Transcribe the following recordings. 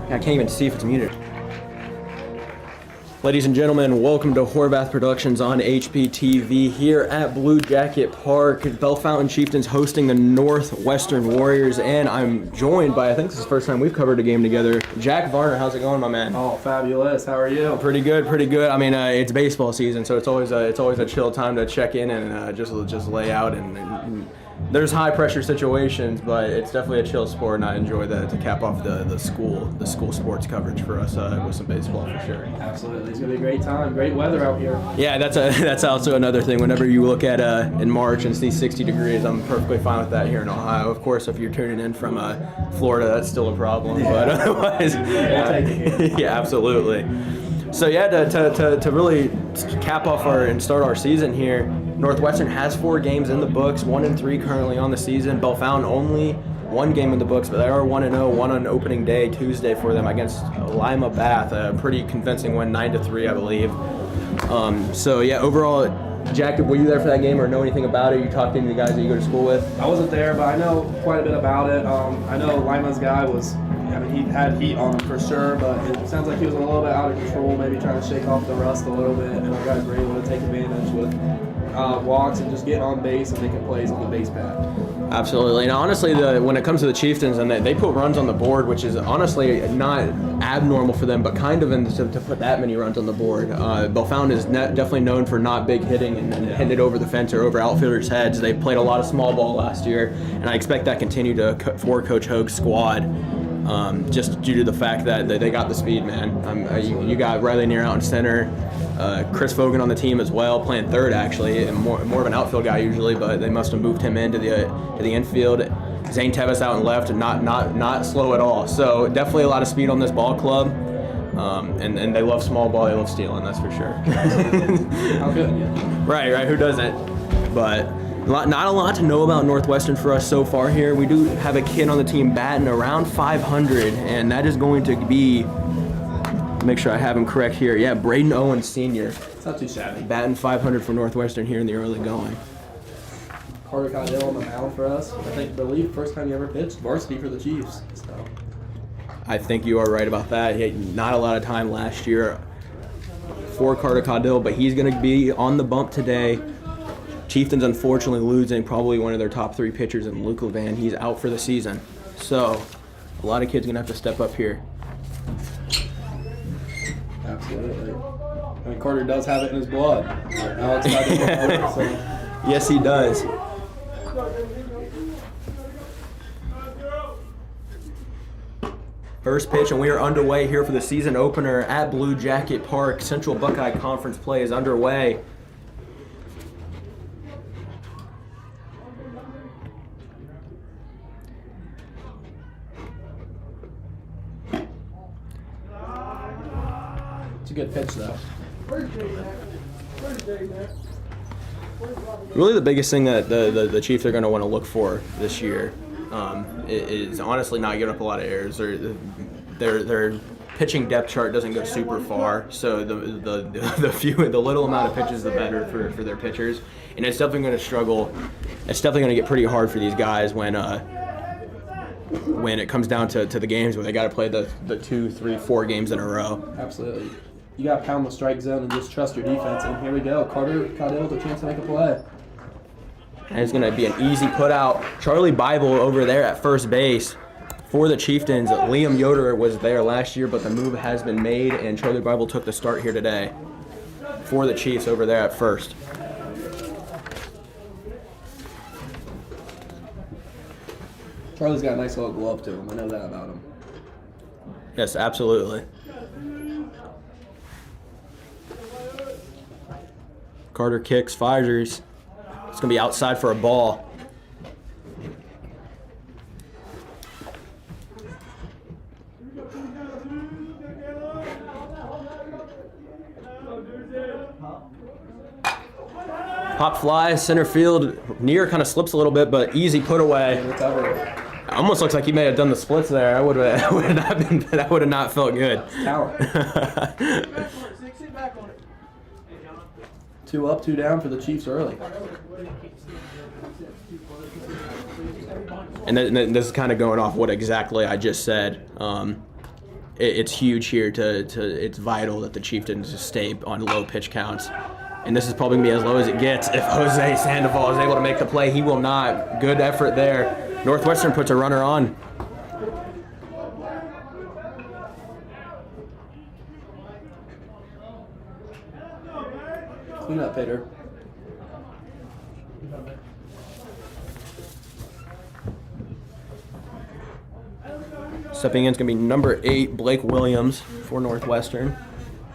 I can't even see if it's muted. Ladies and gentlemen, welcome to Horvath Productions on HPTV here at Blue Jacket Park. Bellefontaine Chieftains hosting the Northwestern Warriors, and I'm joined by, I think this is the first time we've covered a game together, Jack Varner. How's it going, my man? Oh, fabulous. How are you? Pretty good, pretty good. I mean, it's baseball season, so it's always a chill time to check in and just lay out and there's high pressure situations, but it's definitely a chill sport, and I enjoy that to cap off the school sports coverage for us with some baseball for sure. Absolutely, it's gonna be a great time. Great weather out here. Yeah, that's also another thing. Whenever you look at in March and see 60 degrees, I'm perfectly fine with that here in Ohio. Of course, if you're tuning in from Florida, that's still a problem. Yeah. But otherwise, yeah, absolutely. So yeah, to really cap off and start our season here, Northwestern has 4 games in the books, 1-3 currently on the season. Bellefontaine only 1 game in the books, but they are 1-0, one on opening day Tuesday for them against Lima Bath, a pretty convincing win, 9-3, I believe. So yeah, overall, Jack, were you there for that game or know anything about it? You talked to any of the guys that you go to school with? I wasn't there, but I know quite a bit about it. I know Lima's guy he had heat on him for sure, but it sounds like he was a little bit out of control, maybe trying to shake off the rust a little bit, and our guys were able to take advantage with walks and just getting on base and making plays on the base pad. Absolutely. And honestly, when it comes to the Chieftains, and they put runs on the board, which is honestly not abnormal for them, but kind of to put that many runs on the board. Bellefontaine is definitely known for not big hitting and hitting it over the fence or over outfielders' heads. They played a lot of small ball last year, and I expect that continue for Coach Hogue's squad. Just due to the fact that they got the speed, man. You got Riley Neer out in center, Chris Fogan on the team as well, playing third actually, and more of an outfield guy usually, but they must have moved him into the infield. Zane Tevis out in left, and not slow at all. So definitely a lot of speed on this ball club, and they love small ball, they love stealing, that's for sure. How good? Right. Who doesn't? But not a lot to know about Northwestern for us so far here. We do have a kid on the team batting around 500, and that is going to be, make sure I have him correct here, yeah, Braden Owens Sr. It's not too shabby. Batting 500 for Northwestern here in the early going. Carter Caudill on the mound for us. I believe first time he ever pitched varsity for the Chiefs. So. I think you are right about that. He had not a lot of time last year for Carter Caudill, but he's going to be on the bump today. Chieftains unfortunately losing probably one of their top 3 pitchers in Luke Levan. He's out for the season. So a lot of kids are going to have to step up here. Absolutely. I mean, Carter does have it in his blood. Alex Caudill, so. Yes, he does. First pitch, and we are underway here for the season opener at Blue Jacket Park. Central Buckeye Conference play is underway. It's a good pitch, though. Really the biggest thing that the Chiefs are going to want to look for this year is honestly not giving up a lot of errors. Their pitching depth chart doesn't go super far, so the little amount of pitches, the better for their pitchers. And it's definitely going to struggle. It's definitely going to get pretty hard for these guys when it comes down to the games where they got to play the 2, 3, 4 games in a row. Absolutely. You got to pound the strike zone and just trust your defense. And here we go. Carter Caudill with a chance to make a play. And it's going to be an easy put out. Charlie Bible over there at first base for the Chieftains. Liam Yoder was there last year, but the move has been made, and Charlie Bible took the start here today for the Chiefs over there at first. Charlie's got a nice little glove to him. I know that about him. Yes, absolutely. Carter kicks, fires. It's going to be outside for a ball. Pop fly, center field. Near kind of slips a little bit, but easy put away. Almost looks like he may have done the splits there. That would have not felt good. Talent. 2 up, 2 down for the Chiefs early. And this is kind of going off what exactly I just said. it's huge here. It's vital that the Chieftains stay on low pitch counts. And this is probably going to be as low as it gets. If Jose Sandoval is able to make the play, he will not. Good effort there. Northwestern puts a runner on. Clean up, Peter. Stepping in is going to be number 8, Blake Williams for Northwestern.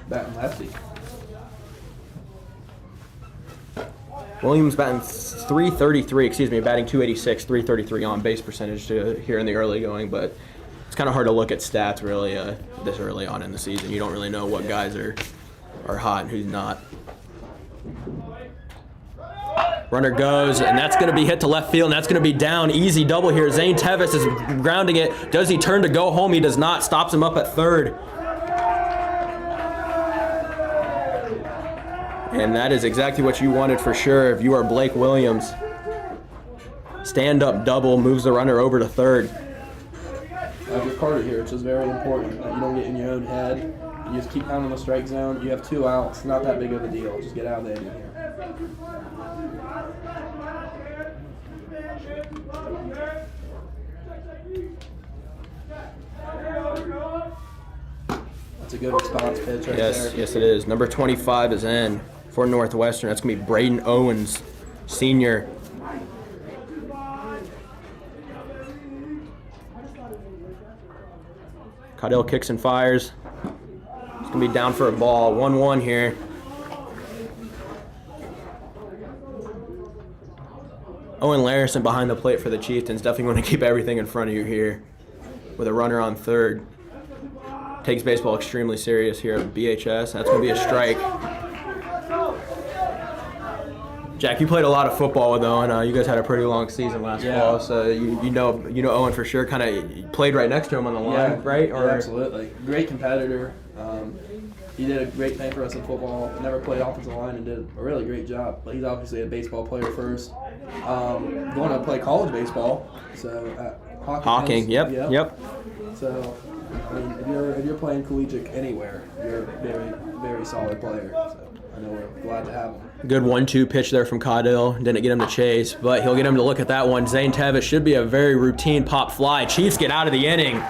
Batting lefty. Williams batting batting 286, 333 on base percentage here in the early going, but it's kind of hard to look at stats really this early on in the season. You don't really know what guys are hot and who's not. Runner goes, and that's going to be hit to left field, and that's going to be down. Easy double here. Zane Tevis is grounding it. Does he turn to go home? He does not. Stops him up at third. And that is exactly what you wanted for sure if you are Blake Williams. Stand-up double, moves the runner over to third. Your Carter here, which is very important, that you don't get in your own head. You just keep pounding the strike zone. You have 2 outs. Not that big of a deal. Just get out of the inning here. That's a good response pitch right there. Yes, it is. Number 25 is in for Northwestern. That's going to be Braden Owens, senior. Caudell kicks and fires. It's going to be down for a ball. 1-1 here. Owen Larison behind the plate for the Chieftains. Definitely want to keep everything in front of you here with a runner on third. Takes baseball extremely serious here at BHS. That's going to be a strike. Jack, you played a lot of football with Owen. You guys had a pretty long season last fall, so you know Owen for sure. Kind of played right next to him on the line, right? Yeah, absolutely. Great competitor. He did a great thing for us in football. Never played offensive line and did a really great job. But he's obviously a baseball player first. Going to play college baseball, so Hawking. Yep. So, I mean, if you're playing collegiate anywhere, you're a very, very solid player. So I know we're glad to have him. Good 1-2 pitch there from Caudell. Didn't get him to chase, but he'll get him to look at that one. Zane Tevis should be a very routine pop fly. Chiefs get out of the inning.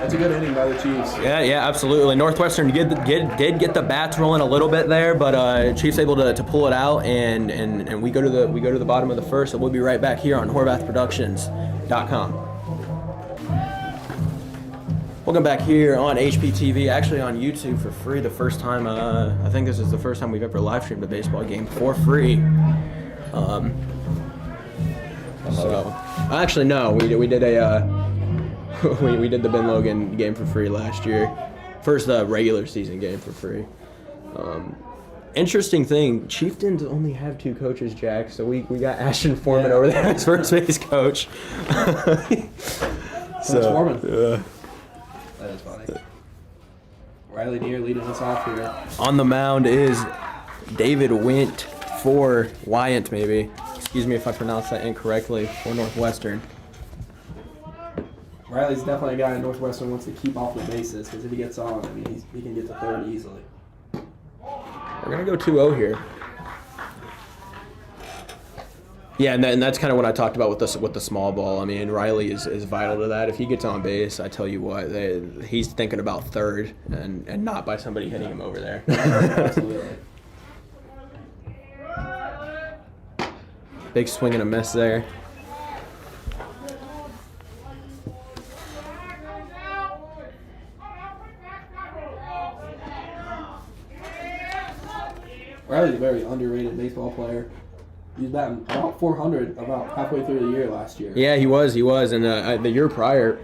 That's a good inning by the Chiefs. Yeah, absolutely. Northwestern did get the bats rolling a little bit there, but Chiefs able to pull it out, and we go to the bottom of the first, and we'll be right back here on HorvathProductions.com. Welcome back here on HPTV, actually on YouTube for free. The first time, I think this is the first time we've ever live streamed a baseball game for free. So, actually no, we did a. We did the Ben Logan game for free last year. First regular season game for free. Interesting thing, Chieftains only have 2 coaches, Jack, so we got Ashton Foreman over there as first base coach. Foreman. That is funny. Riley Neer leading us off here. On the mound is David Wint for Wyant, maybe. Excuse me if I pronounced that incorrectly, for Northwestern. Riley's definitely a guy in Northwestern wants to keep off the bases because if he gets on, I mean, he can get to third easily. We're going to go 2-0 here. Yeah, and that's kind of what I talked about with the small ball. I mean, Riley is vital to that. If he gets on base, I tell you what, he's thinking about third and not by somebody hitting him over there. Absolutely. Big swing and a miss there. Riley's a very underrated baseball player. He's batting about 400 about halfway through the year last year. Yeah, he was. And the year prior,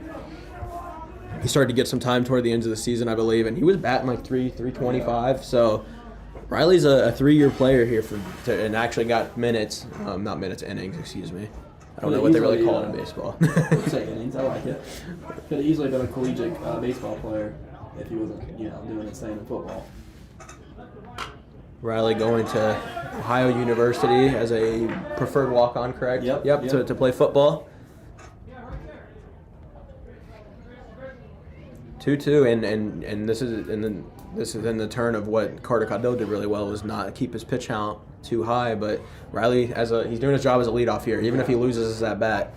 he started to get some time toward the end of the season, I believe, and he was batting like 325. Yeah. So Riley's a 3-year player here and actually got minutes, not minutes, innings, excuse me. I don't know what they really call it in baseball. Let's say innings, I like it. Could have easily been a collegiate baseball player if he wasn't, doing his thing in football. Riley going to Ohio University as a preferred walk-on, correct? Yep. To play football. 2-2, and this is in the turn of what Carter Caudill did really well, was not keep his pitch count too high. But Riley, he's doing his job as a leadoff here, even if he loses his at bat.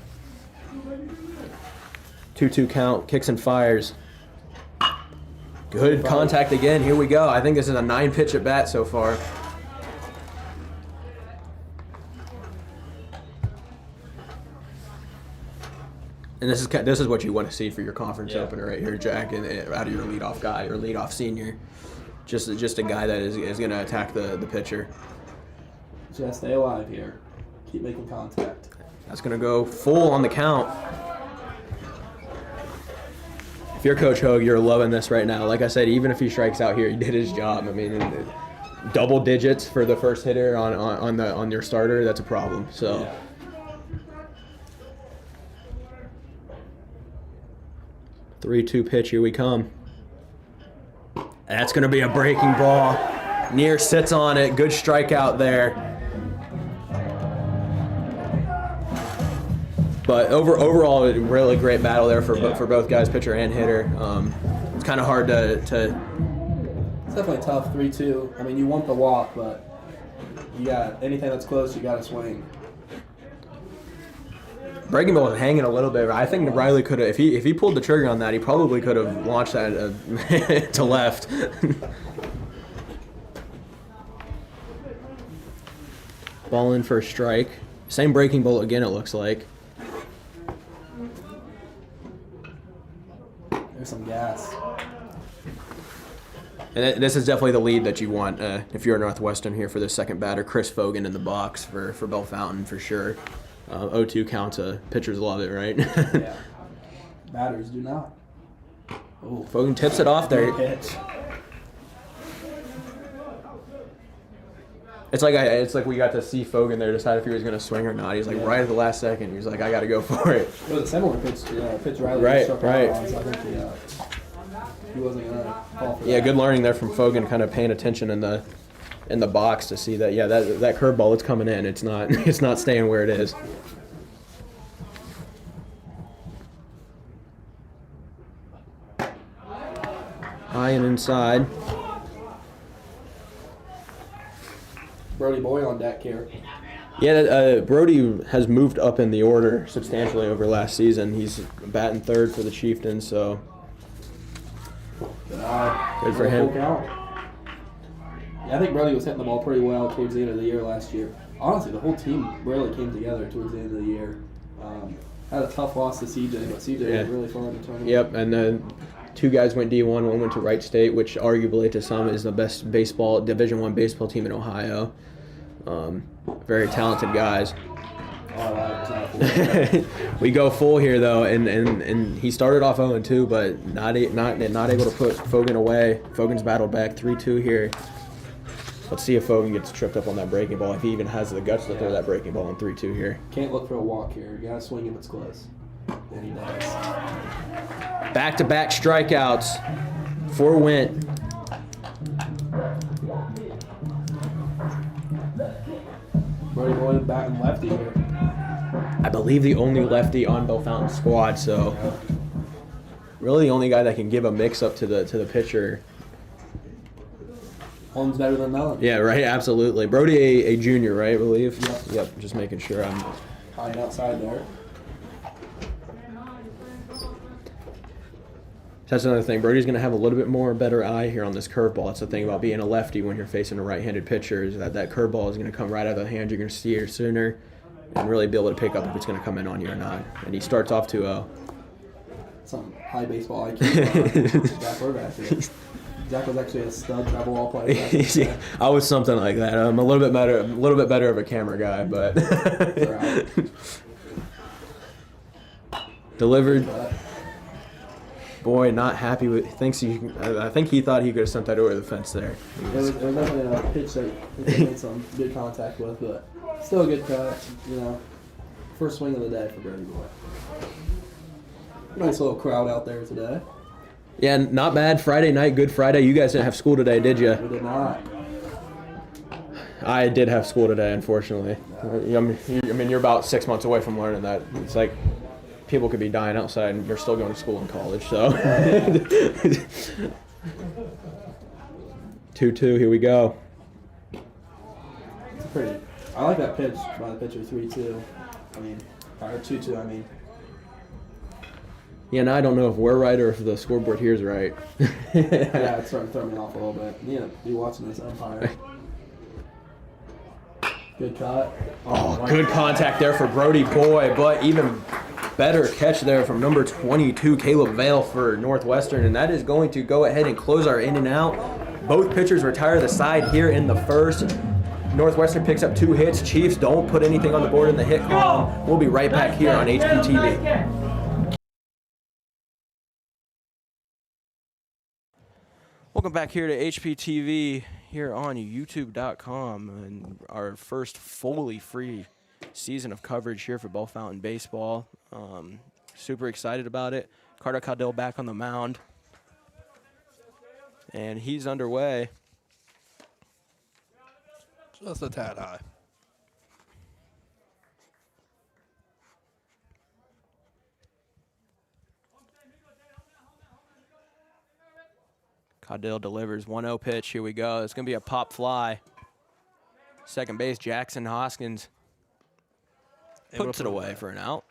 2-2 count, kicks and fires. Good contact again. Here we go. I think this is a 9-pitch at bat so far. And this is what you want to see for your conference opener right here, Jack, and out of your leadoff guy or leadoff senior, just a guy that is going to attack the pitcher. Just stay alive here. Keep making contact. That's going to go full on the count. If you're Coach Hogue, you're loving this right now. Like I said, even if he strikes out here, he did his job. I mean, double digits for the first hitter on your starter, that's a problem. So. Yeah. Three-two pitch, here we come. That's going to be a breaking ball. Near sits on it. Good strikeout there. But overall, a really great battle there for both guys, pitcher and hitter. It's kind of hard to. It's definitely tough, 3-2. I mean, you want the walk, but you got anything that's close, you got to swing. Breaking ball was hanging a little bit. I think Riley could have, if he pulled the trigger on that, he probably could have launched that to left. Ball in for a strike. Same breaking ball again, it looks like. There's some gas. And this is definitely the lead that you want if you're Northwestern here for the second batter. Chris Fogan in the box for Bellefontaine for sure. 0-2 counts. Pitchers love it, right? Yeah. Batters do not. Ooh. Fogan tips it off there. Pitch. It's like we got to see Fogan there decide if he was going to swing or not. He's like right at the last second. He was like, I got to go for it. It was a similar pitch Riley right. On, so I think he wasn't going to fall for that. Yeah, good learning there from Fogan, kind of paying attention in the box to see that that curveball, it's coming in. It's not staying where it is. High and inside. Brody Boy on deck here. Yeah, Brody has moved up in the order substantially over last season. He's batting third for the Chieftains, so good for him. Yeah, I think Brody was hitting the ball pretty well towards the end of the year last year. Honestly, the whole team really came together towards the end of the year. Had a tough loss to CJ, but CJ was really fun in the tournament. Yep, and then two guys went D1, one went to Wright State, which arguably to some is the best Division I baseball team in Ohio. Very talented guys. We go full here though, and he started off 0-2, but not able to put Fogan away. Fogan's battled back 3-2 here. Let's see if Fogan gets tripped up on that breaking ball, if he even has the guts to throw that breaking ball in 3-2 here. Can't look for a walk here. You gotta swing if it's close. And he does. Back-to-back strikeouts for Wint. Brody Boyd batting lefty here. I believe the only lefty on Bellefontaine's squad, so really the only guy that can give a mix-up to the pitcher. One's better than none. Yeah, right, absolutely. Brody, a junior, right, I believe? Yep, just making sure I'm... High outside there. That's another thing. Brody's going to have a little bit more better eye here on this curveball. That's the thing about being a lefty when you're facing a right-handed pitcher, is that curveball is going to come right out of the hand. You're going to see it sooner and really be able to pick up if it's going to come in on you or not. And he starts off 2-0. Some high baseball IQ. Jack Horvath here. Zach was actually a stud travel ball player. I was something like that. I'm a little bit better of a camera guy, but delivered. Boy, not happy with. I think he thought he could have sent that over the fence there. It was definitely a pitch that he made some good contact with, but still a good cut. First swing of the day for Brody Boy. Nice little crowd out there today. Yeah, not bad. Friday night, Good Friday. You guys didn't have school today, did you? We did not. I did have school today, unfortunately. I mean, you're about 6 months away from learning that. It's like people could be dying outside and they're still going to school and college. So 2-2. Here we go. It's pretty. I like that pitch by the pitcher, 3-2. I mean, or 2-2. I mean. Yeah, and I don't know if we're right or if the scoreboard here is right. Yeah, it's starting to throw me off a little bit. Yeah, be watching this umpire. Good cut. Oh, good contact there for Brody Boy, but even better catch there from number 22, Caleb Vale for Northwestern, and that is going to go ahead and close our in and out. Both pitchers retire the side here in the first. Northwestern picks up 2 hits. Chiefs don't put anything on the board in the hit column. We'll be right back here on HPTV. Welcome back here to HPTV here on YouTube.com and our first fully free season of coverage here for Bellefontaine baseball. Super excited about it. Carter Caudill back on the mound, and he's underway. Just a tad high. Caudill delivers 1-0 pitch. Here we go. It's going to be a pop fly. Second base, Jackson Hoskins puts it away for an out.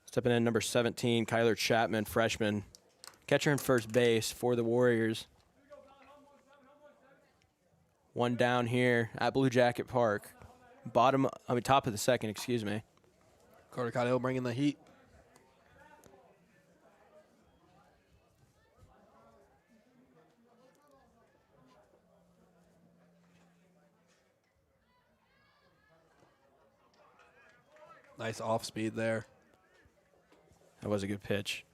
Stepping in number 17, Kyler Chapman, freshman. Catcher and first base for the Warriors. One down here at Blue Jacket Park. Top of the second, excuse me. Carter Caudill bringing the heat. Nice off speed there. That was a good pitch.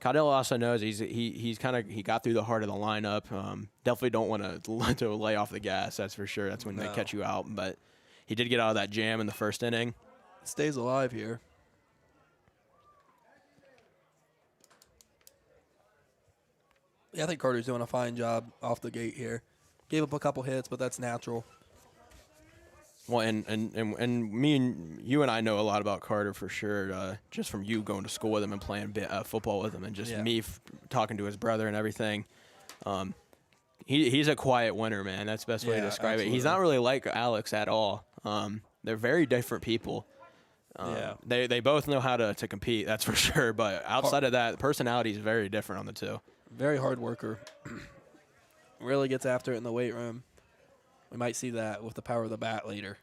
Caudill also knows he got through the heart of the lineup. Definitely don't want to lay off the gas. That's for sure. That's when they catch you out. But he did get out of that jam in the first inning. Stays alive here. Yeah, I think Carter's doing a fine job off the gate here. Gave up a couple hits, but that's natural. Well, and me and you and I know a lot about Carter for sure, just from you going to school with him and playing football with him, and just me talking to his brother and everything. He's a quiet winner, man. That's the best way to describe it. He's not really like Alex at all. They're very different people. They both know how to compete, that's for sure. But outside of that, personality is very different on the two. Very hard worker. Really gets after it in the weight room. We might see that with the power of the bat later.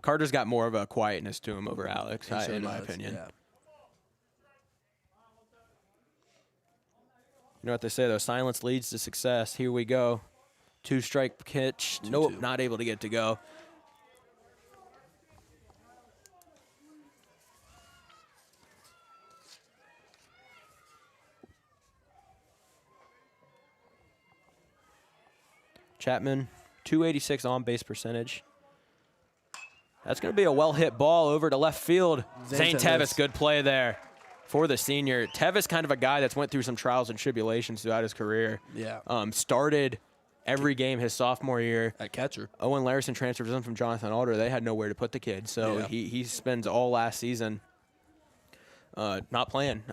Carter's got more of a quietness to him over Alex, in my opinion. Yeah. You know what they say, though? Silence leads to success. Here we go. 2-strike pitch. Nope, not able to get to go. Chapman, 286 on-base percentage. That's going to be a well-hit ball over to left field. Zane Tevis, good play there for the senior. Tevis, kind of a guy that's went through some trials and tribulations throughout his career. Yeah. Started every game his sophomore year. At catcher. Owen Larson transfers in from Jonathan Alder. They had nowhere to put the kid, so he spends all last season not playing.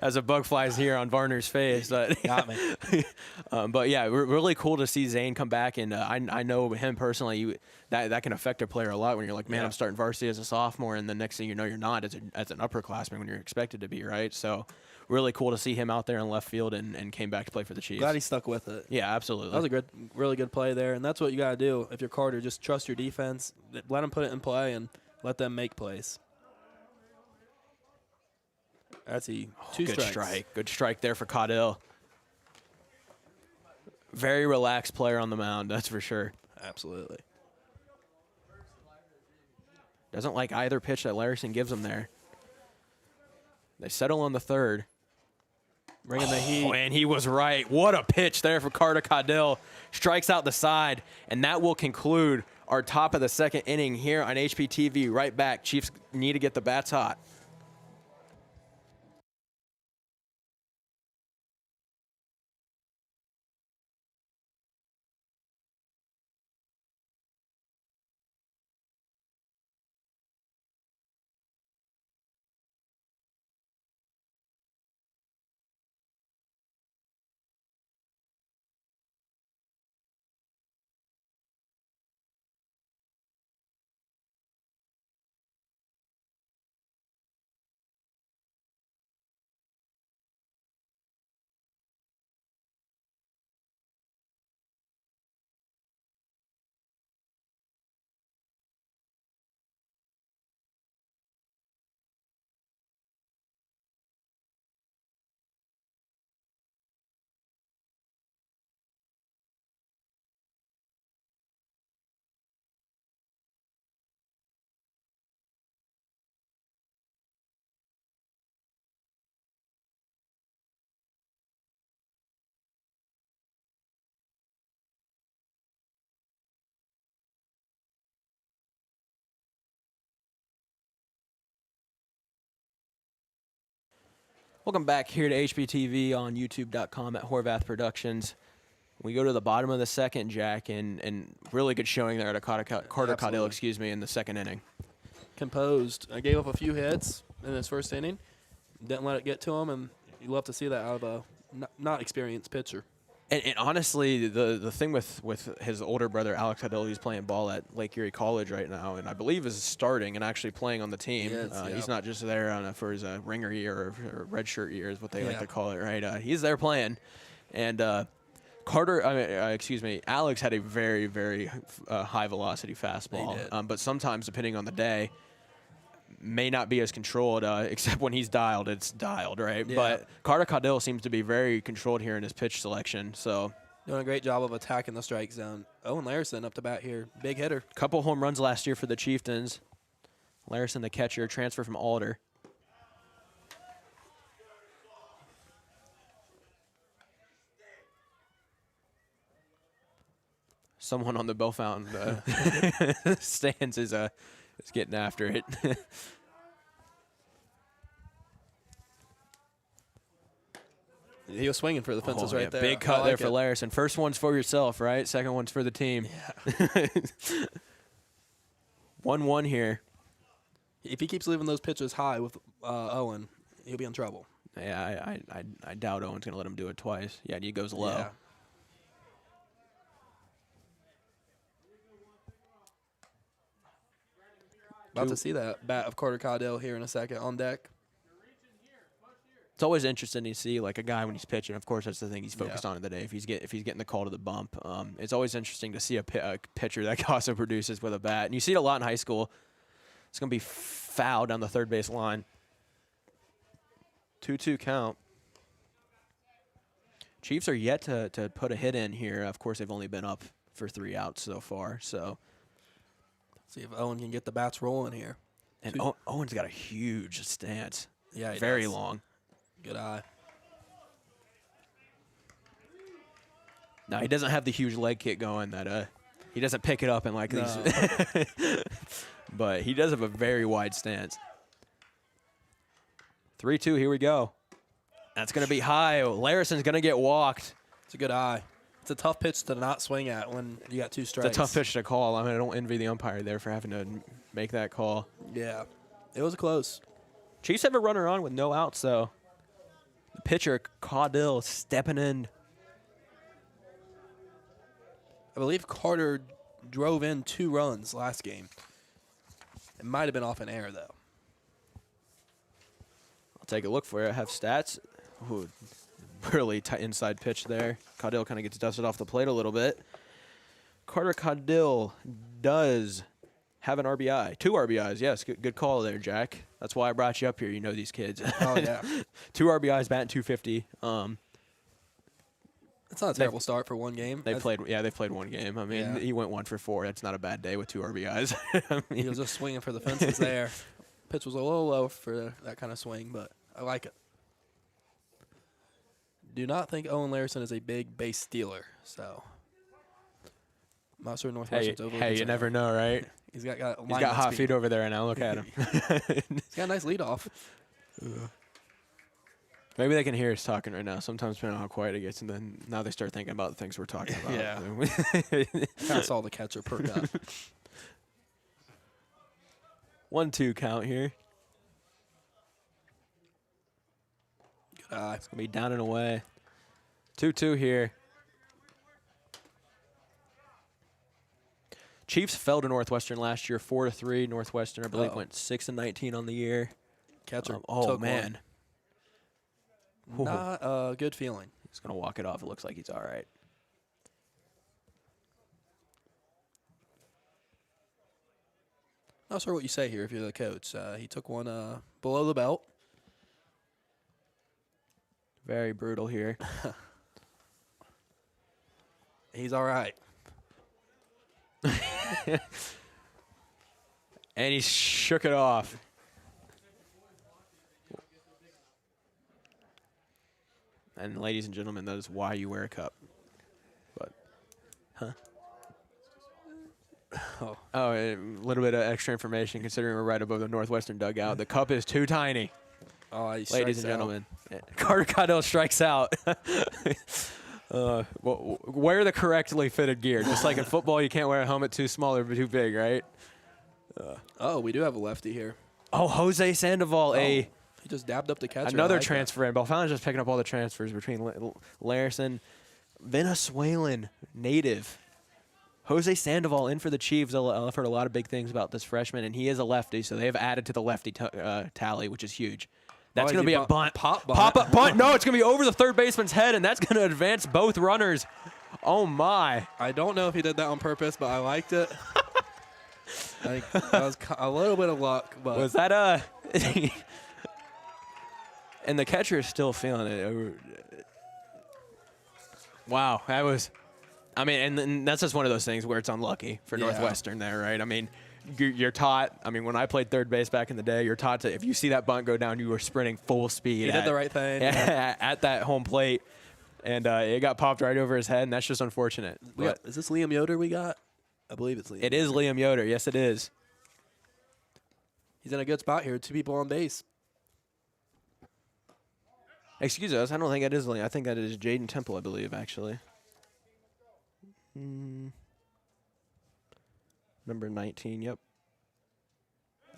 As a bug flies here on Varner's face. But, got me. But yeah, really cool to see Zane come back, and I know him personally. That can affect a player a lot when you're like, man, I'm starting varsity as a sophomore, and the next thing you know, you're not as an upperclassman when you're expected to be, right? So really cool to see him out there in left field and came back to play for the Chiefs. Glad he stuck with it. Yeah, absolutely. That was a really good play there, and that's what you got to do. If you're Carter, just trust your defense, let them put it in play, and let them make plays. That's two strikes. Good strike there for Caudill. Very relaxed player on the mound, that's for sure. Absolutely. Doesn't like either pitch that Larson gives him there. They settle on the third. Bringing the heat. And he was right. What a pitch there for Carter Caudill. Strikes out the side, and that will conclude our top of the second inning here on HPTV. Right back. Chiefs need to get the bats hot. Welcome back here to HBTV on YouTube.com at Horvath Productions. We go to the bottom of the second, Jack, and really good showing there at Carter Caudill, in the second inning. Composed. I gave up a few hits in his first inning. Didn't let it get to him, and you love to see that out of a not experienced pitcher. And honestly, the thing with his older brother, Alex Caudill, he's playing ball at Lake Erie College right now, and I believe is starting and actually playing on the team. He's not just there for his ringer year or red shirt year is what they like to call it, right? He's there playing. And Alex had a very, very high-velocity fastball. But sometimes, depending on the day, may not be as controlled, except when he's dialed, it's dialed, right? Yeah. But Carter Caudill seems to be very controlled here in his pitch selection. So doing a great job of attacking the strike zone. Owen Larison up to bat here. Big hitter. Couple home runs last year for the Chieftains. Larison, the catcher, transfer from Alder. Someone on the Bellefontaine stands is getting after it. He was swinging for the fences right there. Big cut there for Larison. First one's for yourself, right? Second one's for the team. Yeah. 1-1 here. If he keeps leaving those pitches high with Owen, he'll be in trouble. Yeah, I doubt Owen's going to let him do it twice. Yeah, he goes low. Yeah. About to see that bat of Carter Caudill here in a second on deck. It's always interesting to see like a guy when he's pitching. Of course, that's the thing he's focused on in the day. If he's getting the call to the bump, it's always interesting to see a pitcher that also produces with a bat. And you see it a lot in high school. It's going to be foul down the third base line. 2-2 count. Chiefs are yet to put a hit in here. Of course, they've only been up for 3 outs so far. So. See if Owen can get the bats rolling here. And Owen's got a huge stance. Yeah, very long. Good eye. No, he doesn't have the huge leg kick going that he doesn't pick it up in like these. But he does have a very wide stance. 3-2, here we go. That's going to be high. Larison's going to get walked. It's a good eye. It's a tough pitch to not swing at when you got 2 strikes. It's a tough pitch to call. I mean, I don't envy the umpire there for having to make that call. Yeah, it was close. Chiefs have a runner on with no outs, though. The pitcher, Caudill, stepping in. I believe Carter drove in 2 runs last game. It might have been off an error, though. I'll take a look for it. I have stats. Ooh, really tight inside pitch there. Caudill kind of gets dusted off the plate a little bit. Carter Caudill does have an RBI. 2 RBIs, yes. Good call there, Jack. That's why I brought you up here. You know these kids. Oh, yeah. 2 RBIs, batting .250. It's not a terrible start for one game. They played 1 game. I mean, he went 1 for 4. That's not a bad day with 2 RBIs. I mean, he was just swinging for the fences there. Pitch was a little low for that kind of swing, but I like it. Do not think Owen Larison is a big base stealer, so I'm not sure Northwestern's overly concerned. You never know, right? He's got hot feet over there right now. Look at him. He's got a nice leadoff. Maybe they can hear us talking right now. Sometimes depending on how quiet it gets, and then now they start thinking about the things we're talking about. Yeah. Kind of saw the catcher perk up. 1-2 count here. Good eye. It's going to be down and away. 2-2 here. Chiefs fell to Northwestern last year, 4-3. Northwestern, I believe, went 6-19 on the year. Catcher. Oh, man. Not a good feeling. He's going to walk it off. It looks like he's all right. Not sure what you say here if you're the coach. He took one below the belt. Very brutal here. He's all right. And he shook it off. And ladies and gentlemen, that is why you wear a cup. But, Oh, a little bit of extra information considering we're right above the Northwestern dugout. The cup is too tiny. Oh, he ladies strikes and out. gentlemen. Carter Caudill strikes out. Wear the correctly fitted gear. Just like in football, you can't wear a helmet too small or too big, right? Oh, we do have a lefty here. Oh, Jose Sandoval, He just dabbed up the catcher. another I like transfer in. Bellefontaine just picking up all the transfers between Larison, Venezuelan native. Jose Sandoval in for the Chiefs. I've heard a lot of big things about this freshman, and he is a lefty, so they have added to the lefty tally, which is huge. That's going to be a bunt. Pop Pop-up bunt. No, it's going to be over the third baseman's head, and that's going to advance both runners. Oh, my. I don't know if he did that on purpose, but I liked it. I think that was a little bit of luck. But Was that and the catcher is still feeling it. Wow, that was... I mean, and that's just one of those things where it's unlucky for Northwestern there, right? I mean, you're taught, I mean, when I played third base back in the day, you're taught to, if you see that bunt go down, you were sprinting full speed. He did the right thing. At that home plate, and it got popped right over his head, and that's just unfortunate. Is this Liam Yoder we got? I believe it's Liam. It is Liam Yoder. Yes, it is. He's in a good spot here. 2 people on base. Excuse us, I don't think that is Liam. I think that is Jaden Temple, I believe, actually. Number 19, yep.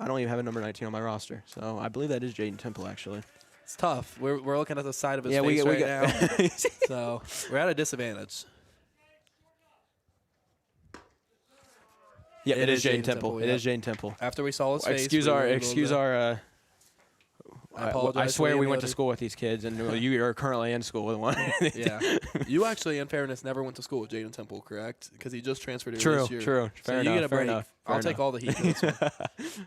I don't even have a number 19 on my roster, so I believe that is Jaden Temple, actually. It's tough. We're looking at the side of his Yeah, face we right got now. So we're at a disadvantage. Yeah, It it is is Jaden Jaden Temple. Temple, It yeah. is Jaden Temple. After we saw his face. Excuse we our were able to- I apologize. I swear to we Liam went to Yoder. school with these kids, and you are currently in school with one. Yeah. You actually, in fairness, never went to school with Jaden Temple, correct? Because he just transferred here True, this year. true. So Fair you enough, get a fair break. enough, I'll fair take enough. all the heat for this one.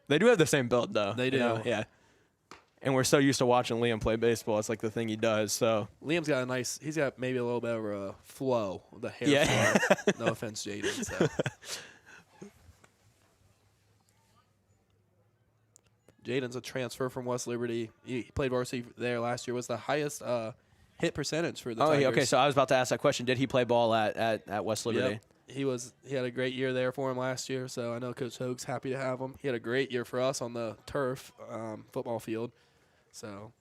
They do have the same build, though. They you know? do. Yeah. And we're so used to watching Liam play baseball. It's like the thing he does. So Liam's got he's got maybe a little bit of a flow, the hair Yeah. flow. No offense, Jaden. So. Jaden's a transfer from West Liberty. He played varsity there last year. Was the highest hit percentage for the Tigers. okay. So I was about to ask that question. Did he play ball at West Liberty? Yep. He had a great year there for him last year. So I know Coach Hoag's happy to have him. He had a great year for us on the turf football field. So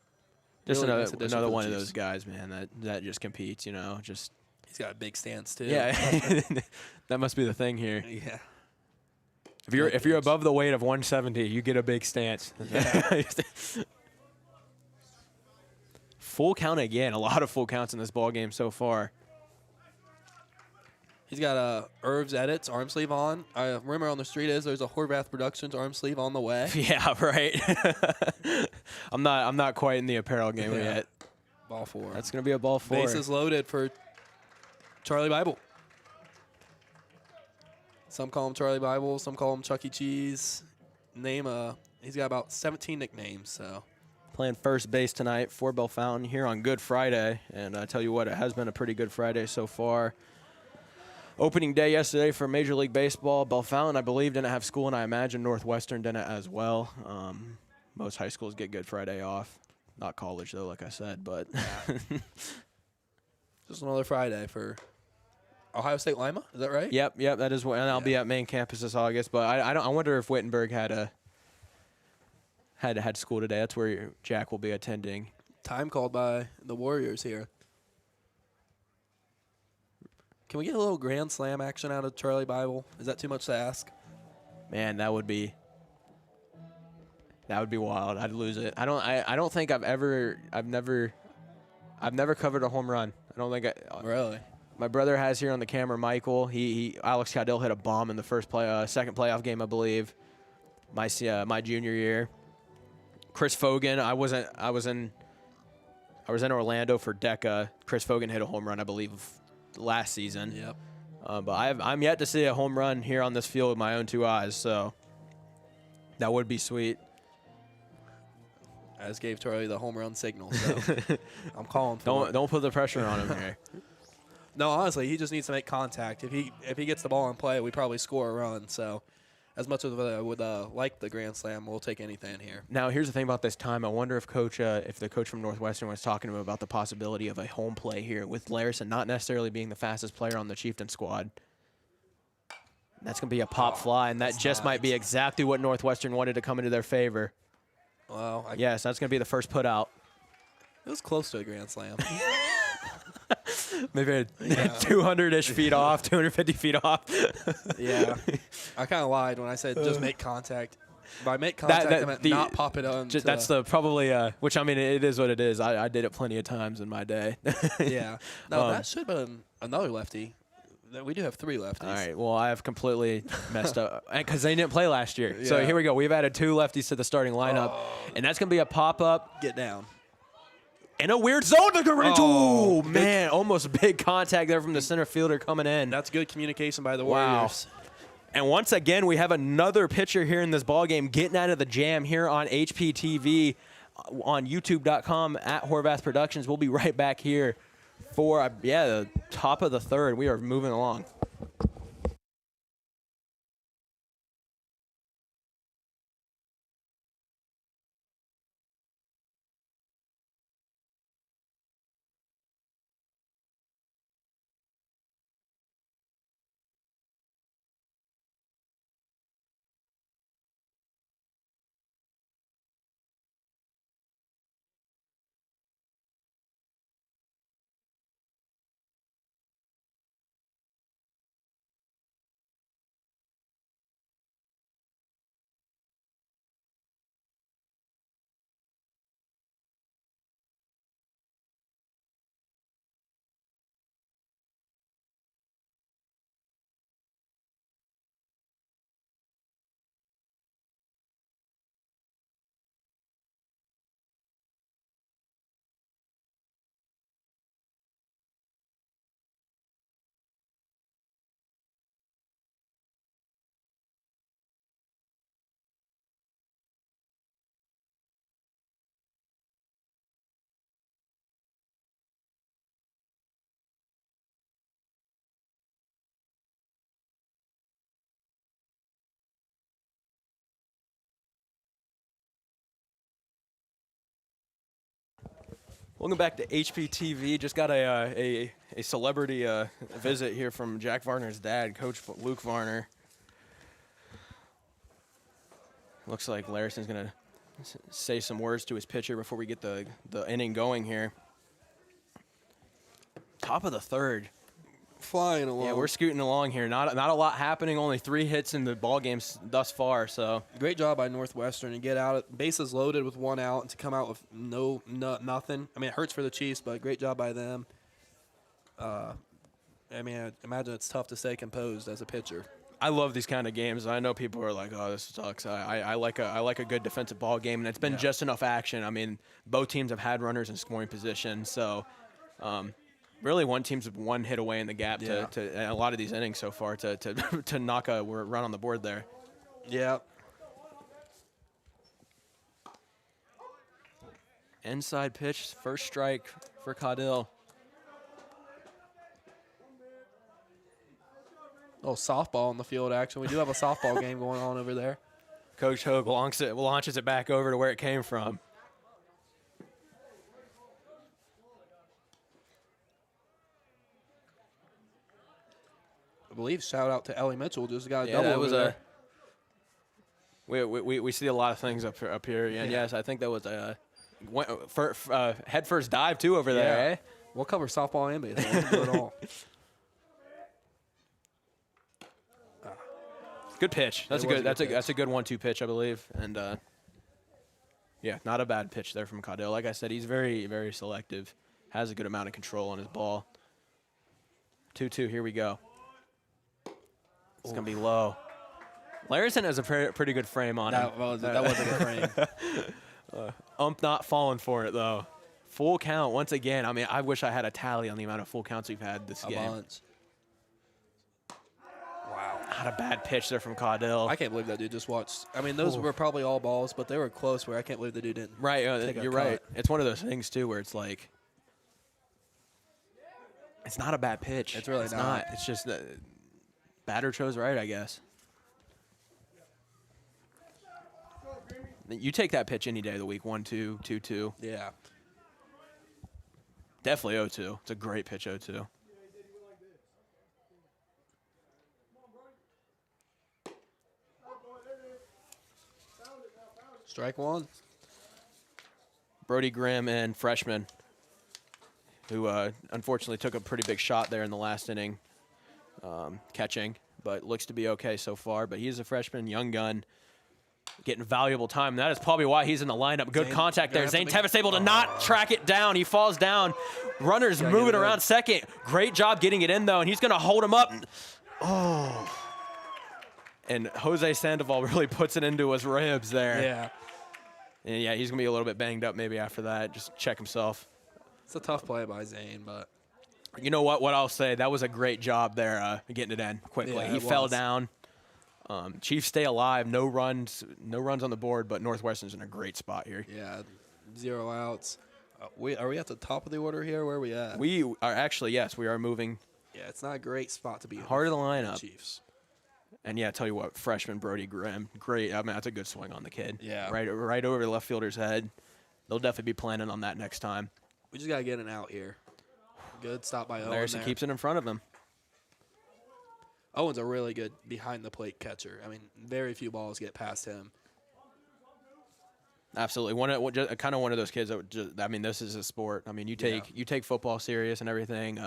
Just really nice addition for another the one of Chiefs. those guys, man. That just competes. You know, just He's got a big stance too. yeah. That must be the thing here. Yeah. If you're above the weight of 170, you get a big stance. Yeah. Full count again. A lot of full counts in this ball game so far. He's got Irv's Edits arm sleeve on. Rumor on the street is there's a Horvath Productions arm sleeve on the way. Yeah, right. I'm not quite in the apparel game yet. Ball 4. That's gonna be a ball 4. Bases loaded for Charlie Bible. Some call him Charlie Bible. Some call him Chuck E. Cheese. He's got about 17 nicknames. So Playing first base tonight for Bellefontaine here on Good Friday, and I tell you what, it has been a pretty good Friday so far. Opening day yesterday for Major League Baseball. Bellefontaine, I believe, didn't have school, and I imagine Northwestern didn't as well. Most high schools get Good Friday off. Not college, though, like I said, but just another Friday for Ohio State Lima. Is that right? Yep, that is what, and I'll be at main campus this August. But I wonder if Wittenberg had school today. That's where Jack will be attending. Time called by the Warriors here. Can we get a little Grand Slam action out of Charlie Bible? Is that too much to ask? Man, that would be wild. I'd lose it. I don't think I've never covered a home run. I don't think Really? My brother has here on the camera, Michael. Alex Caudill hit a bomb in the second playoff game, I believe. My junior year. Chris Fogan, I was in Orlando for DECA. Chris Fogan hit a home run, I believe, last season. Yep. But I'm yet to see a home run here on this field with my own 2 eyes, so that would be sweet. I just gave Charlie the home run signal, so I'm calling for it. Don't put the pressure on him here. No, honestly, he just needs to make contact. If he gets the ball in play, we probably score a run. So, as much as I would like the Grand Slam, we'll take anything here. Now, here's the thing about this time. I wonder if the coach from Northwestern was talking to him about the possibility of a home play here with Larison not necessarily being the fastest player on the Chieftain squad. That's going to be a pop fly, and that just might be exactly what Northwestern wanted to come into their favor. Well, Yes, that's going to be the first put out. it was close to a grand slam. Maybe 200-ish feet off, 250 feet off. Yeah. I kind of lied when I said just make contact. By make contact, I meant not pop it on. That's the probably, which I mean, it is what it is. I did it plenty of times in my day. Yeah. No, that should have been another lefty. We do have 3 lefties. All right. Well, I have completely messed up because they didn't play last year. So Yeah. here we go. We've added 2 lefties to the starting lineup, and that's going to be a pop-up. Get down. In a weird zone to go into. Oh, man. Almost big contact there from the center fielder coming in. That's good communication by the Wow. Warriors. And once again, we have another pitcher here in this ballgame getting out of the jam here on HPTV on youtube.com at Horvath Productions. We'll be right back here for, the top of the third. We are moving along. Welcome back to HPTV. Just got a celebrity visit here from Jack Varner's dad, Coach Luke Varner. Looks like Larison's going to say some words to his pitcher before we get the inning going here. Top of the third. Flying along. Yeah, we're scooting along here. Not a lot happening. Only 3 hits in the ball games thus far. So great job by Northwestern to get out, bases loaded with 1 out, and to come out with nothing. I mean, it hurts for the Chiefs, but great job by them. I mean, I imagine it's tough to stay composed as a pitcher. I love these kind of games. I know people are like, "Oh, this sucks." I like a good defensive ball game, and it's been just enough action. I mean, both teams have had runners in scoring position, so. Really, one team's 1 hit away in the gap to a lot of these innings so far to knock a run on the board there. Yeah. Inside pitch, first strike for Caudill. Oh, softball on the field action. We do have a softball game going on over there. Coach Hogue launches it back over to where it came from. I believe shout out to Ellie Mitchell. Just got a double that was over there. we see a lot of things up here, and yes, I think that was a head first dive too over there. Eh? We'll cover softball and baseball. At all. Good pitch. That's a good. That's a good 1-2 pitch, I believe, and not a bad pitch there from Caudill. Like I said, he's very, very selective. Has a good amount of control on his ball. 2-2. Here we go. It's going to be low. Larison has a pretty good frame on him. That was a good frame. Not falling for it, though. Full count once again. I mean, I wish I had a tally on the amount of full counts we've had this game. Bunch. Wow. Not a bad pitch there from Caudill. I can't believe that dude just watched. I mean, those were probably all balls, but they were close where I can't believe the dude didn't. Right, you're right. It's one of those things, too, where it's like, it's not a bad pitch. It's really not. It's just batter chose right, I guess. You take that pitch any day of the week. 1-2, 2-2. Yeah. Definitely 0-2. It's a great pitch, 0-2. Strike 1. Brody Grimm and freshman, who unfortunately took a pretty big shot there in the last inning, catching, but looks to be okay so far. But he's a freshman, young gun, getting valuable time. That is probably why he's in the lineup. Good contact there. Zane Tevis able to not track it down. He falls down. Runner's moving around second. Great job getting it in, though, and he's going to hold him up. Oh. And Jose Sandoval really puts it into his ribs there. Yeah. And, yeah, he's going to be a little bit banged up maybe after that. Just check himself. It's a tough play by Zane, but. You know what I'll say? That was a great job there getting it in quickly. Yeah, he fell down. Chiefs stay alive. No runs on the board, but Northwestern's in a great spot here. Yeah, 0 outs. Are we at the top of the order here? Where are we at? We are actually, yes, we are moving. Yeah, it's not a great spot to be in. Heart of the lineup. Chiefs. And, yeah, tell you what, freshman Brody Grimm, great. I mean, that's a good swing on the kid. Yeah. Right over the left fielder's head. They'll definitely be planning on that next time. We just got to get an out here. Good stop by Owen Larson there. keeps it in front of him. Owen's a really good behind-the-plate catcher. I mean, very few balls get past him. Absolutely, kind of one of those kids that would just, I mean, this is a sport. I mean, you take football serious and everything.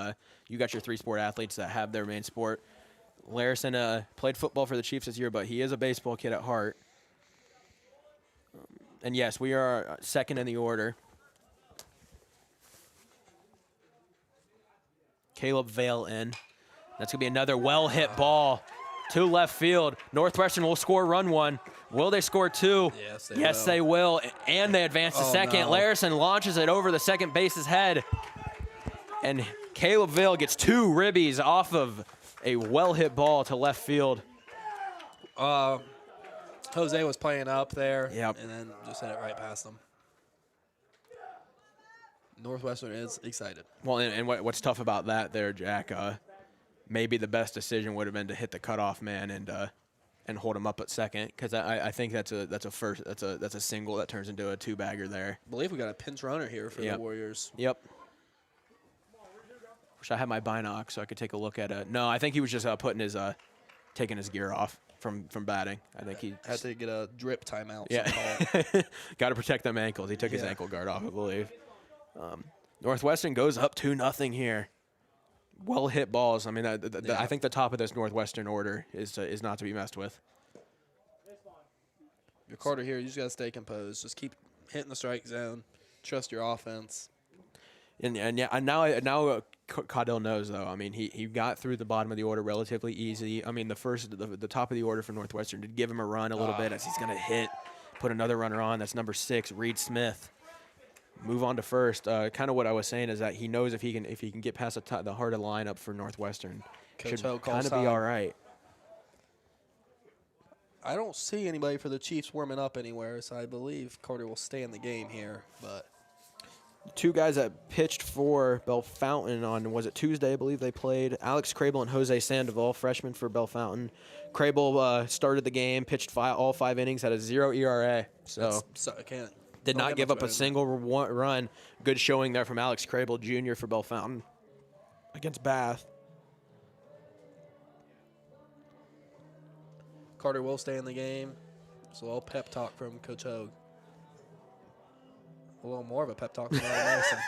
You got your 3-sport athletes that have their main sport. Larson played football for the Chiefs this year, but he is a baseball kid at heart. And yes, we are second in the order. Caleb Vale in. That's going to be another well-hit ball to left field. Northwestern will score run one. Will they score two? Yes, they will. And they advance to second. No. Larson launches it over the second base's head. And Caleb Vale gets 2 ribbies off of a well-hit ball to left field. Jose was playing up there. Yep. And then just hit it right past him. Northwestern is excited. Well, and what's tough about that there, Jack, maybe the best decision would have been to hit the cutoff man and hold him up at second, because I think that's a single that turns into a 2-bagger there. I believe we got a pinch runner here for the Warriors. Yep. Wish I had my binoc so I could take a look at it. No, I think he was just taking his gear off from batting. I think he had to get a drip timeout. Yeah. Got to protect them ankles. He took his ankle guard off, I believe. Northwestern goes up 2-0 here. Well hit balls. I mean, I think the top of this Northwestern order is not to be messed with. Your Carter here, you just got to stay composed. Just keep hitting the strike zone. Trust your offense. And now Caudell knows, though. I mean, he got through the bottom of the order relatively easy. I mean, the top of the order for Northwestern did give him a run a little bit as he's going to put another runner on. That's number 6, Reed Smith. Move on to first. Kind of what I was saying is that he knows if he can get past the heart of the lineup for Northwestern, should kind of be all right. I don't see anybody for the Chiefs warming up anywhere, so I believe Carter will stay in the game here. But 2 guys that pitched for Bellefontaine on, was it Tuesday, I believe they played, Alex Crable and Jose Sandoval, freshmen for Bellefontaine. Crable started the game, pitched all 5 innings, had a 0 ERA. Did not give up a single run. Good showing there from Alex Crable Jr. for Bellefontaine against Bath. Carter will stay in the game. It's a little pep talk from Coach Hogue. A little more of a pep talk from Larson.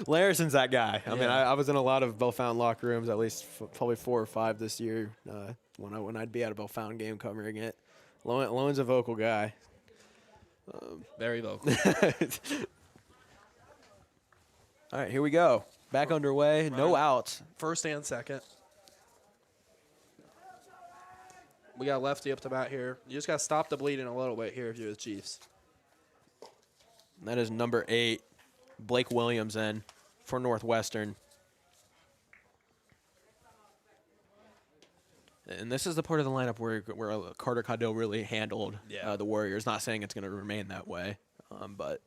Larson's that guy. I mean, I was in a lot of Bellefontaine locker rooms, at least probably 4 or 5 this year when I'd be at a Bellefontaine game covering it. Lowen's a vocal guy. Very vocal. All right, here we go. Back underway. No outs. First and second. We got lefty up to bat here. You just got to stop the bleeding a little bit here if you're the Chiefs. That is number 8, Blake Williams in for Northwestern. And this is the part of the lineup where Carter Caudell really handled the Warriors. Not saying it's going to remain that way, but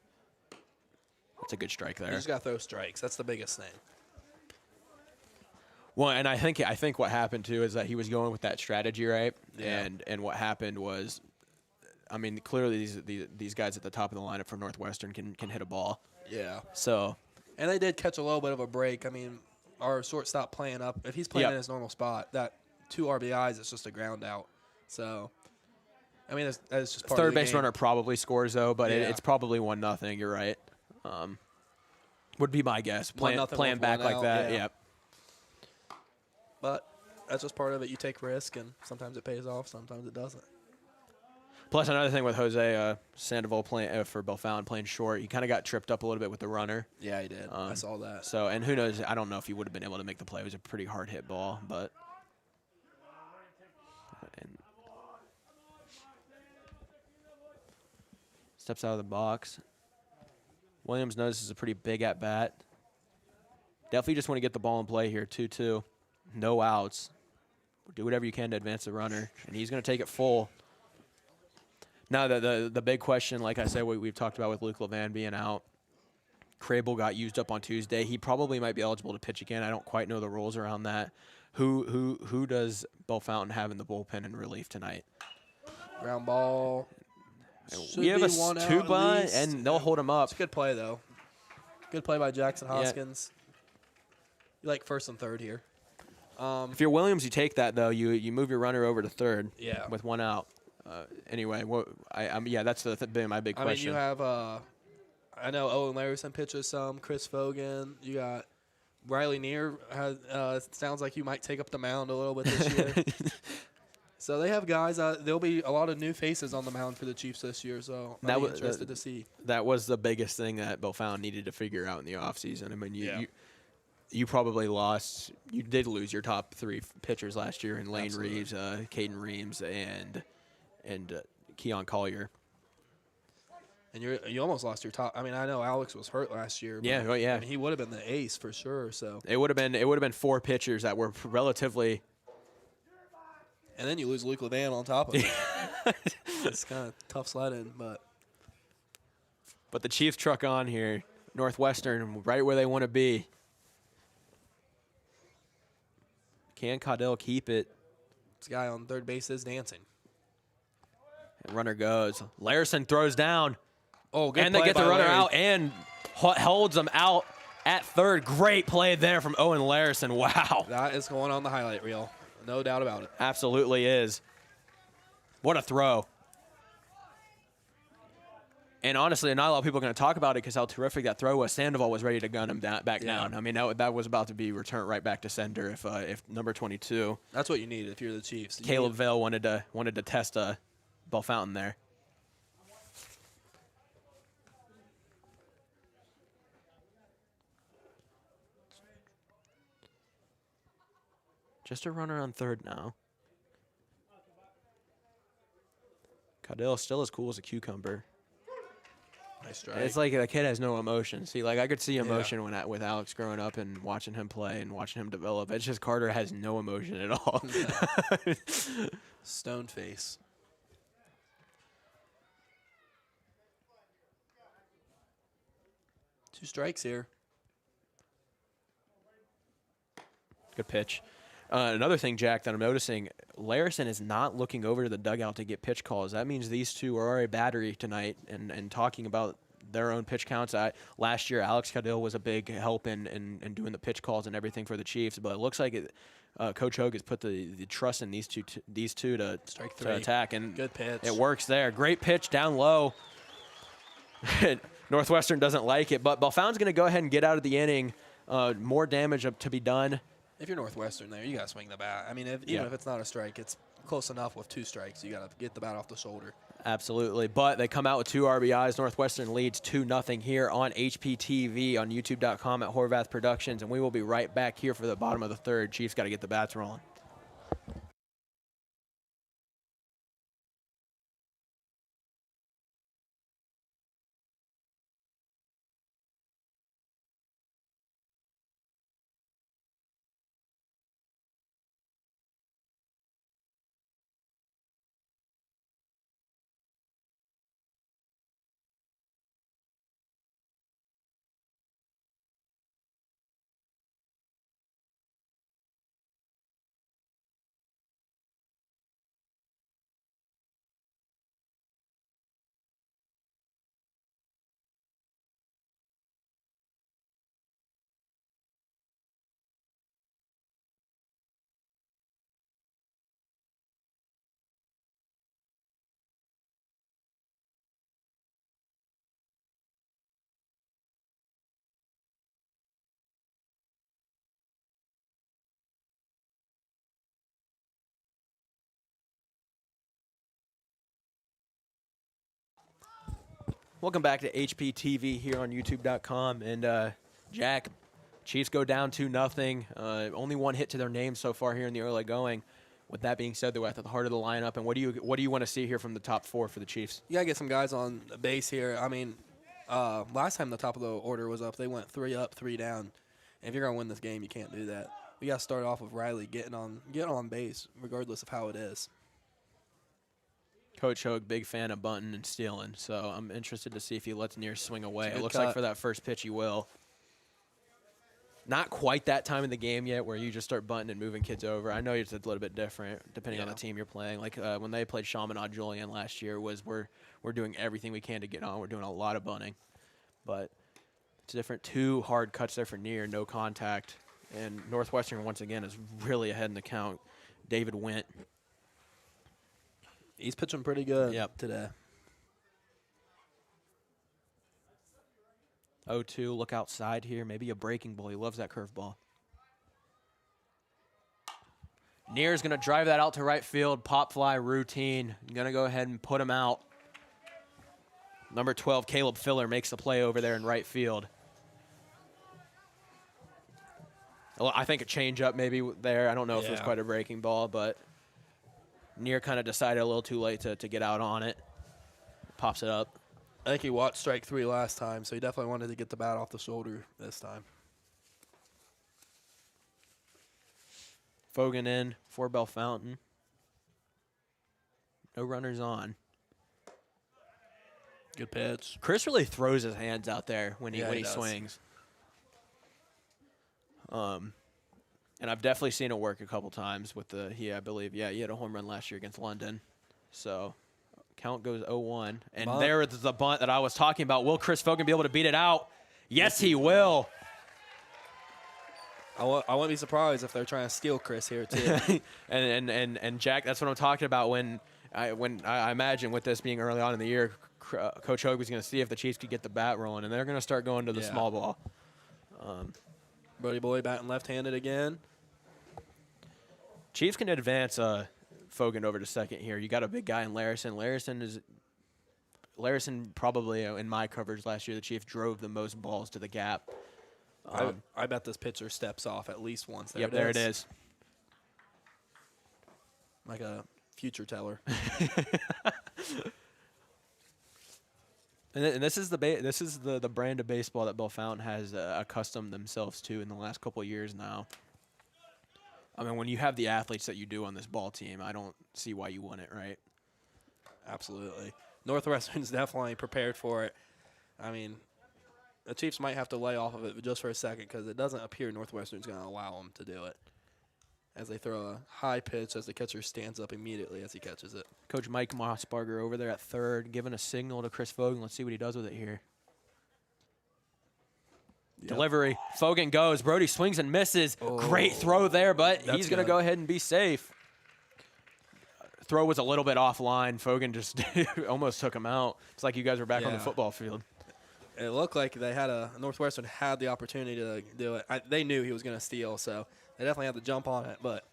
it's a good strike there. You just got to throw strikes. That's the biggest thing. Well, and I think what happened too is that he was going with that strategy, right? Yeah. And what happened was, I mean, clearly these guys at the top of the lineup for Northwestern can hit a ball. Yeah. So. And they did catch a little bit of a break. I mean, our shortstop playing up. If he's playing in his normal spot, that 2 RBIs, it's just a ground out. So I mean, that's just part of Third the base game. runner probably scores though, but Yeah. it's probably 1-0. You're right. Would be my guess. Playing 1-0 back with like one that. out, yeah. Yep. But that's just part of it. You take risk, and sometimes it pays off, sometimes it doesn't. Plus another thing with Jose Sandoval playing for Bellefontaine playing short, he kind of got tripped up a little bit with the runner. Yeah, he did. I saw that. So, and who knows? I don't know if he would have been able to make the play. It was a pretty hard hit ball, but. And steps out of the box. Williams knows this is a pretty big at bat. Definitely just want to get the ball in play here. 2-2, no outs. Do whatever you can to advance the runner, and he's going to take it full. Now, the big question, like I said, we've talked about with Luke Levan being out. Crable got used up on Tuesday. He probably might be eligible to pitch again. I don't quite know the rules around that. Who does Bellefontaine have in the bullpen in relief tonight? Ground ball. We have a one out two at by, least. and they'll hold him up. It's a good play, though. Good play by Jackson Hoskins. You like first and third here. If you're Williams, you take that, though. You move your runner over to third with one out. Anyway, that's been my big question. I mean, you have, I know Owen Larison pitches some, Chris Fogan. You got Riley Neer. Sounds like you might take up the mound a little bit this year. So they have guys. There'll be a lot of new faces on the mound for the Chiefs this year, so I'm interested to see. That was the biggest thing that Bellefontaine needed to figure out in the offseason. I mean, you probably lost. You did lose your top three pitchers last year in Lane Absolutely. Reeves, Caden Reams, and Keon Collier. And you almost lost your top. I mean, I know Alex was hurt last year. But, Yeah, well, yeah. I mean, he would have been the ace for sure. So It would have been four pitchers that were relatively. and then you lose Luke Levan on top of it. It's kind of tough sledding, But the Chiefs truck on here. Northwestern, right where they want to be. Can Caudell keep it? this guy on third base is dancing. And runner goes. Larison throws down. Oh, good And play they get the by runner Larry. out and holds them out at third. Great play there from Owen Larison. Wow. That is going on the highlight reel. No doubt about it. Absolutely is. What a throw. And honestly, not a lot of people are going to talk about it because how terrific that throw was. Sandoval was ready to gun him back down. I mean, that was about to be returned right back to sender if number 22. That's what you need if you're the Chiefs. Caleb Vale wanted to test Bellefontaine there. Just a runner on third now. Caudell still as cool as a cucumber. Nice strike. It's like the kid has no emotion. See, like I could see emotion with Alex growing up and watching him play and watching him develop. It's just Carter has no emotion at all. Stone face. Two strikes here. Good pitch. Another thing, Jack, that I'm noticing, Larison is not looking over to the dugout to get pitch calls. That means these two are already battery tonight and talking about their own pitch counts. Last year, Alex Caudell was a big help in doing the pitch calls and everything for the Chiefs, but it looks like Coach Hogue has put the trust in these two to Strike to three. attack, and Good pitch. it works there. Great pitch down low. Northwestern doesn't like it, but Bellefontain's going to go ahead and get out of the inning. More damage to be done. If you're Northwestern there, you got to swing the bat. I mean, even if it's not a strike, it's close enough with two strikes. You got to get the bat off the shoulder. Absolutely. But they come out with 2 RBIs. Northwestern leads 2-0 here on HPTV on YouTube.com at Horvath Productions. And we will be right back here for the bottom of the third. Chiefs got to get the bats rolling. Welcome back to HPTV here on YouTube.com. And Jack, Chiefs go down 2-0. Only one hit to their name so far here in the early going. With that being said, they're at the heart of the lineup. And what do you want to see here from the top four for the Chiefs? You gotta get some guys on the base here. I mean, last time the top of the order was up, they went 3 up, 3 down. And if you're gonna win this game, you can't do that. We gotta start off with Riley getting on base, regardless of how it is. Coach Hogue, big fan of bunting and stealing, so I'm interested to see if he lets Near swing away. It looks cut. like for that first pitch he will. Not quite that time in the game yet where you just start bunting and moving kids over. I know it's a little bit different depending on the team you're playing. Like when they played Chaminade Julian last year, we're doing everything we can to get on. We're doing a lot of bunting. But it's different. 2 hard cuts there for Near, no contact. And Northwestern, once again, is really ahead in the count. David Went. He's pitching pretty good today. 0-2, look outside here. Maybe a breaking ball. He loves that curveball. Near's going to drive that out to right field. Pop fly routine. Going to go ahead and put him out. Number 12, Caleb Filler, makes the play over there in right field. Well, I think a changeup maybe there. I don't know if it was quite a breaking ball, but Near kind of decided a little too late to get out on it. Pops it up. I think he watched strike 3 last time, so he definitely wanted to get the bat off the shoulder this time. Fogan in for Bellefontaine. No runners on. Good pitch. Chris really throws his hands out there when he does. swings. And I've definitely seen it work a couple times with he had a home run last year against London. So count goes 0-1. And there is the bunt that I was talking about. Will Chris Fogan be able to beat it out? Yes, he will. I wouldn't be surprised if they're trying to steal Chris here too. and Jack, that's what I'm talking about when I imagine with this being early on in the year, Coach Hogue was going to see if the Chiefs could get the bat rolling, and they're going to start going to the small ball. Brody Boy batting left-handed again. Chiefs can advance Fogan over to second here. You got a big guy in Larison. Larison probably, in my coverage last year, the Chiefs drove the most balls to the gap. I bet this pitcher steps off at least once. There it is. Like a future teller. And this is the brand of baseball that Bellefontaine has accustomed themselves to in the last couple of years now. I mean, when you have the athletes that you do on this ball team, I don't see why you wouldn't, right? Absolutely. Northwestern's definitely prepared for it. I mean, the Chiefs might have to lay off of it just for a second because it doesn't appear Northwestern's going to allow them to do it. As they throw a high pitch as the catcher stands up immediately as he catches it. Coach Mike Mossbarger over there at third, giving a signal to Chris Fogan. Let's see what he does with it here. Delivery. Fogan goes. Brody swings and misses. Great throw there, but he's going to go ahead and be safe. Throw was a little bit offline. Fogan just almost took him out. It's like you guys were back on the football field. It looked like Northwestern had the opportunity to do it. They knew he was going to steal, so they definitely had to jump on it. But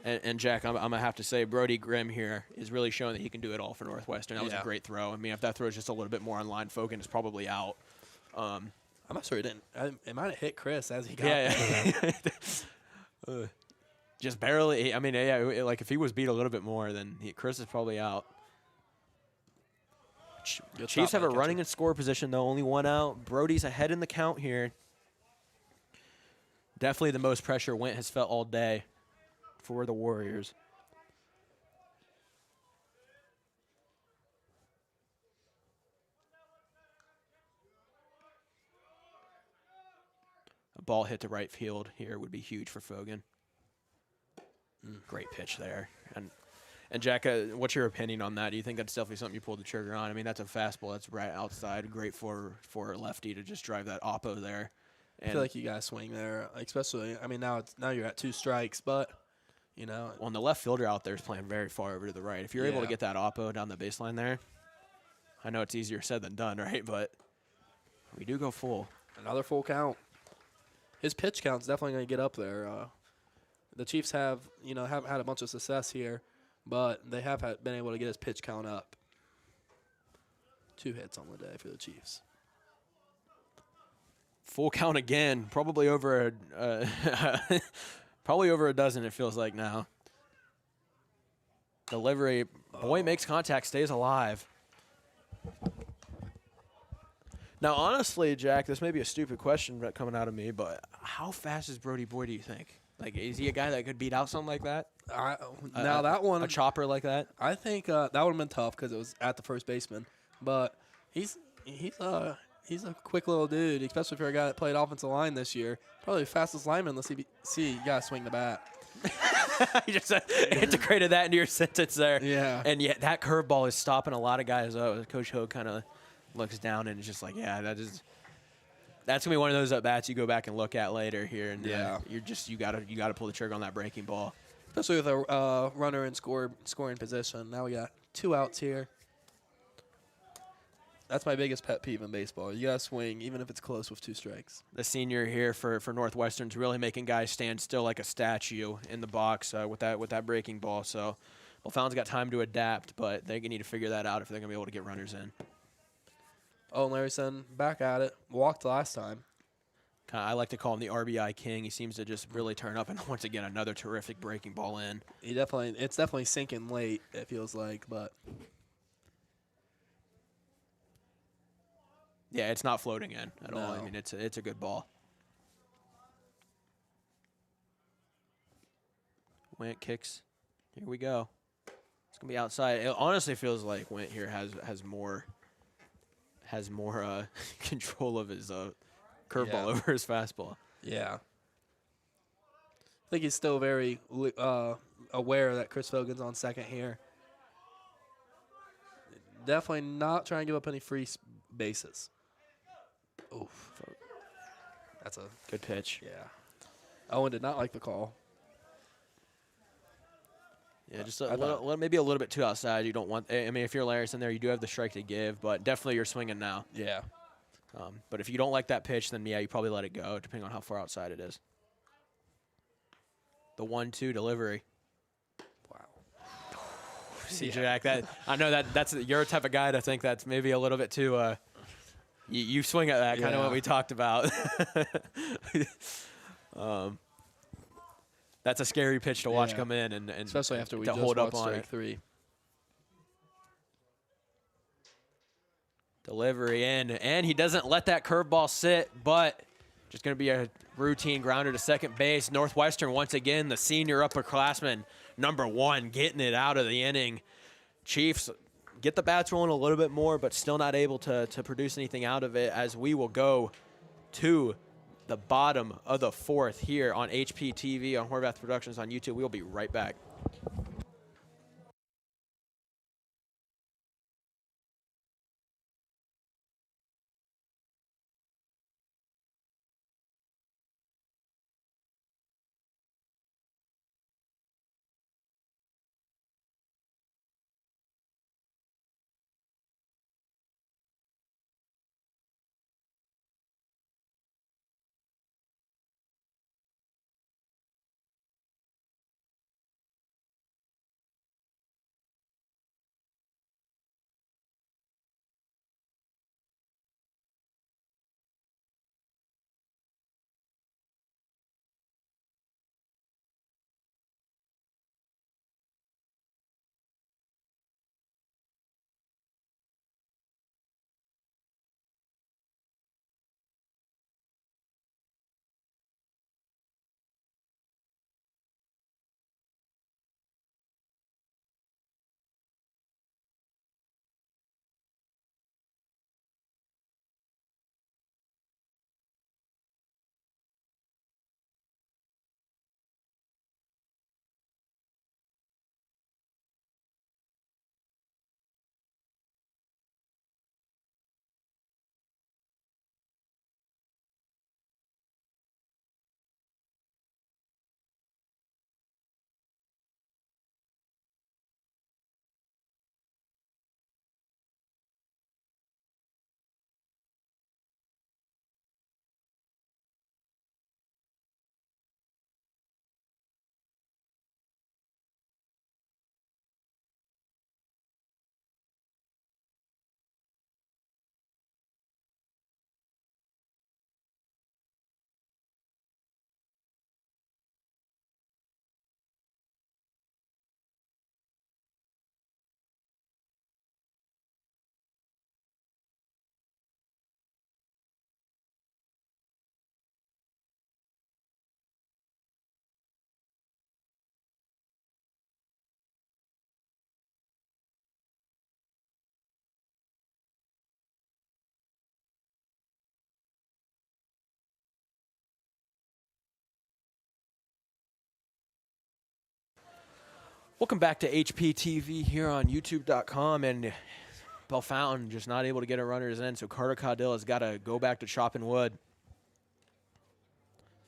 And Jack, I'm going to have to say Brody Grimm here is really showing that he can do it all for Northwestern. That was a great throw. I mean, if that throw is just a little bit more on line, Fogan is probably out. I'm not sure it didn't. It might have hit Chris as he got there. Just barely. I mean, like if he was beat a little bit more, then Chris is probably out. Chiefs have a running and score position, though. Only one out. Brody's ahead in the count here. Definitely the most pressure Went has felt all day for the Warriors. A ball hit to right field here would be huge for Fogan. Great pitch there. And Jack, what's your opinion on that? Do you think that's definitely something you pulled the trigger on? I mean, that's a fastball. That's right outside. Great for a lefty to just drive that oppo there. And I feel like you guys swing there, especially. I mean, now you're at 2 strikes, but you know. Well, and the left fielder out there is playing very far over to the right. If you're able to get that oppo down the baseline there, I know it's easier said than done, right? But we do go full. Another full count. His pitch count's definitely going to get up there. The Chiefs haven't had a bunch of success here, but they have been able to get his pitch count up. 2 hits on the day for the Chiefs. Full count again. Probably over probably over a dozen, it feels like now. Delivery. Boy makes contact, stays alive. Now, honestly, Jack, this may be a stupid question coming out of me, but how fast is Brody Boy, do you think? Like, is he a guy that could beat out something like that? That one, a chopper like that? I think that would have been tough because it was at the first baseman. But he's a quick little dude, especially for a guy that played offensive line this year. Probably the fastest lineman unless you got to swing the bat. You just integrated that into your sentence there. Yeah. And yet that curveball is stopping a lot of guys. Coach Hogue kind of looks down and is just like, yeah, that's gonna be one of those at bats you go back and look at later here, and you gotta pull the trigger on that breaking ball, especially with a runner in scoring position. Now we got 2 outs here. That's my biggest pet peeve in baseball. You gotta swing even if it's close with 2 strikes. The senior here for Northwestern's really making guys stand still like a statue in the box with that breaking ball. So Bellefontain's got time to adapt, but they need to figure that out if they're gonna be able to get runners in. Oh, Larson back at it. Walked last time. I like to call him the RBI king. He seems to just really turn up, and once again, another terrific breaking ball in. It's definitely sinking late, it feels like, but yeah, it's not floating in at all. I mean, it's a good ball. Went kicks. Here we go. It's gonna be outside. It honestly feels like Went here has more control of his curveball over his fastball. Yeah. I think he's still very aware that Chris Fogan's on second here. Definitely not trying to give up any free bases. Oof. That's a good pitch. Yeah. Owen did not like the call. Yeah, just maybe a little bit too outside. You don't want. I mean, if you're Larson there, you do have the strike to give, but definitely you're swinging now. Yeah. But if you don't like that pitch, then yeah, you probably let it go, depending on how far outside it is. The 1-2 delivery. Wow. See, Jack, I know that's you're a type of guy to think that's maybe a little bit too. You swing at that, kind of what we talked about. That's a scary pitch to watch come in, and especially after we to just hold up watched on strike it. 3. Delivery in, and he doesn't let that curveball sit, but just going to be a routine grounder to second base. Northwestern, once again, the senior upperclassman, #1, getting it out of the inning. Chiefs get the bats rolling a little bit more, but still not able to produce anything out of it, as we will go to the bottom of the 4th here on HPTV, on Horvath Productions on YouTube. We'll be right back. Welcome back to HPTV here on YouTube.com, and Bellefontaine just not able to get a runners in, so Carter Caudill has got to go back to chopping wood.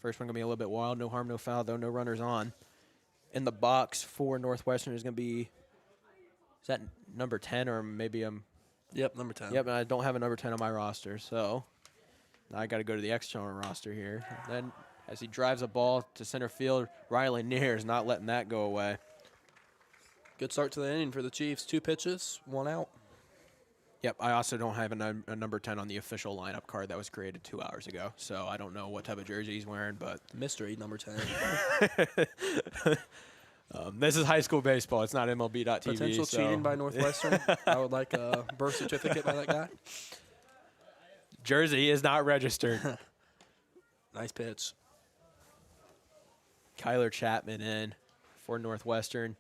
First one going to be a little bit wild. No harm, no foul, though. No runners on. In the box for Northwestern is going to be, is that number 10 or maybe Yep, number 10. Yep, and I don't have a number 10 on my roster, so I got to go to the external roster here. Then as he drives a ball to center field, Riley Neer is not letting that go away. Good start to the inning for the Chiefs. 2 pitches, 1 out. Yep, I also don't have a number 10 on the official lineup card that was created 2 hours ago, so I don't know what type of jersey he's wearing, but Mystery number 10. this is high school baseball. It's not MLB.TV. Potential cheating by Northwestern. I would like a birth certificate by that guy. Jersey is not registered. Nice pitch. Kyler Chapman in for Northwestern.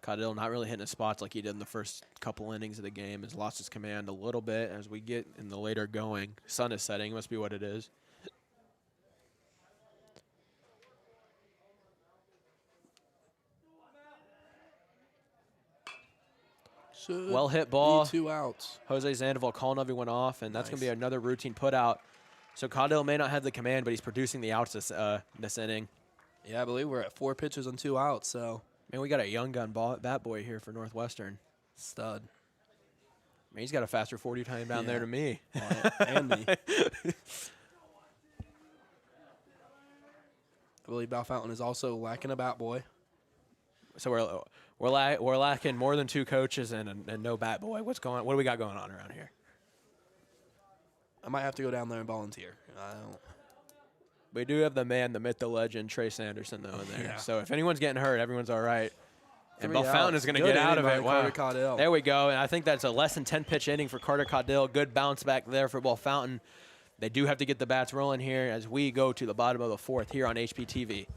Caudill not really hitting his spots like he did in the first couple innings of the game. Has lost his command a little bit as we get in the later going. Sun is setting. Must be what it is. Well hit ball. 2 outs. Jose Sandoval calling everyone off, and that's going to be another routine put out. So Caudill may not have the command, but he's producing the outs this inning. Yeah, I believe we're at 4 pitches and 2 outs, so. Man, we got a young gun bat boy here for Northwestern. Stud. Man, he's got a faster 40 time down there to me. And me. I believe Bellefontaine is also lacking a bat boy. So we're lacking more than 2 coaches and no bat boy. What do we got going on around here? I might have to go down there and volunteer. I don't. We do have the man, the myth, the legend, Trace Anderson, though, in there. Yeah. So if anyone's getting hurt, everyone's all right. And 3 Bellefontaine outs. is going to Good get out of inning it. by Wow. Carter Caudill. There we go. And I think that's a less than 10 pitch inning for Carter Caudill. Good bounce back there for Bellefontaine. They do have to get the bats rolling here as we go to the bottom of the 4th here on HPTV.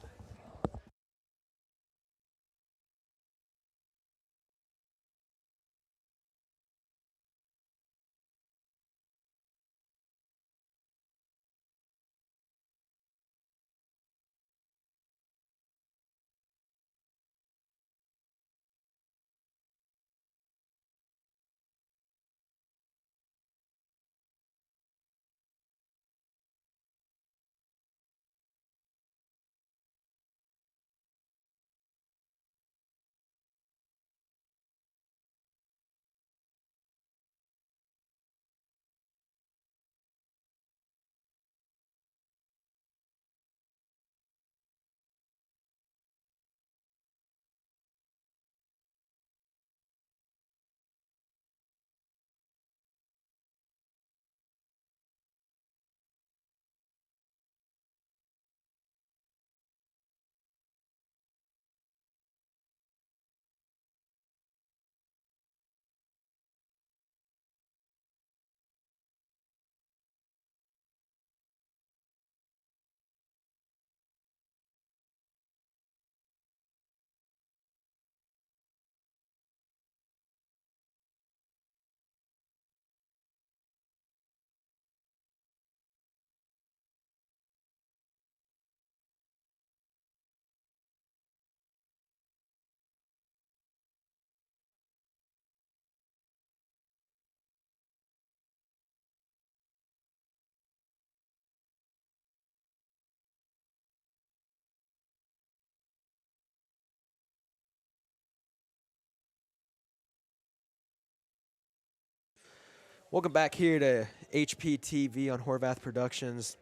Welcome back here to HPTV on Horvath Productions.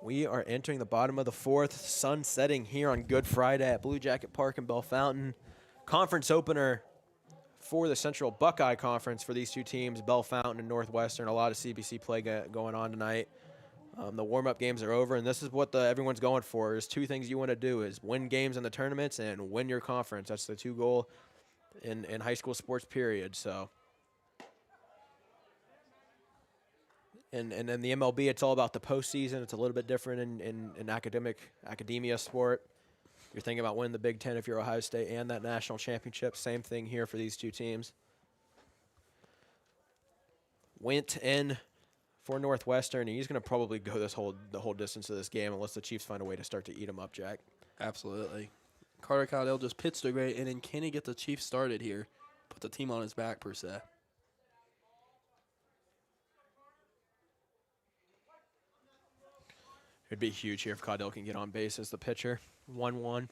We are entering the bottom of the 4th, sun setting here on Good Friday at Blue Jacket Park in Bellefontaine. Conference opener for the Central Buckeye Conference for these 2 teams, Bellefontaine and Northwestern. A lot of CBC play going on tonight. The warm-up games are over, and this is what everyone's going for. There's 2 things you want to do is win games in the tournaments and win your conference. That's the 2 goal in high school sports, period. So. And in the MLB, it's all about the postseason. It's a little bit different in academia sport. You're thinking about winning the Big Ten if you're Ohio State and that national championship. Same thing here for these 2 teams. went in for Northwestern. And he's going to probably go the whole distance of this game unless the Chiefs find a way to start to eat him up, Jack. Absolutely. Carter Cowdell just pitched a great inning. Can he get the Chiefs started here? Put the team on his back, per se. It'd be huge here if Caudill can get on base as the pitcher. 1-1.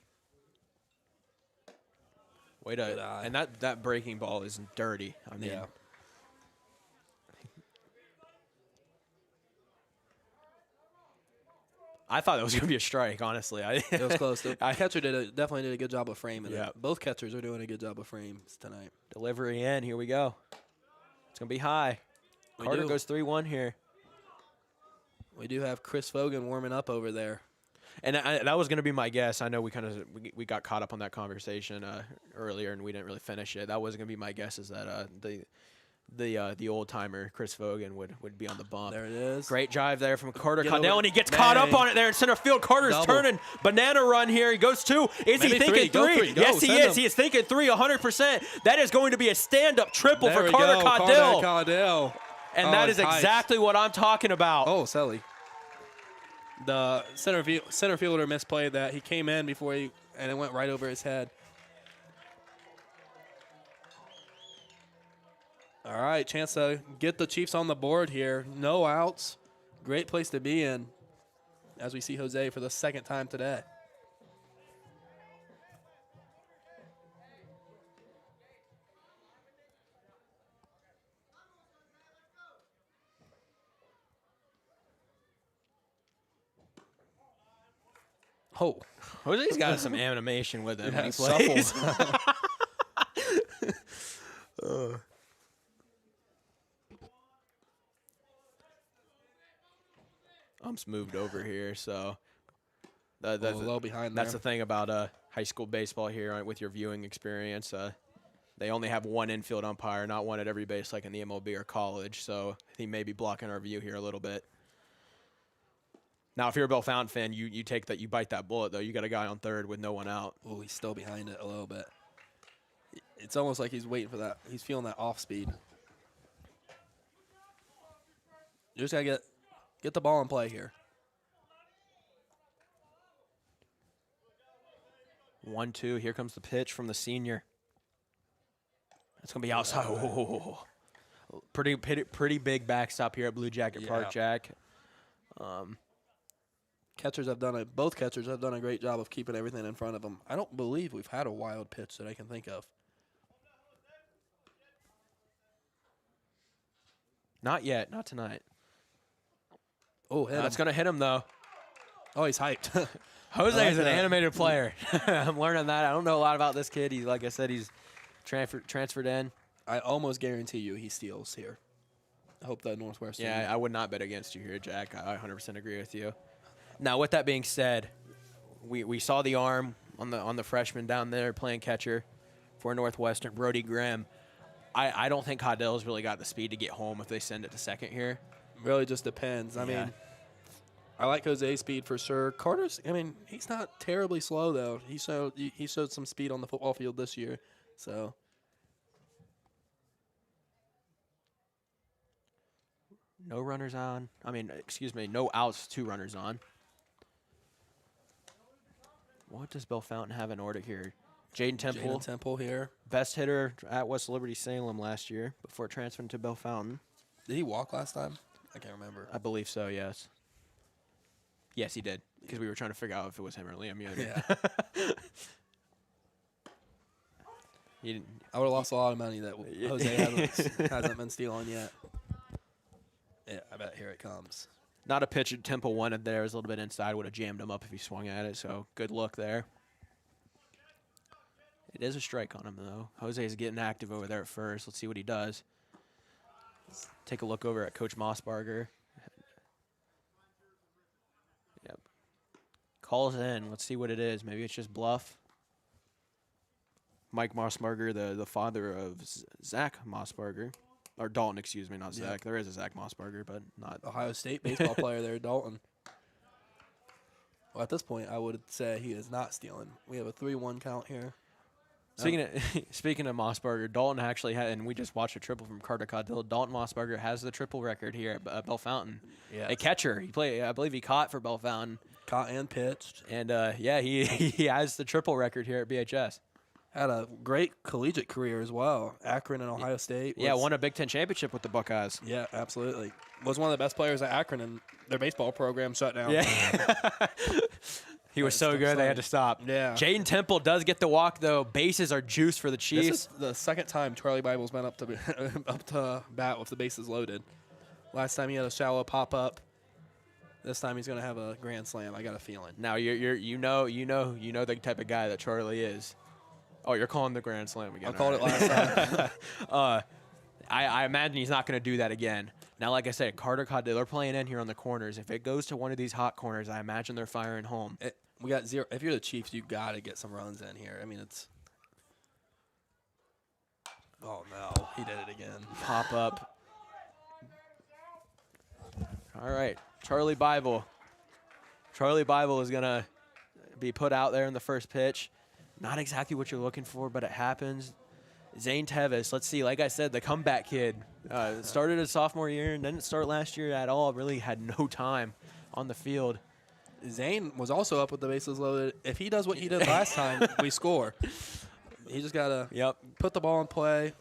Way to, and that breaking ball is dirty. I mean, yeah. I thought that was going to be a strike, honestly. It was close. The catcher definitely did a good job of framing Yeah. it. Both catchers are doing a good job of frames tonight. Delivery in. Here we go. It's going to be high. Carter goes 3-1 here. We do have Chris Fogan warming up over there. And that was going to be my guess. I know we got caught up on that conversation earlier, and we didn't really finish it. That was going to be my guess, is that the old timer Chris Fogan would be on the bump. There it is. Great drive there from Carter Caudill, and he gets caught up on it there in center field. Carter's turning banana run here. He goes 2. Is he thinking 3? Yes, he is. He is thinking 3, 100%. That is going to be a stand-up triple for Carter Caudill. And that is exactly what I'm talking about. Oh, Selly. The center fielder misplayed that. He came in and it went right over his head. All right, chance to get the Chiefs on the board here. No outs. Great place to be in as we see Jose for the second time today. Oh, Jose's got some animation with him when he plays. Ump's moved over here, so a little behind. That's the thing about high school baseball here with your viewing experience. They only have one infield umpire, not one at every base like in the MLB or college, so he may be blocking our view here a little bit. Now, if you're a Bellefontaine fan, you take that, you bite that bullet, though. You got a guy on third with no one out. Oh, he's still behind it a little bit. It's almost like he's waiting for that. He's feeling that off speed. You just got to get the ball in play here. 1-2. Here comes the pitch from the senior. It's going to be outside. Oh. Pretty big backstop here at Blue Jacket Park, Jack. Both catchers have done a great job of keeping everything in front of them. I don't believe we've had a wild pitch that I can think of. Not yet. Not tonight. Oh, That's going to hit him, though. Oh, he's hyped. Jose is an animated player. I'm learning that. I don't know a lot about this kid. Like I said, he's transferred in. I almost guarantee you he steals here. I hope that Northwestern. Yeah, I would not bet against you here, Jack. I 100% agree with you. Now, with that being said, we saw the arm on the freshman down there playing catcher for Northwestern, Brody Grimm. I don't think Caudill's really got the speed to get home if they send it to second here. Really just depends. I mean, I like Jose's speed for sure. Carter's, he's not terribly slow, though. He showed some speed on the football field this year. So no runners on. No outs, 2 runners on. What does Bellefontaine have in order here? Jaden Temple here. Best hitter at West Liberty Salem last year before transferring to Bellefontaine. Did he walk last time? I can't remember. I believe so, yes. Yes, he did, because we were trying to figure out if it was him or Liam Yoder. Yeah. I would have lost a lot of money that Jose hasn't been stealing yet. Yeah, I bet here it comes. Not a pitch Temple wanted there. It was a little bit inside. Would have jammed him up if he swung at it, so good look there. It is a strike on him, though. Jose is getting active over there at first. Let's see what he does. Let's take a look over at Coach Mossbarger. Yep. Calls in. Let's see what it is. Maybe it's just bluff. Mike Mossbarger, the father of Zach Mossbarger. Or Dalton, excuse me, not Zach. There is a Zach Mossbarger, but not. Ohio State baseball player there, Dalton. Well, at this point, I would say he is not stealing. We have a 3-1 count here. Speaking of Mossberger, Dalton actually had, and we just watched a triple from Carter Caudill. Dalton Mossberger has the triple record here at Bellefontaine. Yes. A catcher. I believe he caught for Bellefontaine. Caught and pitched. And he has the triple record here at BHS. Had a great collegiate career as well. Akron and Ohio State. Won a Big Ten championship with the Buckeyes. Yeah, absolutely. Was one of the best players at Akron, and their baseball program shut down. Yeah. He was so good they had to stop. Yeah. Jaden Temple does get the walk, though. Bases are juiced for the Chiefs. This is the second time Charlie Bible's been up to bat with the bases loaded. Last time he had a shallow pop-up. This time he's going to have a grand slam. I got a feeling. Now you know the type of guy that Charlie is. Oh, you're calling the grand slam again. I called it last time. I imagine he's not going to do that again. Now, like I said, Carter Caudill, they're playing in here on the corners. If it goes to one of these hot corners, I imagine they're firing home. We got 0. If you're the Chiefs, you got to get some runs in here. I mean, it's. Oh no, he did it again. Pop up. All right, Charlie Bible. Charlie Bible is gonna be put out there in the first pitch. Not exactly what you're looking for, but it happens. Zane Tevis, let's see. Like I said, the comeback kid started his sophomore year and didn't start last year at all. Really had no time on the field. Zane was also up with the bases loaded. If he does what he did last time, we score. He just got to put the ball in play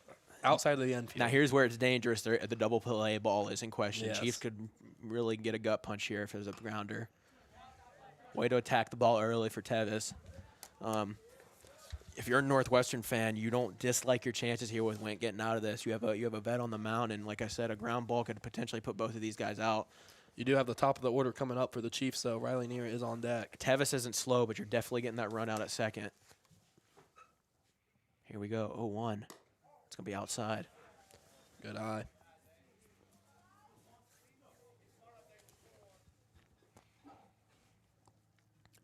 outside of the infield. Now, here's where it's dangerous. The double play ball is in question. Yes. Chiefs could really get a gut punch here if it was a grounder. Way to attack the ball early for Tevis. If you're a Northwestern fan, you don't dislike your chances here with Went getting out of this. You have a vet on the mound, and like I said, a ground ball could potentially put both of these guys out. You do have the top of the order coming up for the Chiefs, so Riley Neer is on deck. Tevis isn't slow, but you're definitely getting that run out at second. Here we go, 0-1. It's going to be outside. Good eye.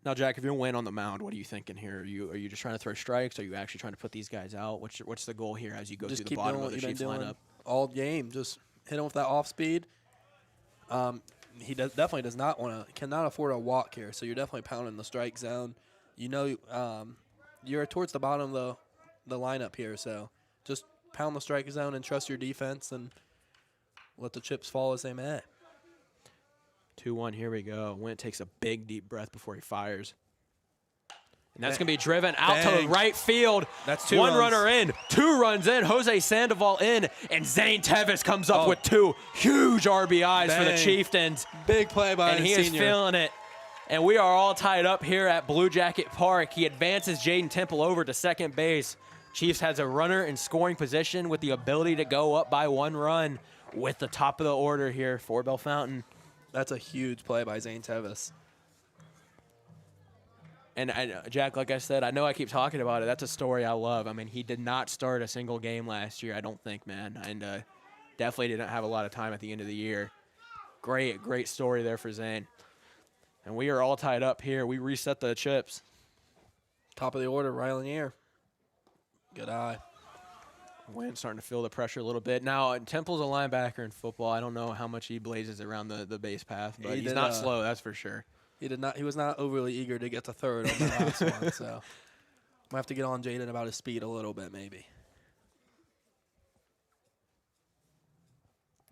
Now, Jack, if you're Wayne on the mound, what are you thinking here? Are you just trying to throw strikes? Are you actually trying to put these guys out? What's the goal here as you go Just through the keep bottom doing of what the you've been Chiefs doing lineup? all game. Just hit him with that off speed. He definitely does not cannot afford a walk here. So you're definitely pounding the strike zone. You know, you're towards the bottom of the lineup here. So just pound the strike zone and trust your defense and let the chips fall as they may. 2-1, here we go. Went takes a big, deep breath before he fires. And that's going to be driven out to right field. That's 2 One runs. runner in, 2 runs in. Jose Sandoval in, and Zane Tevis comes up with 2 huge RBIs for the Chieftains. Big play by And the he senior. is feeling it. And we are all tied up here at Blue Jacket Park. He advances Jaden Temple over to second base. Chiefs has a runner in scoring position with the ability to go up by 1 run with the top of the order here for Bellefontaine. That's a huge play by Zane Tevis. And Jack, like I said, I know I keep talking about it. That's a story I love. I mean, he did not start a single game last year, I don't think, man. And definitely didn't have a lot of time at the end of the year. Great story there for Zane. And we are all tied up here. We reset the chips. Top of the order, Riley Neer. Good eye. Wayne's starting to feel the pressure a little bit. Now, Temple's a linebacker in football. I don't know how much he blazes around the base path, but he's not slow, that's for sure. He was not overly eager to get to third on the last one, so might have to get on Jaden about his speed a little bit, maybe.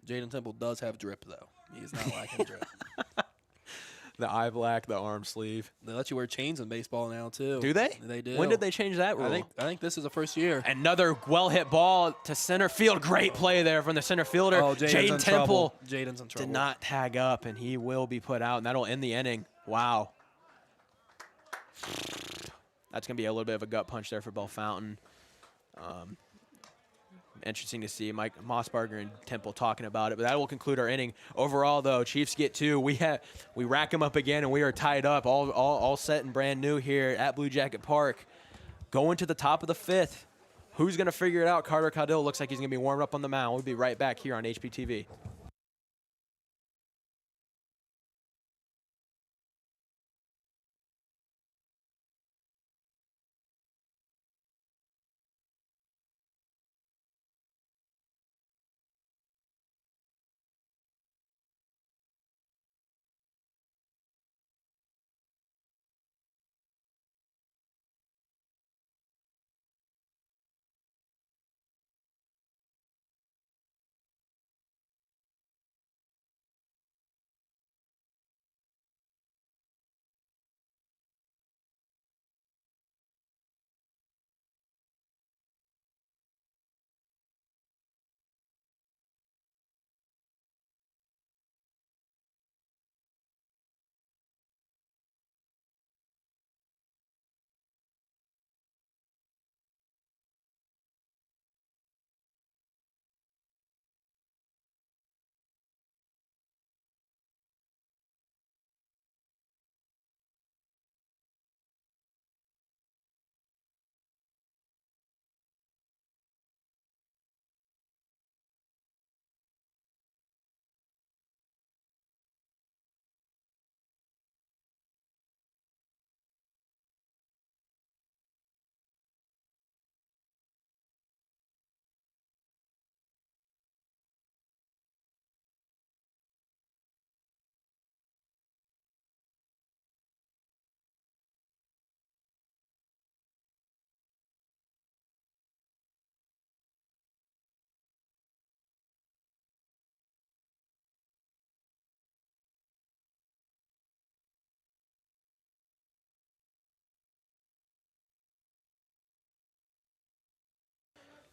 Jaden Temple does have drip, though. He's not lacking drip. The eye black, the arm sleeve. They let you wear chains in baseball now, too. Do they? They do. When did they change that rule? I think this is the first year. Another well-hit ball to center field. Great play there from the center fielder. Oh, Jaden Temple Jaden's in trouble. did not tag up, and he will be put out, and that'll end the inning. Wow. That's going to be a little bit of a gut punch there for Bellefontaine. Interesting to see Mike Mossberger and Temple talking about it, but that will conclude our inning. Overall, though, Chiefs get 2. We rack them up again, and we are tied up, all set and brand new here at Blue Jacket Park. Going to the top of the 5th. Who's going to figure it out? Carter Caudill looks like he's going to be warmed up on the mound. We'll be right back here on HPTV.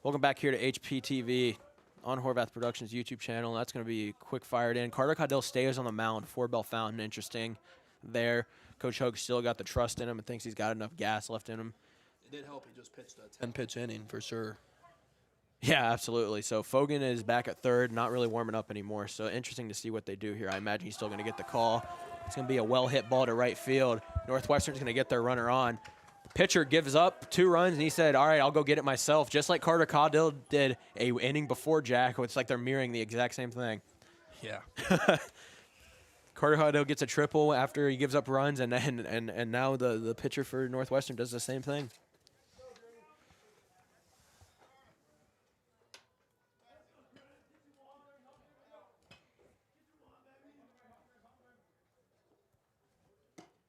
Welcome back here to HPTV on Horvath Productions YouTube channel. That's going to be quick fired in. Carter Caudill stays on the mound for Bellefontaine. Interesting there. Coach Hogue still got the trust in him and thinks he's got enough gas left in him. It did help. He just pitched a 10-pitch inning for sure. Yeah, absolutely. So Fogan is back at third, not really warming up anymore. So interesting to see what they do here. I imagine he's still going to get the call. It's going to be a well-hit ball to right field. Northwestern's going to get their runner on. Pitcher gives up 2 runs, and he said, all right, I'll go get it myself, just like Carter Caudill did a inning before Jack. It's like they're mirroring the exact same thing. Yeah. Carter Caudill gets a triple after he gives up runs, and now the pitcher for Northwestern does the same thing.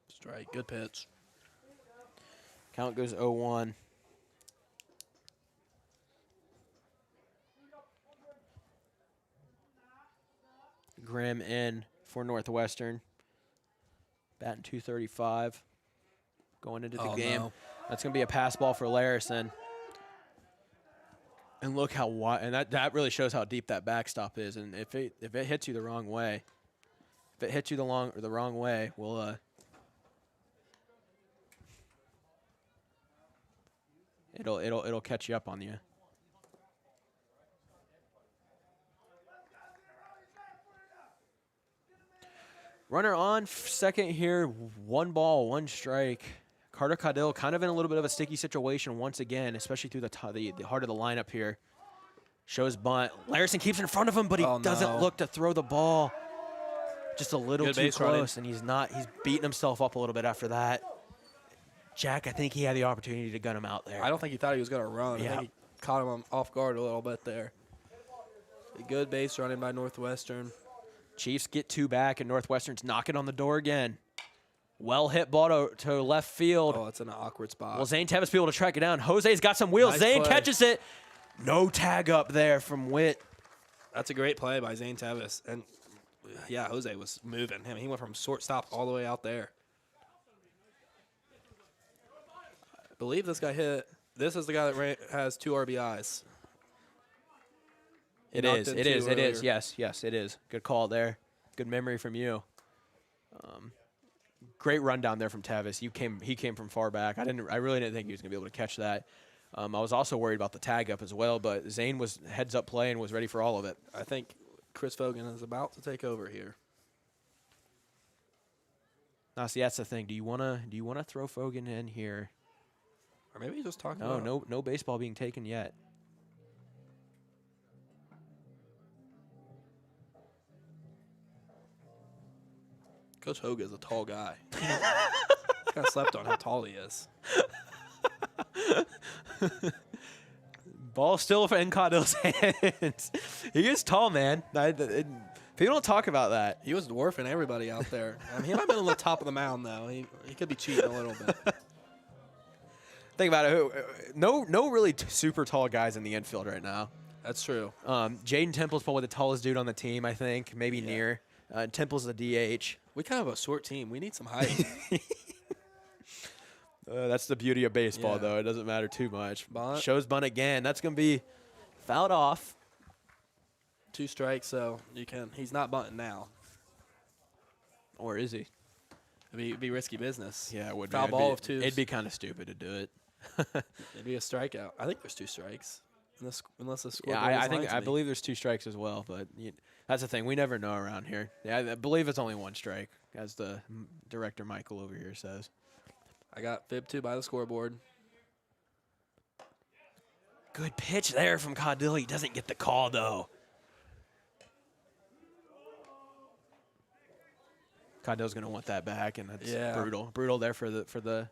Strike. Good pitch. Count goes 0-1. Grimm in for Northwestern. Batting .235. Going into the game. No. That's going to be a pass ball for Larison. And look how wide, and that really shows how deep that backstop is. And if it hits you the wrong way, the wrong way, we'll it'll catch you up on you. Runner on second here, 1 ball, 1 strike. Carter Caudill kind of in a little bit of a sticky situation once again, especially through the heart of the lineup here. Shows bunt. Larison keeps in front of him, but he doesn't look to throw the ball. Just a little too close, and he's beating himself up a little bit after that. Jack, I think he had the opportunity to gun him out there. I don't think he thought he was going to run. Yeah. I think he caught him off guard a little bit there. A good base running by Northwestern. Chiefs get 2 back, and Northwestern's knocking on the door again. Well hit ball to left field. Oh, it's in an awkward spot. Will Zane Tevis be able to track it down? Jose's got some wheels. Nice Zane play. catches it. No tag up there from Witt. That's a great play by Zane Tevis. And, yeah, Jose was moving him. He went from shortstop all the way out there. I believe this guy hit. This is the guy that has 2 RBIs. It is. Yes, it is. Good call there. Good memory from you. Great run down there from Tevis. He came from far back. I really didn't think he was going to be able to catch that. I was also worried about the tag up as well, but Zane was heads up play and was ready for all of it. I think Chris Fogan is about to take over here. Now, see, that's the thing. Do you wanna throw Fogan in here? Or maybe he's just talking about No baseball being taken yet. Coach Hogue is a tall guy. Kind of slept on how tall he is. Ball still in Caudill's hands. He is tall, man. People don't talk about that. He was dwarfing everybody out there. I mean, he might have been on the top of the mound, though. He could be cheating a little bit. Think about it. No really super tall guys in the infield right now. That's true. Jaden Temple's probably the tallest dude on the team, I think. Maybe near. Temple's the DH. We kind of have a short team. We need some height. That's the beauty of baseball, though. It doesn't matter too much. Bunt. Shows bunt again. That's going to be fouled off. 2 strikes, so he's not bunting now. Or is he? It'd be risky business. Yeah, it would Foul be. ball of 2. It'd be kind of stupid to do it. It'd be a strikeout. I think there's 2 strikes. Unless the score. Yeah, I believe there's 2 strikes as well, but that's the thing. We never know around here. Yeah, I believe it's only 1 strike, as the director Michael over here says. I got fib 2 by the scoreboard. Good pitch there from Caudill. He doesn't get the call, though. Caudill's going to want that back, and that's brutal. Brutal there for the.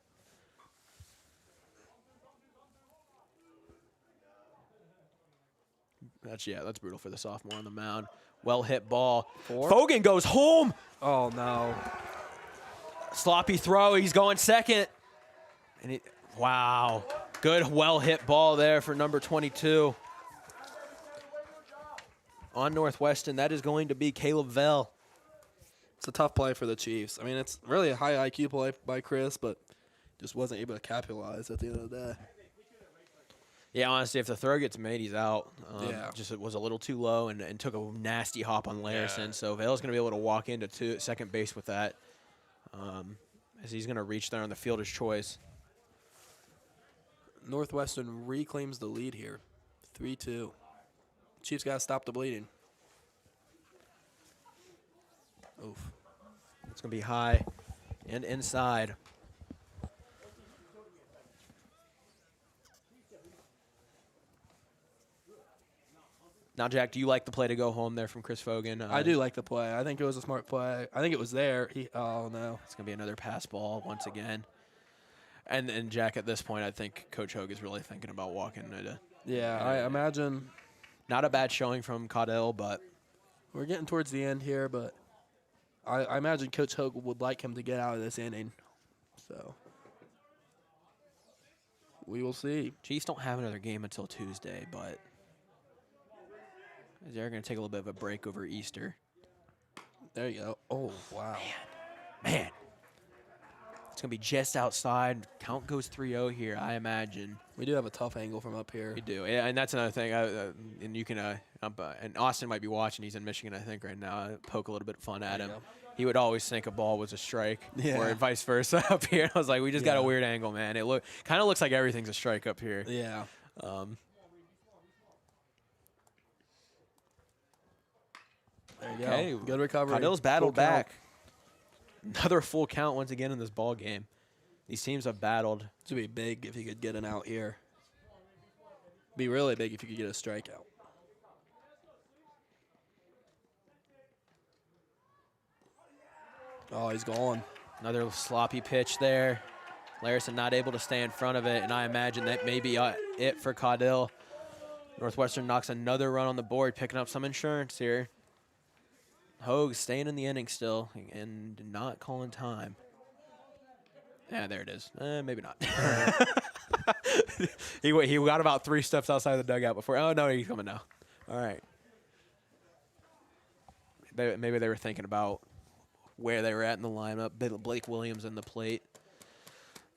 That's brutal for the sophomore on the mound. Well hit ball. 4. Fogan goes home. Oh no. Sloppy throw. He's going second. And wow. Good well hit ball there for number 22. On Northwestern, that is going to be Caleb Vell. It's a tough play for the Chiefs. I mean, it's really a high IQ play by Chris, but just wasn't able to capitalize at the end of the day. Yeah, honestly, if the throw gets made, he's out. Yeah. Just it was a little too low and took a nasty hop on Larison. Yeah. So Vale's going to be able to walk into second base with that, as he's going to reach there on the fielder's choice. Northwestern reclaims the lead here, 3-2. Chiefs got to stop the bleeding. Oof. It's going to be high and inside. Now, Jack, do you like the play to go home there from Chris Fogan? I do like the play. I think it was a smart play. I think it was there. Oh, no. It's going to be another pass ball once again. And Jack, at this point, I think Coach Hogue is really thinking about walking it. Yeah, I imagine. Not a bad showing from Caudell, but We're getting towards the end here, but I imagine Coach Hogue would like him to get out of this inning. So we will see. Chiefs don't have another game until Tuesday, but they're going to take a little bit of a break over Easter. There you go. Oh, wow. Man. It's going to be just outside. Count goes 3-0 here, I imagine. We do have a tough angle from up here. We do. Yeah, and that's another thing. And you can, and Austin might be watching. He's in Michigan, I think, right now. Poke a little bit of fun at him. Go. He would always think a ball was a strike, Yeah. or vice versa up here. I was like, we just got a Yeah. weird angle, man. It kind of looks like everything's a strike up here. Yeah. There you Okay. go. Good recovery. Caudell's battled Full count. back. Another full count once again in this ball game. These teams have battled. This would be big if you could get an out here. Be really big if you could get a strikeout. Oh, he's gone. Another sloppy pitch there. Larison not able to stay in front of it, and I imagine that may be it for Caudell. Northwestern knocks another run on the board, picking up some insurance here. Hogue staying in the inning still and not calling time. Yeah, there it is. Maybe not. He got about 3 steps outside the dugout before. Oh, no, he's coming now. All right. Maybe they were thinking about where they were at in the lineup. Blake Williams in the plate.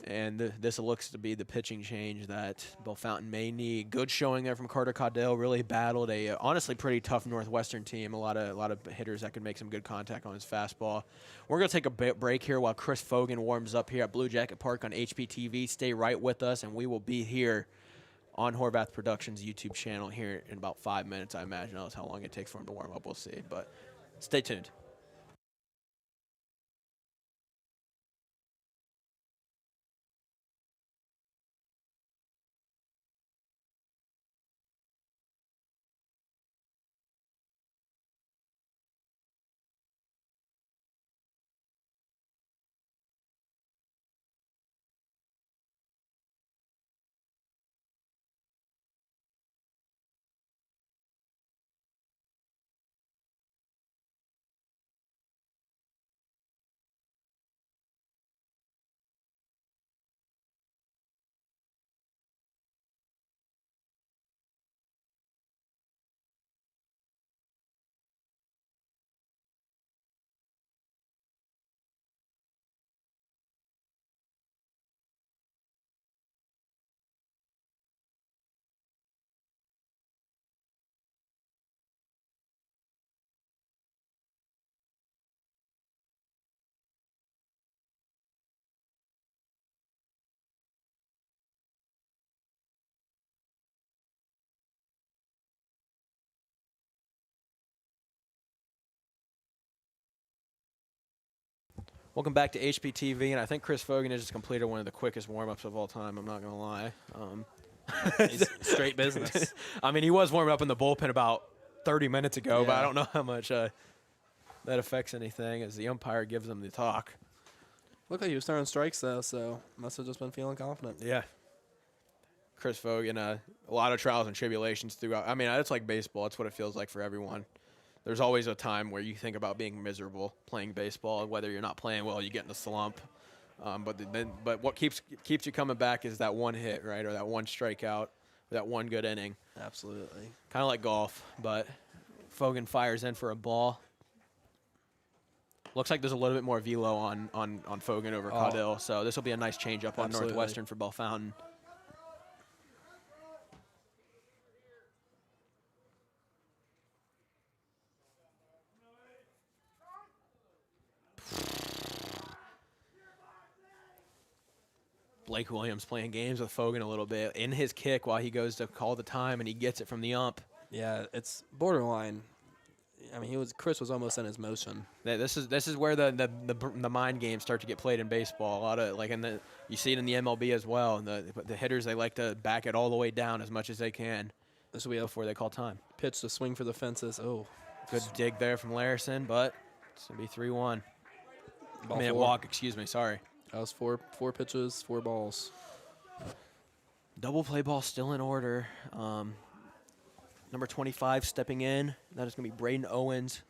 And this looks to be the pitching change that Bellefontaine may need. Good showing there from Carter Caudell. Really battled a honestly pretty tough Northwestern team. A lot of hitters that could make some good contact on his fastball. We're going to take a break here while Chris Fogan warms up here at Blue Jacket Park on HPTV. Stay right with us, and we will be here on Horvath Productions YouTube channel here in about 5 minutes, I imagine. That's how long it takes for him to warm up. We'll see. But stay tuned. Welcome back to HPTV, and I think Chris Fogan has just completed one of the quickest warm-ups of all time. I'm not going to lie. He's straight business. I mean, he was warming up in the bullpen about 30 minutes ago, but I Yeah. don't know how much that affects anything as the umpire gives him the talk. Looked like he was throwing strikes, though, so must have just been feeling confident. Yeah. Chris Fogan, a lot of trials and tribulations throughout. I mean, it's like baseball. It's what it feels like for everyone. There's always a time where you think about being miserable playing baseball. Whether you're not playing well, you get in a slump. But what keeps you coming back is that one hit, right, or that one strikeout, or that one good inning. Absolutely. Kind of like golf, but Fogan fires in for a ball. Looks like there's a little bit more velo on Fogan over Caudell, so this will be a nice change up on Absolutely. Northwestern for Bellefontaine. Blake Williams playing games with Fogan a little bit in his kick while he goes to call the time, and he gets it from the ump. Yeah, it's borderline. I mean, Chris was almost in his motion. This is where the mind games start to get played in baseball. A lot of you see it in the MLB as well. And the hitters, they like to back it all the way down as much as they can. This will be before they call time. Pitch to swing for the fences. Oh, good dig there from Larison, but it's gonna be 3-1. Ball walk. Excuse me. Sorry. That was four pitches, 4 balls. Double play ball still in order. Number 25 stepping in. That is going to be Braden Owens.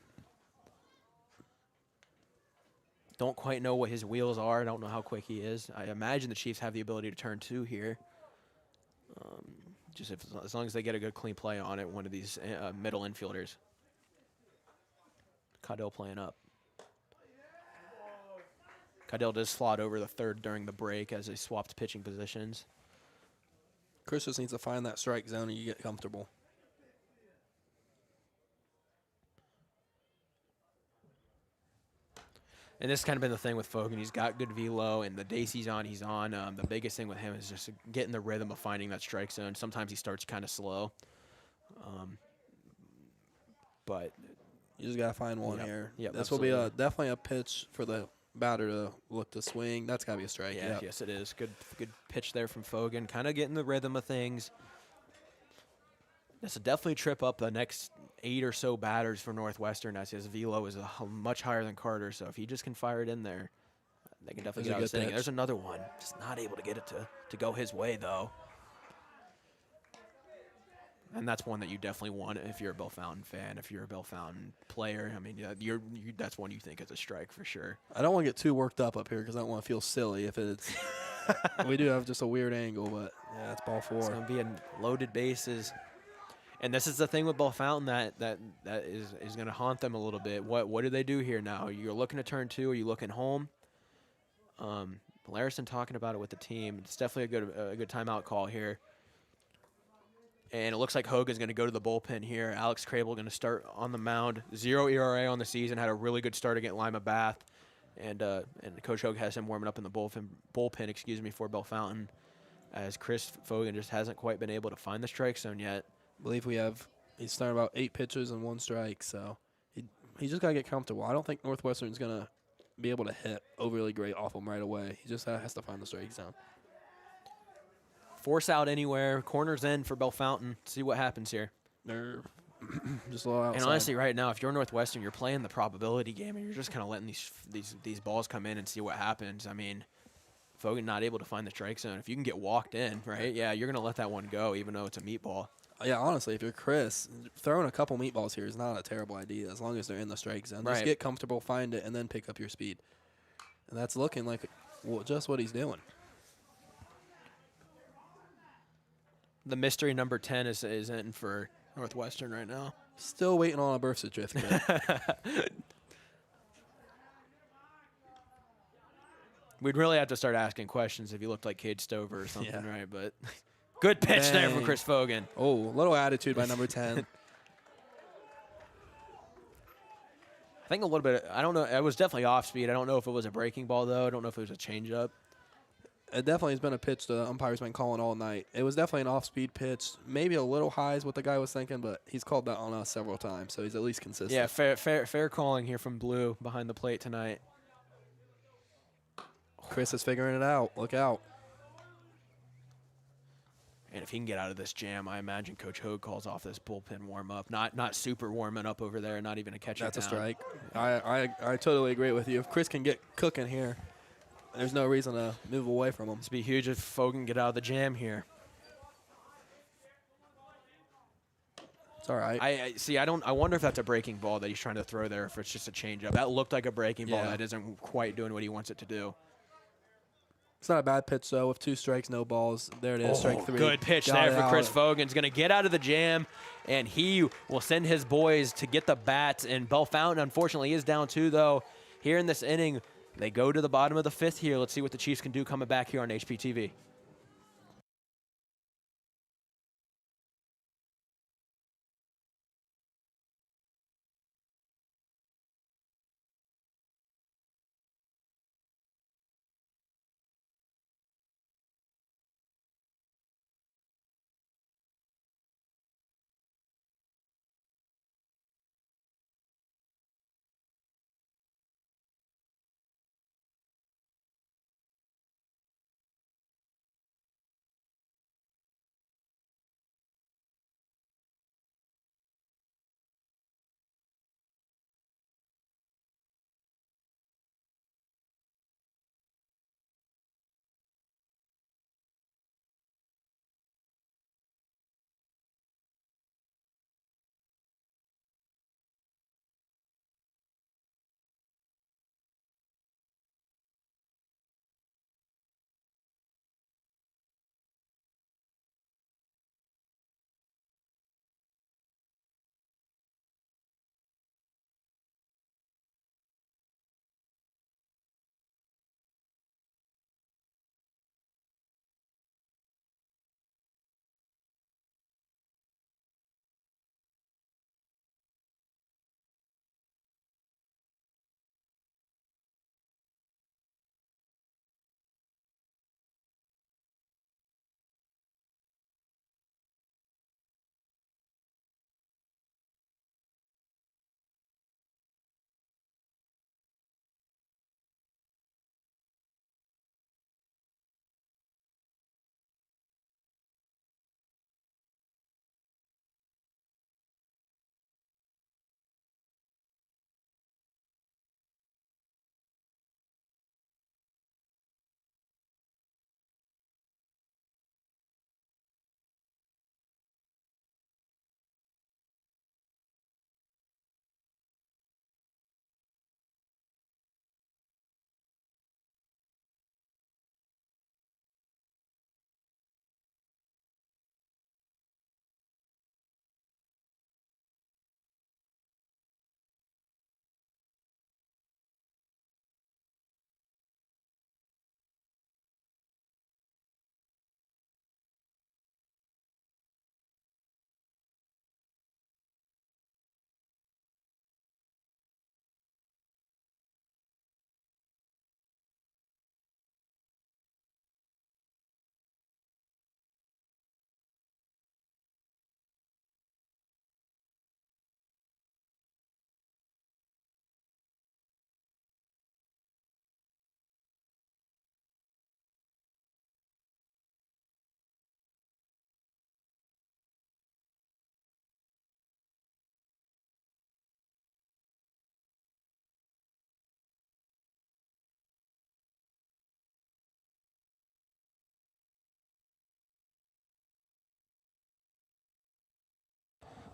Don't quite know what his wheels are. I don't know how quick he is. I imagine the Chiefs have the ability to turn 2 here. As long as they get a good clean play on it, one of these middle infielders. Caudell playing up. Caudell does slot over the third during the break as they swapped pitching positions. Chris just needs to find that strike zone and you get comfortable. And this has kind of been the thing with Fogan. He's got good velo, and the days he's on, he's on. The biggest thing with him is just getting the rhythm of finding that strike zone. Sometimes he starts kind of slow. But you just got to find one here. Yep, this will be definitely a pitch for the batter to look to swing. That's got to be a strike. Yeah, yes, it is. Good pitch there from Fogan. Kind of getting the rhythm of things. This will definitely trip up the next 8 or so batters for Northwestern, as his velo is much higher than Carter. So if he just can fire it in there, they can definitely get out of this inning. There's another one. Just not able to get it to go his way, though. And that's one that you definitely want if you're a Bellefontaine fan, if you're a Bellefontaine player. I mean, that's one you think is a strike for sure. I don't want to get too worked up here because I don't want to feel silly if it's – we do have just a weird angle, but, yeah, it's ball 4. It's going to be in loaded bases. And this is the thing with Bellefontaine that is going to haunt them a little bit. What do they do here now? You're looking to turn 2. Are you looking home? Larison talking about it with the team. It's definitely a good timeout call here. And it looks like Hogan's going to go to the bullpen here. Alex Crable going to start on the mound. 0 ERA on the season. Had a really good start against Lima Bath. And Coach Hogan has him warming up in the bullpen, for Bellefontaine, as Chris Fogan just hasn't quite been able to find the strike zone yet. I believe he's starting about 8 pitches and 1 strike, so he just got to get comfortable. I don't think Northwestern's going to be able to hit overly great off him right away. He just has to find the strike zone. Force out anywhere. Corners in for Bellefontaine. See what happens here. They're just a little outside. And honestly, right now, if you're Northwestern, you're playing the probability game, and you're just kind of letting these balls come in and see what happens. I mean, Fogan not able to find the strike zone. If you can get walked in, right, yeah, you're going to let that one go, even though it's a meatball. Yeah, honestly, if you're Chris, throwing a couple meatballs here is not a terrible idea as long as they're in the strike zone. Right. Just get comfortable, find it, and then pick up your speed. And that's looking like just what he's doing. The mystery number 10 is in for Northwestern right now. Still waiting on a birth certificate. We'd really have to start asking questions if he looked like Cade Stover or something, right? But good pitch there from Chris Fogan. Oh, a little attitude by number 10. I think a little bit. I don't know. It was definitely off speed. I don't know if it was a breaking ball, though. I don't know if it was a changeup. It definitely has been a pitch the umpire's been calling all night. It was definitely an off-speed pitch. Maybe a little high is what the guy was thinking, but he's called that on us several times, so he's at least consistent. Yeah, fair calling here from Blue behind the plate tonight. Chris is figuring it out. Look out. And if he can get out of this jam, I imagine Coach Hogue calls off this bullpen warm-up. Not super warming up over there, not even a catcher. That's a strike. I totally agree with you. If Chris can get cooking here, there's no reason to move away from him. This would be huge if Fogan get out of the jam here. It's all right. I see. I wonder if that's a breaking ball that he's trying to throw there, if it's just a changeup. That looked like a breaking ball that isn't quite doing what he wants it to do. It's not a bad pitch, though, with 2 strikes, no balls. There it is, strike 3. Good pitch there for Chris Fogan. He's going to get out of the jam, and he will send his boys to get the bats. And Bellefontaine, unfortunately, is down 2, though. Here in this inning, they go to the bottom of the 5th here. Let's see what the Chiefs can do coming back here on HPTV.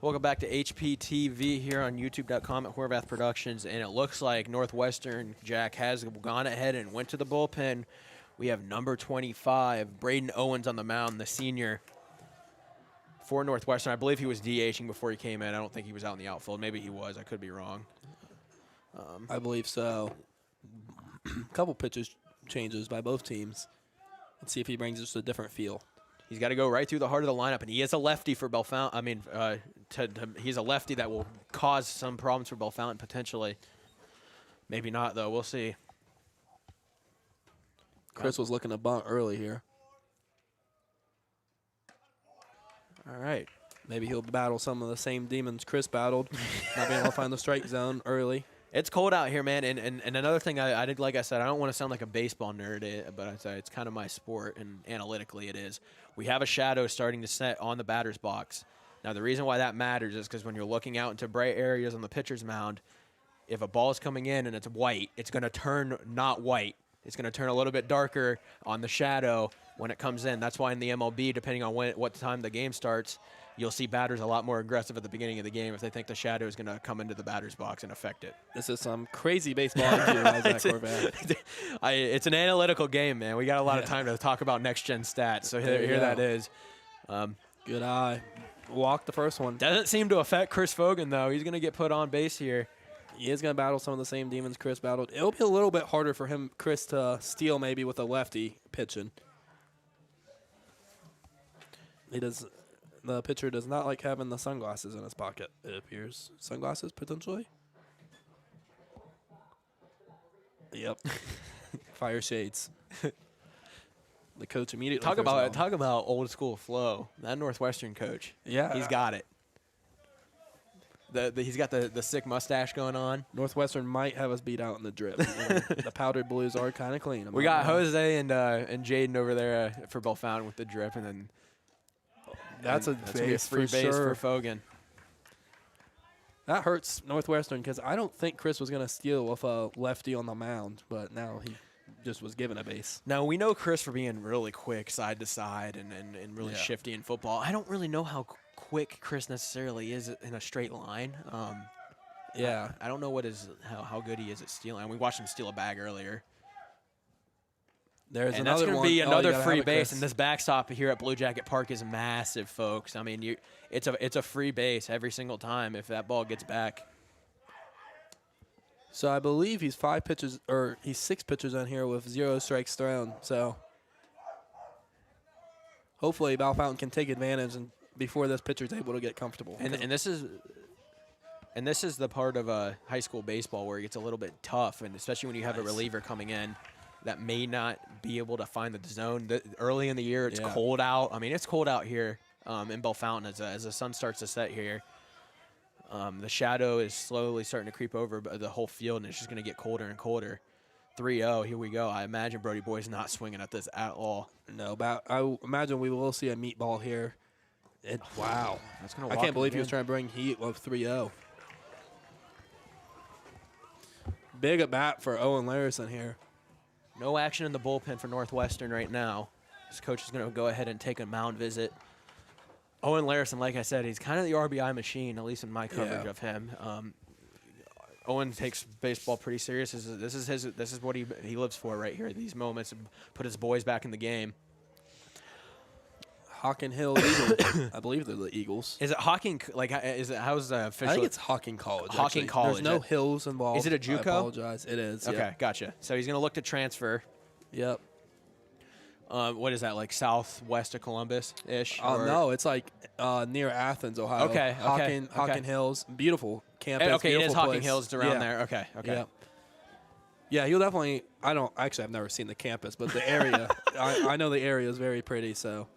Welcome back to HPTV here on YouTube.com at Horvath Productions, and it looks like Northwestern, Jack, has gone ahead and went to the bullpen. We have number 25, Braden Owens on the mound, the senior for Northwestern. I believe he was DHing before he came in. I don't think he was out in the outfield. Maybe he was. I could be wrong. I believe so. A couple pitches changes by both teams. Let's see if he brings us a different feel. He's got to go right through the heart of the lineup, and he is a lefty for Bellefontaine. I mean, he's a lefty that will cause some problems for Bellefontaine potentially. Maybe not, though. We'll see. Chris was looking to bunt early here. All right. Maybe he'll battle some of the same demons Chris battled, not being able to find the strike zone early. It's cold out here, man, and another thing I did, like I said, I don't want to sound like a baseball nerd, but I say it's kind of my sport, and analytically it is. We have a shadow starting to set on the batter's box. Now, the reason why that matters is because when you're looking out into bright areas on the pitcher's mound, if a ball is coming in and it's white, it's going to turn not white. It's going to turn a little bit darker on the shadow when it comes in. That's why in the MLB, depending on what time the game starts, you'll see batters a lot more aggressive at the beginning of the game if they think the shadow is going to come into the batter's box and affect it. This is some crazy baseball IQ by Zach Horvath. It's an analytical game, man. We got a lot of time to talk about next-gen stats, so here that is. Good eye. Walked the first one. Doesn't seem to affect Chris Fogan, though. He's going to get put on base here. He is going to battle some of the same demons Chris battled. It'll be a little bit harder for Chris, to steal maybe with a lefty pitching. The pitcher does not like having the sunglasses in his pocket, it appears. Sunglasses, potentially? Yep. Fire shades. The coach immediately Talk about old school flow. That Northwestern coach. Yeah. He's got it. He's got the sick mustache going on. Northwestern might have us beat out in the drip. The powdered blues are kind of clean. We got Jose and Jaden over there for Bellefontaine with the drip, and then that's a free base for Fogan. That hurts Northwestern because I don't think Chris was going to steal with a lefty on the mound, but now he just was given a base. Now, we know Chris for being really quick side to side and really shifty in football. I don't really know how quick Chris necessarily is in a straight line. Yeah. I don't know how good he is at stealing. We watched him steal a bag earlier. And that's going to be another free base, Chris. and this backstop here at Blue Jacket Park is massive, folks. I mean, it's a free base every single time if that ball gets back. So I believe he's 6 pitches in here with 0 strikes thrown. So hopefully Bellefontaine can take advantage and before this pitcher's able to get comfortable. And this is the part of high school baseball where it gets a little bit tough, and especially when you have a reliever coming in that may not be able to find the zone. Early in the year, it's cold out. I mean, it's cold out here in Bellefontaine as the sun starts to set here. The shadow is slowly starting to creep over the whole field, and it's just going to get colder and colder. 3-0, here we go. I imagine Brody Boy's not swinging at this at all. No, but I imagine we will see a meatball here. Wow. I can't believe he was trying to bring heat with 3-0. Big at bat for Owen Larison here. No action in the bullpen for Northwestern right now. This coach is going to go ahead and take a mound visit. Owen Larison, like I said, he's kind of the RBI machine, at least in my coverage of him. Owen takes baseball pretty serious. This is what he lives for right here. These moments, put his boys back in the game. Hocking Hill Eagles. I believe they're the Eagles. Is it Hocking? How's the official? I think it's Hocking College. Hocking College. There's no hills involved. Is it a JUCO? I apologize. It is. Okay, yep. Gotcha. So he's going to look to transfer. Yep. What is that, like southwest of Columbus-ish? No, it's like near Athens, Ohio. Okay. Hocking Hills. Beautiful campus. Okay, it is Hocking place. Hills. It's around there. Okay. Yep. Yeah, you'll definitely. I've never seen the campus, but the area. I know the area is very pretty, so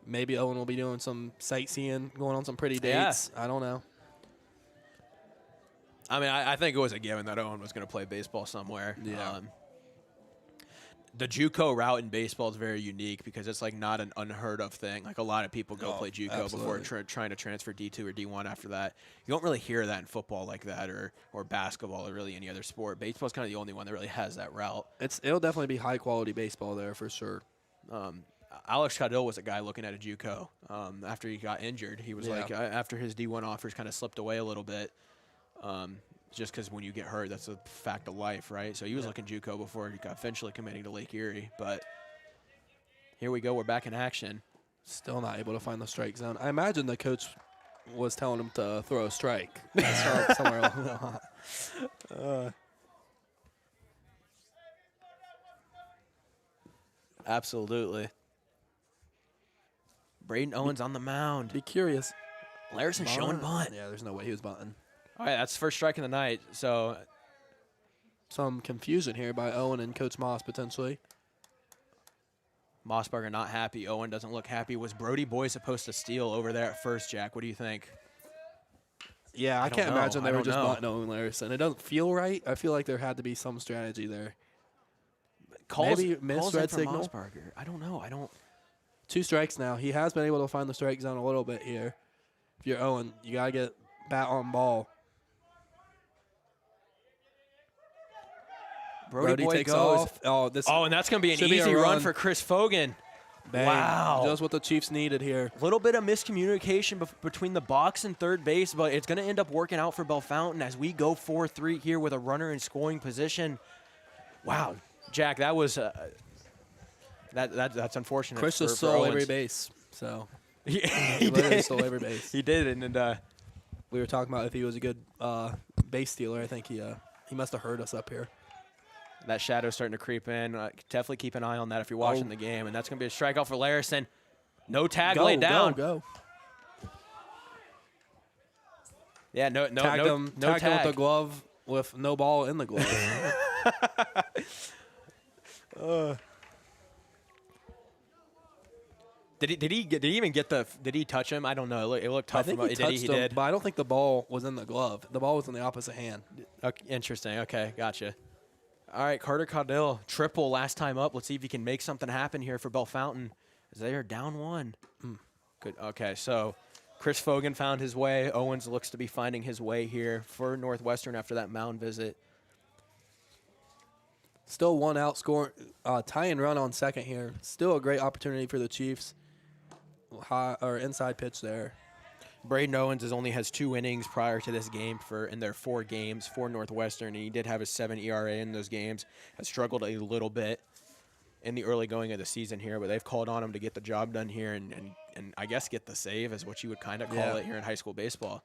maybe Owen will be doing some sightseeing, going on some pretty dates. I don't know. I mean, I think it was a given that Owen was going to play baseball somewhere. Yeah. The JUCO route in baseball is very unique because it's like not an unheard of thing. Like a lot of people go play JUCO before trying to transfer D2 or D1 after that. You don't really hear that in football like that or basketball or really any other sport. Baseball is kind of the only one that really has that route. It'll definitely be high quality baseball there for sure. Alex Caudill was a guy looking at a JUCO after he got injured. He was like, after his D1 offers kind of slipped away a little bit, just because when you get hurt, that's a fact of life, right? So he was looking JUCO before he got eventually committing to Lake Erie. But here we go. We're back in action. Still not able to find the strike zone. I imagine the coach was telling him to throw a strike somewhere else. Absolutely. Braden Owens on the mound. Be curious. Larson showing bunt. Yeah, there's no way he was bunting. All right, that's the first strike of the night. So Some confusion here by Owen and Coach Moss potentially. Mossberger not happy. Owen doesn't look happy. Was Brody Boy supposed to steal over there at first, Jack? What do you think? Yeah, I can't know. imagine they I were don't just know. bunting Owen Larson. It doesn't feel right. I feel like there had to be some strategy there. Maybe misread signal. Mossberger. I don't know. I don't. 2 strikes now. He has been able to find the strike zone a little bit here. If you're Owen, you got to get bat on ball. Brody Boy takes goes. off. Oh, this Oh, and that's going to be an should be a easy run run. for Chris Fogan. bang. Wow. Just what the Chiefs needed here. A little bit of miscommunication between the box and third base, but it's going to end up working out for Bellefontaine as we go 4-3 here with a runner in scoring position. Wow, Jack, that was that's unfortunate. Chris just for stole Owens. every base. So he he literally did. stole every base. He did, and We were talking about if he was a good base stealer. I think he must have heard us up here. that shadow's starting to creep in. Definitely keep an eye on that if you're watching the game, and that's going to be a strikeout for Larson. No tag laid down. Go. Yeah, no Tagged him tag. with the glove with no ball in the glove. Did he even get the? Did he touch him? I don't know. It looked tough. I think from, he did touched he him, did. but I don't think the ball was in the glove. The ball was in the opposite hand. Okay, interesting. Okay, gotcha. All right, Carter Caudill, triple last time up. Let's see if he can make something happen here for Bellefontaine as they are down 1. Good. Okay, so Chris Fogan found his way. Owens looks to be finding his way here for Northwestern after that mound visit. Still 1 out, score, tie and run on second here. Still a great opportunity for the Chiefs. High or inside pitch there. Braden Owens only has 2 innings prior to this game in their 4 games for Northwestern, and he did have a 7 ERA in those games. Has struggled a little bit in the early going of the season here, but they've called on him to get the job done here and I guess get the save is what you would kind of call it here in high school baseball.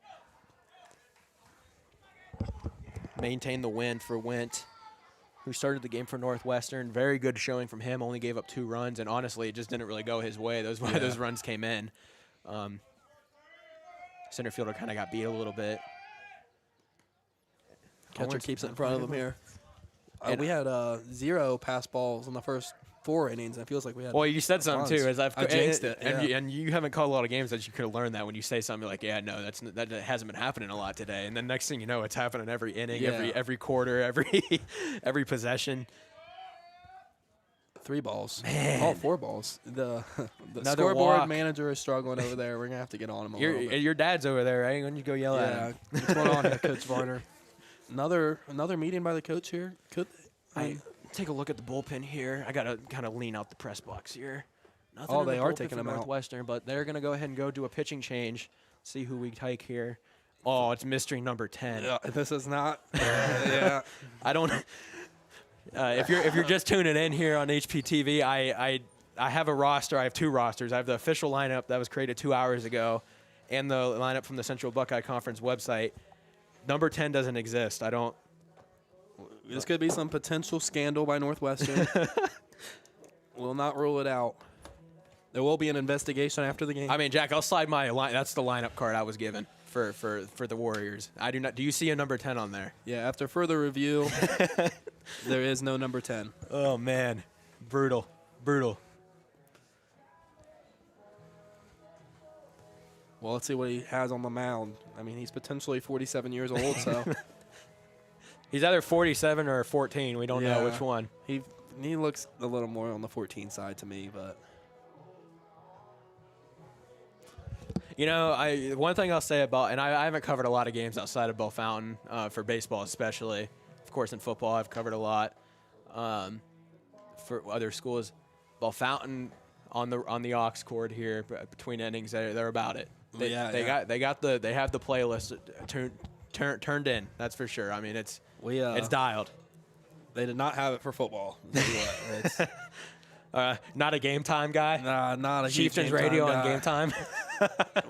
Maintain the win for Went, who started the game for Northwestern. Very good showing from him. Only gave up 2 runs, and honestly, it just didn't really go his way. Those runs came in. Center fielder kind of got beat a little bit. Catcher Owens keeps it in front of him here. We had 0 pass balls in the first 4 innings. It feels like we had. Well, you said something too. As I jinxed it. and you haven't called a lot of games that you could have learned that when you say something like, "Yeah, no, that hasn't been happening a lot today." And then next thing you know, it's happening every inning, every quarter, every possession. 3 balls. Man. Oh, 4 balls. The Another scoreboard walk. manager is struggling over there. We're gonna have to get on him a little bit. Your dad's over there, right? Why don't you go yell at him? What's going on here, Coach Varner? Another meeting by the coach here. Take a look at the bullpen here. I gotta kind of lean out the press box here. Nothing Oh, in the they are bullpen taking for him out. Northwestern, but they're gonna go ahead and go do a pitching change. See who we take here. Oh, it's mystery number 10. This is not. Yeah. I don't. If you're just tuning in here on HPTV, I have a roster. I have 2 rosters. I have the official lineup that was created 2 hours ago, and the lineup from the Central Buckeye Conference website. Number 10 doesn't exist. I don't. This could be some potential scandal by Northwestern. We'll not rule it out. There will be an investigation after the game. I mean, Jack, I'll slide my line. That's the lineup card I was given for the Warriors. I do not. Do you see a number 10 on there? Yeah. After further review, there is no number 10. Oh man, brutal. Well, let's see what he has on the mound. I mean, he's potentially 47 years old, so He's either 47 or 14. We don't know which one. he looks a little more on the 14 side to me, but You know, one thing I'll say about, and I haven't covered a lot of games outside of Bellefontaine for baseball especially. Of course, in football, I've covered a lot for other schools. Bellefontaine, on the aux cord here between innings. They're about it. They have the playlist turned in. That's for sure. I mean, it's dialed. They did not have it for football. It's, not a game time guy. Nah, not a Chieftains game radio time on guy. game time.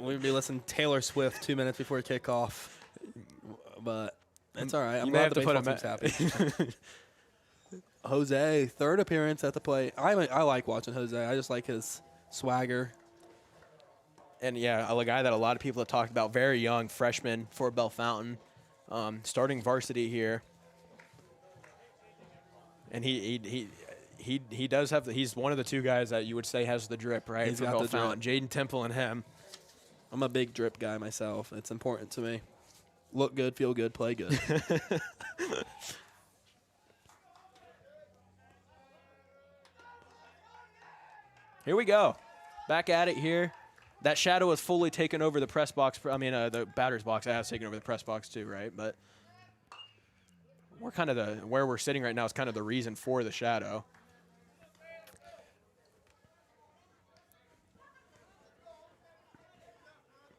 We'd be listening to Taylor Swift 2 minutes before kickoff, but it's all right. I'm You may glad have the to baseball put team's happy. Jose, third appearance at the plate. I like watching Jose. I just like his swagger. And yeah, a guy that a lot of people have talked about, very young, freshman for Bellefontaine, starting varsity here. And he does have he's one of the two guys that you would say has the drip, right? He's for got the Bellefontaine. Jaden Temple and him. I'm a big drip guy myself. It's important to me. Look good, feel good, play good. Here we go. Back at it here. That shadow has fully taken over the press box. I mean, the batter's box has taken over the press box too, right? But we're kind of where we're sitting right now is kind of the reason for the shadow.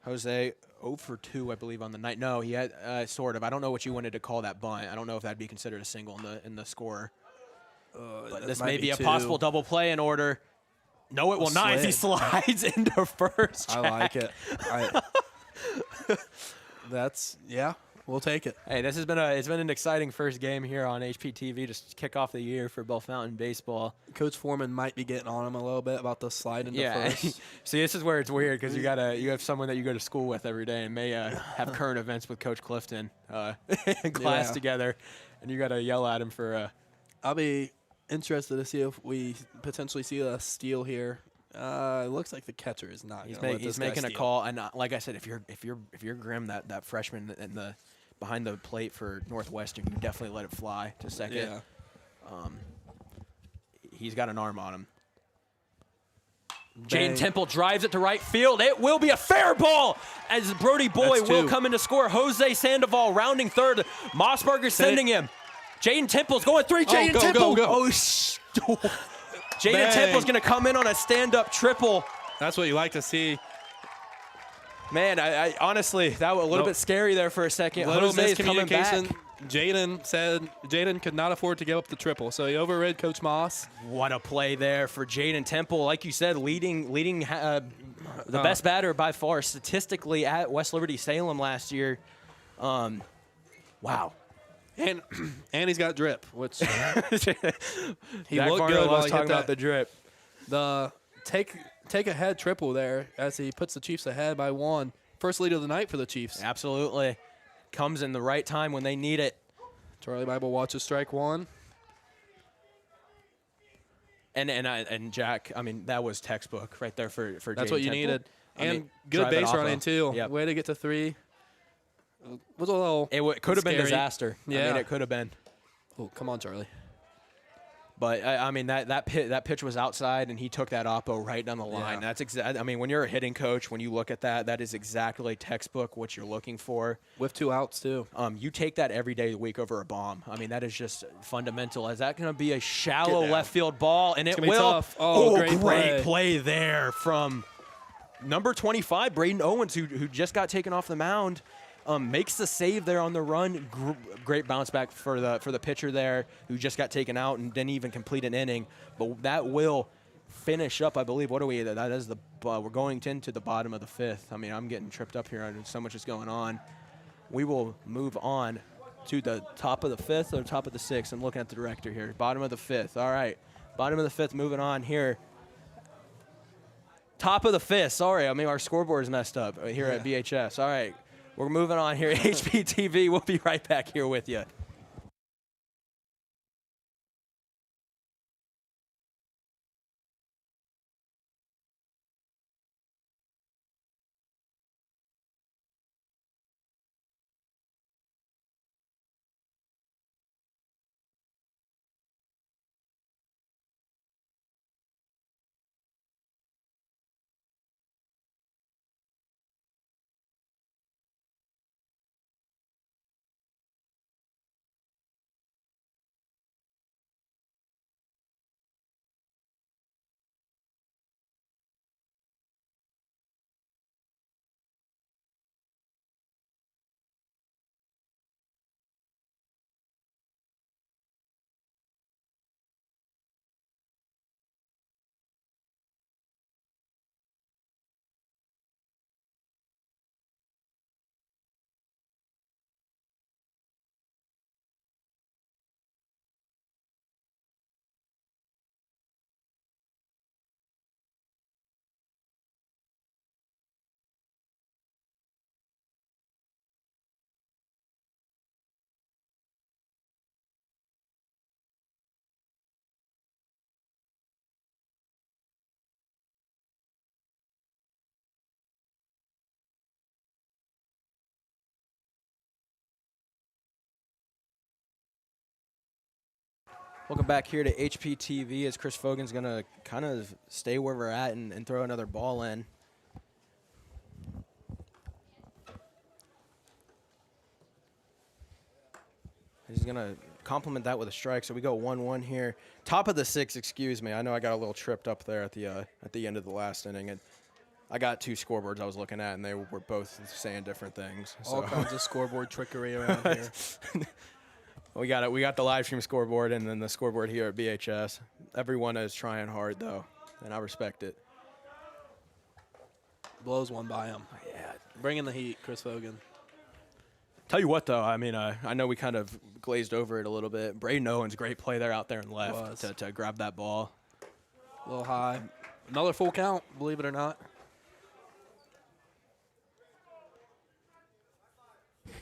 Jose 0 for 2, I believe, on the night. No, he had sort of. I don't know what you wanted to call that bunt. I don't know if that'd be considered a single in the score. But this may be a possible double play in order. No, it will not. As he slides into first. I like it. We'll take it. Hey, this has been it's been an exciting first game here on HPTV to kick off the year for Bellefontaine baseball. Coach Foreman might be getting on him a little bit about the slide into first. See, this is where it's weird because you have someone that you go to school with every day and may have current events with Coach Clifton in class together, and you got to yell at him for. I'll be interested to see if we potentially see a steal here. It looks like the catcher is not. He's making a call, and like I said, if you're Grimm, that freshman in the behind the plate for Northwestern, you definitely let it fly to second. Yeah. He's got an arm on him. Jaden Temple drives it to right field. It will be a fair ball as Brody Boy will come in to score. Jose Sandoval rounding third. Mossberger sending him. Jaden Temple's going 3. Jaden Temple. Go. Oh, Jaden Temple's going to come in on a stand-up triple. That's what you like to see. Man, I honestly, that was a little bit scary there for a second. Little Jose's coming back. miscommunication. Jaden said Jaden could not afford to give up the triple, so he overrid Coach Moss. What a play there for Jaden Temple. Like you said, leading the best batter by far statistically at West Liberty Salem last year. Wow. And he's got drip, which he Zach looked Varno good while was he talking hit about the drip. The take a head triple there as he puts the Chiefs ahead by 1. First lead of the night for the Chiefs. Absolutely. Comes in the right time when they need it. Charlie Bible watches strike 1. And Jack, I mean, that was textbook right there for That's Jaden what you Temple. needed. I And mean, good drive it base off running, too. Yep. Way to get to 3. Was a little It could have been scary. disaster. Yeah. I mean, it could have been. Oh, come on, Charlie. But I mean that pitch was outside, and he took that oppo right down the line. Yeah. That's I mean, when you're a hitting coach, when you look at that, that is exactly textbook what you're looking for. With 2 outs, too. You take that every day of the week over a bomb. I mean, that is just fundamental. Is that going to be a shallow left field ball? And it gonna be will. tough. Oh, great play there from number 25, Braden Owens, who just got taken off the mound. Makes the save there on the run. Great bounce back for the pitcher there, who just got taken out and didn't even complete an inning. But that will finish up, I believe. What are we? That is we're going into the bottom of the 5th. I mean, I'm getting tripped up here. So much is going on. We will move on to the top of the 5th or top of the 6th. I'm looking at the director here. Bottom of the 5th. All right, bottom of the 5th. Moving on here. Top of the 5th. Sorry, I mean our scoreboard is messed up here at BHS. All right. We're moving on here. HPTV, we'll be right back here with you. Welcome back here to HPTV as Chris Fogan's going to kind of stay where we're at and throw another ball in. He's going to complement that with a strike, so we go 1-1 here. Top of the 6th, excuse me. I know I got a little tripped up there at the end of the last inning. And I got 2 scoreboards I was looking at, and they were both saying different things. All kinds of scoreboard trickery around here. We got the live stream scoreboard and then the scoreboard here at BHS. Everyone is trying hard, though, and I respect it. Blows one by him. Yeah. Bringing the heat, Chris Fogan. Tell you what, though, I mean, I know we kind of glazed over it a little bit. Braden Owens, great play there out there and left to grab that ball. A little high. Another full count, believe it or not.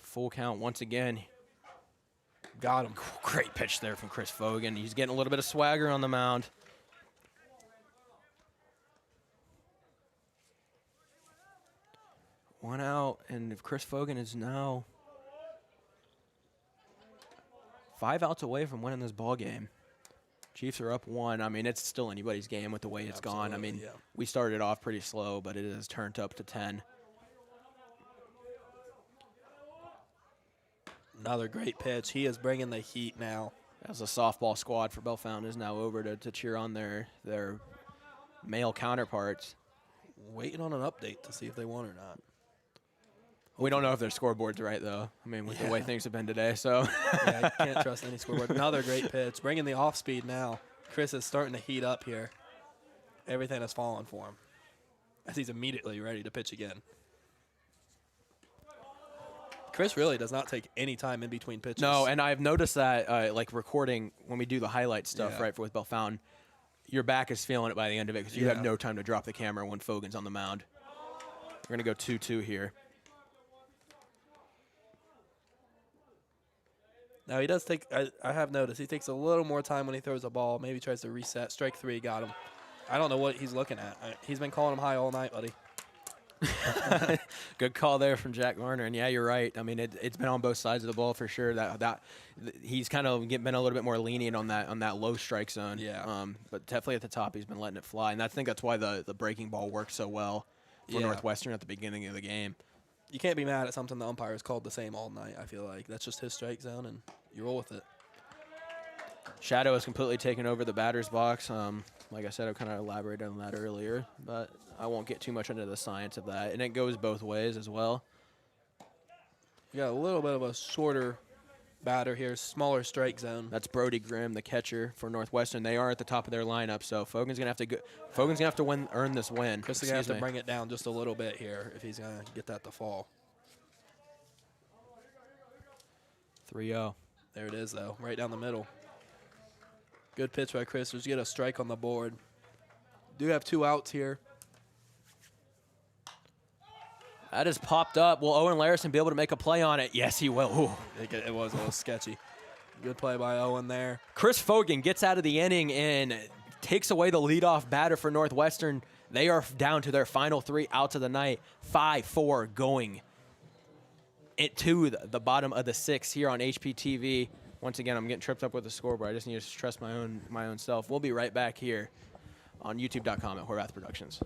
Full count once again. Got him. Great pitch there from Chris Fogan. He's getting a little bit of swagger on the mound. One out, and if Chris Fogan is now 5 outs away from winning this ball game. Chiefs are up 1. I mean, it's still anybody's game with the way it's gone. I mean, we started off pretty slow, but it has turned up to 10. Another great pitch. He is bringing the heat now. As a softball squad for Bellefontaine is now over to cheer on their male counterparts. Waiting on an update to see if they won or not. We don't know if their scoreboard's right, though. I mean, with the way things have been today, so. Yeah, you can't trust any scoreboard. Another great pitch. Bringing the off speed now. Chris is starting to heat up here. Everything has fallen for him as he's immediately ready to pitch again. Chris really does not take any time in between pitches. No, and I've noticed that, like recording when we do the highlight stuff, right, with Bellefontaine, your back is feeling it by the end of it because you have no time to drop the camera when Fogan's on the mound. We're going to go 2-2 here. Now, he does take, I have noticed, he takes a little more time when he throws a ball. Maybe tries to reset. Strike 3, got him. I don't know what he's looking at. He's been calling him high all night, buddy. Good call there from Jack Garner, and yeah, you're right. I mean, it's been on both sides of the ball for sure. That he's kind of been a little bit more lenient on that low strike zone. Yeah. But definitely at the top, he's been letting it fly, and I think that's why the breaking ball worked so well for Northwestern at the beginning of the game. You can't be mad at something the umpires called the same all night. I feel like that's just his strike zone, and you roll with it. Shadow has completely taken over the batter's box. Like I said, I kind of elaborated on that earlier, but I won't get too much into the science of that. And it goes both ways as well. You got a little bit of a shorter batter here, smaller strike zone. That's Brody Grimm, the catcher for Northwestern. They are at the top of their lineup, so Fogan's gonna have to earn this win. Chris is gonna have to bring it down just a little bit here if he's gonna get that to fall. 3-0. There it is, though, right down the middle. Good pitch by Chris. Just get a strike on the board. Do have 2 outs here. That has popped up. Will Owen Larison be able to make a play on it? Yes, he will. Ooh. It was a little sketchy. Good play by Owen there. Chris Fogan gets out of the inning and takes away the leadoff batter for Northwestern. They are down to their final 3 outs of the night. 5-4 going to the bottom of the 6th here on HPTV. Once again, I'm getting tripped up with the scoreboard. I just need to trust my own self. We'll be right back here on YouTube.com at Horvath Productions.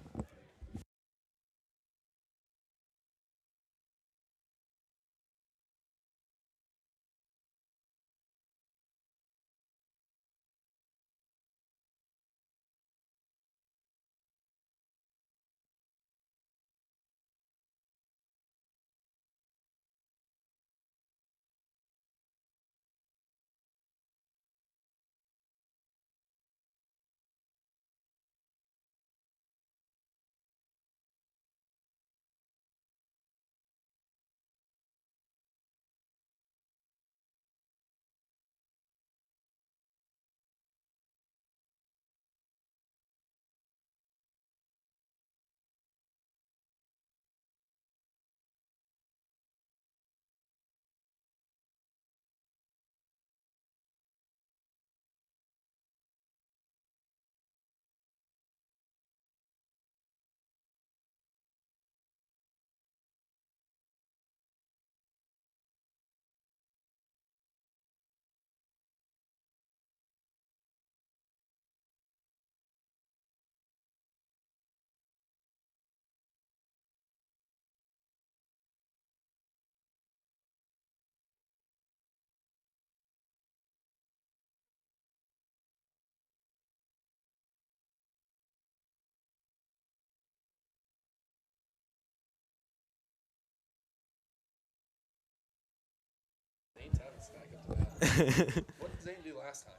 What did Zane do last time?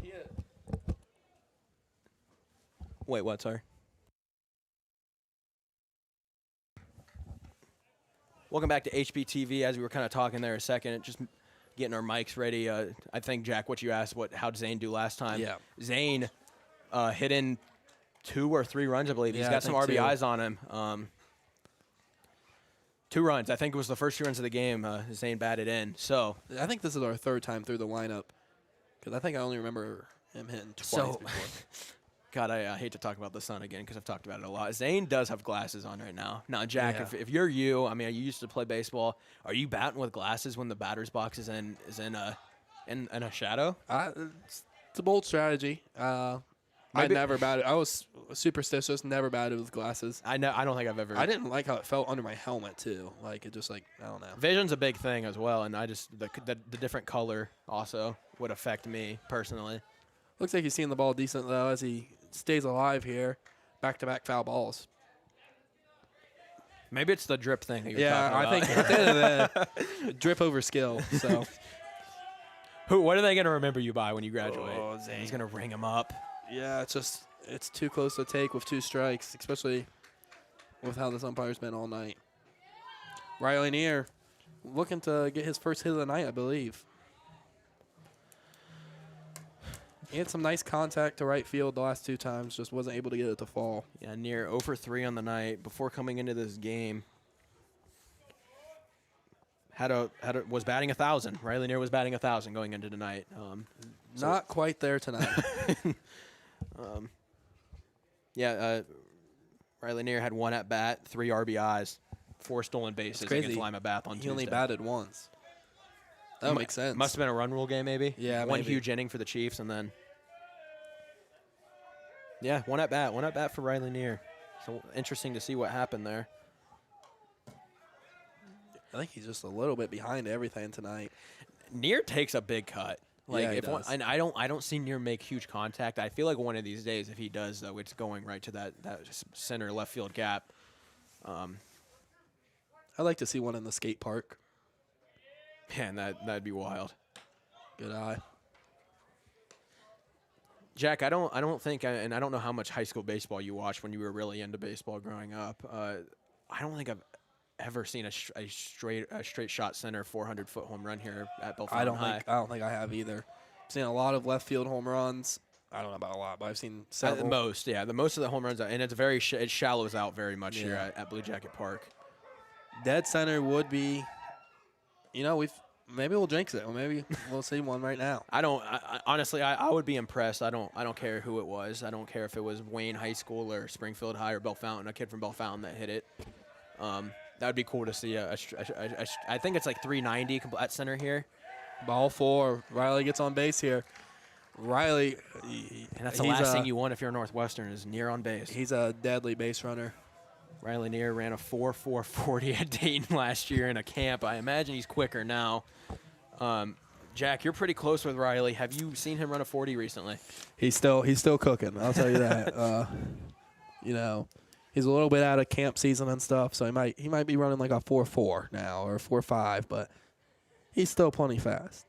He hit. Wait, what? Sorry. Welcome back to HBTV. As we were kind of talking there a second, just getting our mics ready. I think, Jack, what you asked, how did Zane do last time? Yeah. Zane hit in 2 or 3 runs, I believe. He's Yeah, got I some think RBIs on him. 2 runs. I think it was the first 2 runs of the game Zane batted in. So I think this is our 3rd time through the lineup because I think I only remember him hitting twice before. God, I hate to talk about the sun again because I've talked about it a lot. Zane does have glasses on right now. Now, Jack, Yeah. if you're you, I mean, you used to play baseball. Are you batting with glasses when the batter's box is in a shadow? It's a bold strategy. I Maybe- never batted. I was superstitious. Never batted with glasses. I don't think I've ever. I didn't like how it felt under my helmet too. Like it just I don't know. Vision's a big thing as well, and I just the different color also would affect me personally. Looks like he's seeing the ball decent though as he stays alive here. Back-to-back foul balls. Maybe it's the drip thing that you're Yeah, talking about. I think at the end of the drip over skill. So What are they going to remember you by when you graduate? Oh, Zane. He's going to ring him up. yeah, it's too close to take with 2 strikes, especially with how this umpire's been all night. Riley Neer looking to get his first hit of the night, I believe. He had some nice contact to right field the last 2 times, just wasn't able to get it to fall. Yeah, Near 0 for 3 on the night. Before coming into this game, was batting 1,000. Riley Neer was batting 1,000 going into tonight. Not quite there tonight. Riley Neer had 1 at bat, 3 RBIs, 4 stolen bases crazy. against Lima Bath on He Tuesday. only batted once. That makes sense. Must have been a run rule game, maybe. Yeah, one maybe. huge inning for the Chiefs, and then 1 at bat for Riley Neer. So interesting to see what happened there. I think he's just a little bit behind everything tonight. Neer takes a big cut. Like Yeah, he if one, does. and I don't see Neer make huge contact. I feel like one of these days, if he does, though, it's going right to that center left field gap. I'd like to see one in the skate park. Man, that'd be wild. Good eye. Jack, I don't think, and I don't know how much high school baseball you watched when you were really into baseball growing up. I don't think I've ever seen a straight shot center 400-foot home run here at Bellefontaine High. I don't think I have either. I've seen a lot of left field home runs. I don't know about a lot, but I've seen The several. most of the home runs, and it's very it shallows out very much here at Blue Jacket Park. Dead center would be, maybe we'll jinx it. Or maybe we'll see one right now. Honestly, I would be impressed. I don't care who it was. I don't care if it was Wayne High School or Springfield High or Bellefontaine, a kid from Bellefontaine that hit it. That would be cool to see. I think it's like 390 at center here. Ball 4. Riley gets on base here. Riley, And that's the last thing you want if you're Northwestern is Near on base. He's a deadly base runner. Riley Neer ran a 4.40 at Dayton last year in a camp. I imagine he's quicker now. Jack, you're pretty close with Riley. Have you seen him run a 40 recently? He's still cooking. I'll tell you that. He's a little bit out of camp season and stuff, so he might be running like a 4.4 now or a 4.5, but he's still plenty fast.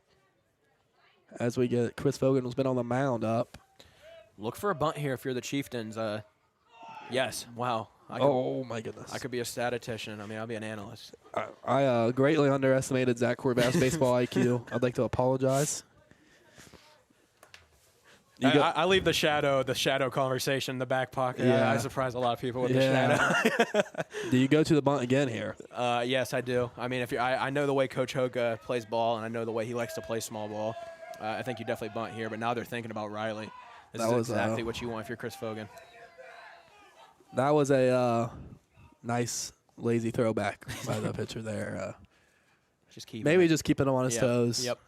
As we get Chris Fogan has been on the mound up. Look for a bunt here if you're the Chieftains. Yes. Wow. Oh my goodness! I could be a statistician. I mean, I'll be an analyst. I greatly underestimated Zach Corbat's baseball IQ. I'd like to apologize. I leave the shadow conversation in the back pocket. Yeah. I surprise a lot of people with the shadow. Do you go to the bunt again here? Yes, I do. I mean, I know the way Coach Hoga plays ball, and I know the way he likes to play small ball. I think you definitely bunt here, but now they're thinking about Riley. This is exactly what you want if you're Chris Fogan. That was a nice lazy throwback by the pitcher there. Just keep just keeping him on his toes. Yep.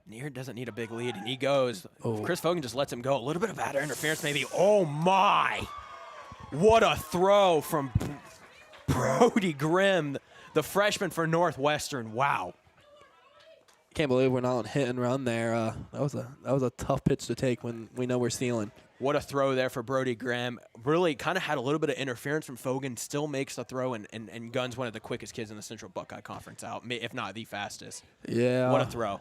Neer doesn't need a big lead, and he goes. Oh. Chris Fogan just lets him go. A little bit of batter interference, maybe. Oh, my. What a throw from Brody Grimm, the freshman for Northwestern. Wow. Can't believe we're not on hit and run there. That was a tough pitch to take when we know we're stealing. What a throw there for Brody Graham. Really kind of had a little bit of interference from Fogan. Still makes the throw, and Gunn's one of the quickest kids in the Central Buckeye Conference out, if not the fastest. Yeah. What a throw.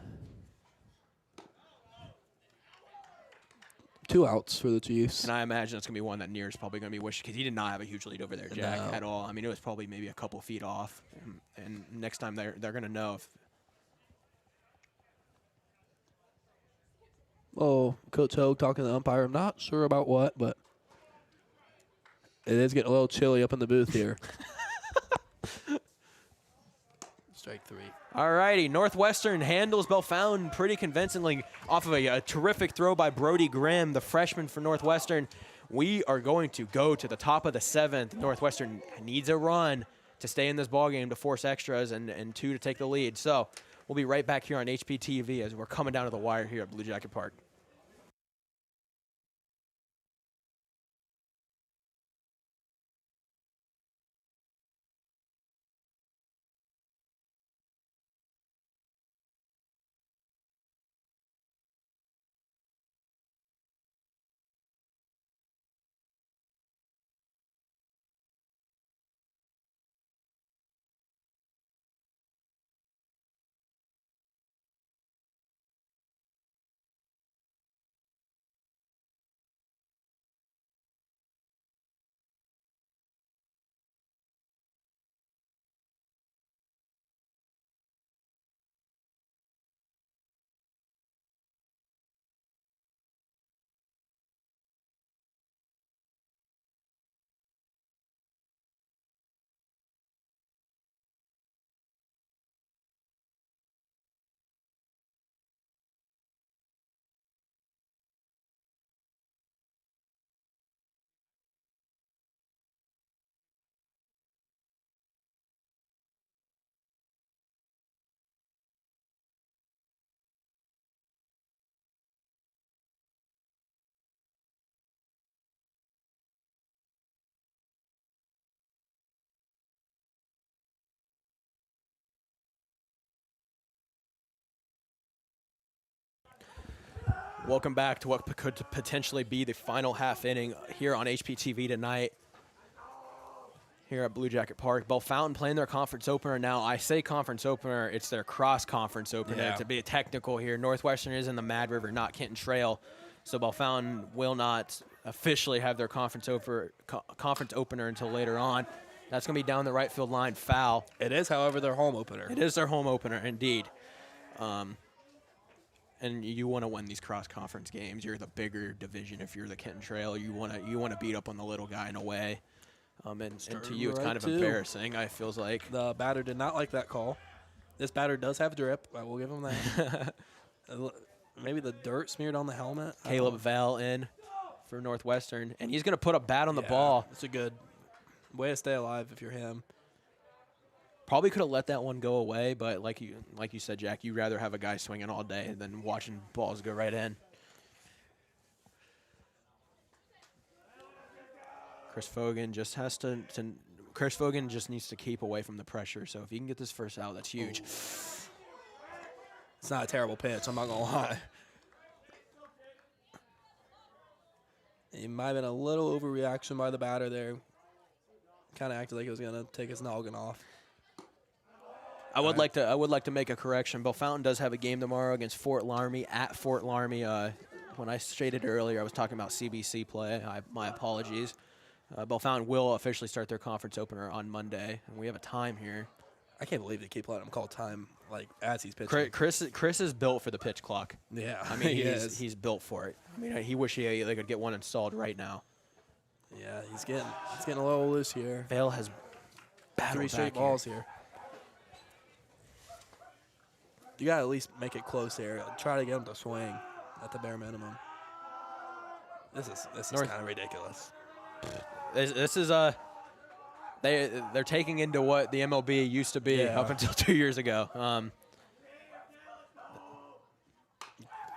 2 outs for the Chiefs. And I imagine it's going to be one that Near's probably going to be wishing, because he did not have a huge lead over there, Jack, at all. I mean, it was probably maybe a couple feet off. And next time they're going to know if. Oh, Coach Hogue talking to the umpire. I'm not sure about what, but it is getting a little chilly up in the booth here. Strike 3. All righty, Northwestern handles Bellefontaine pretty convincingly off of a terrific throw by Brody Graham, the freshman for Northwestern. We are going to go to the top of the 7th. Northwestern needs a run to stay in this ballgame to force extras and 2 to take the lead. So we'll be right back here on HPTV as we're coming down to the wire here at Blue Jacket Park. Welcome back to what could potentially be the final half inning here on HPTV tonight here at Blue Jacket Park. Bellefontaine playing their conference opener now. I say conference opener, it's their cross-conference opener. Yeah. To be technical here, Northwestern is in the Mad River, not Kenton Trail, so Bellefontaine will not officially have their conference opener until later on. That's going to be down the right field line, foul. It is, however, their home opener. It is their home opener, indeed. And you want to win these cross-conference games. You're the bigger division. If you're the Kenton Trail, you want to beat up on the little guy in a way. And to you, it's kind of embarrassing. It feels like the batter did not like that call. This batter does have drip. I will give him that. Maybe the dirt smeared on the helmet. Caleb Vell in for Northwestern, and he's going to put a bat on the ball. It's a good way to stay alive if you're him. Probably could have let that one go away, but like you said, Jack, you'd rather have a guy swinging all day than watching balls go right in. Chris Fogan just has to Chris Fogan just needs to keep away from the pressure. So if he can get this first out, that's huge. It's not a terrible pitch, I'm not going to lie. It might have been a little overreaction by the batter there. Kind of acted like he was going to take his noggin off. I would like to make a correction. Bellefontaine does have a game tomorrow against Fort Laramie at Fort Laramie. When I stated earlier, I was talking about CBC play. My apologies. Bellefontaine will officially start their conference opener on Monday, and we have a time here. I can't believe they keep letting him call time like as he's pitching. Chris is built for the pitch clock. Yeah, I mean he's built for it. I mean he wish they could get one installed right now. Yeah, he's getting a little loose here. Vale has 3 straight balls here. You gotta at least make it close here. Try to get him to swing at the bare minimum. This is kind of ridiculous. This is they're taking into what the MLB used to be up until 2 years ago.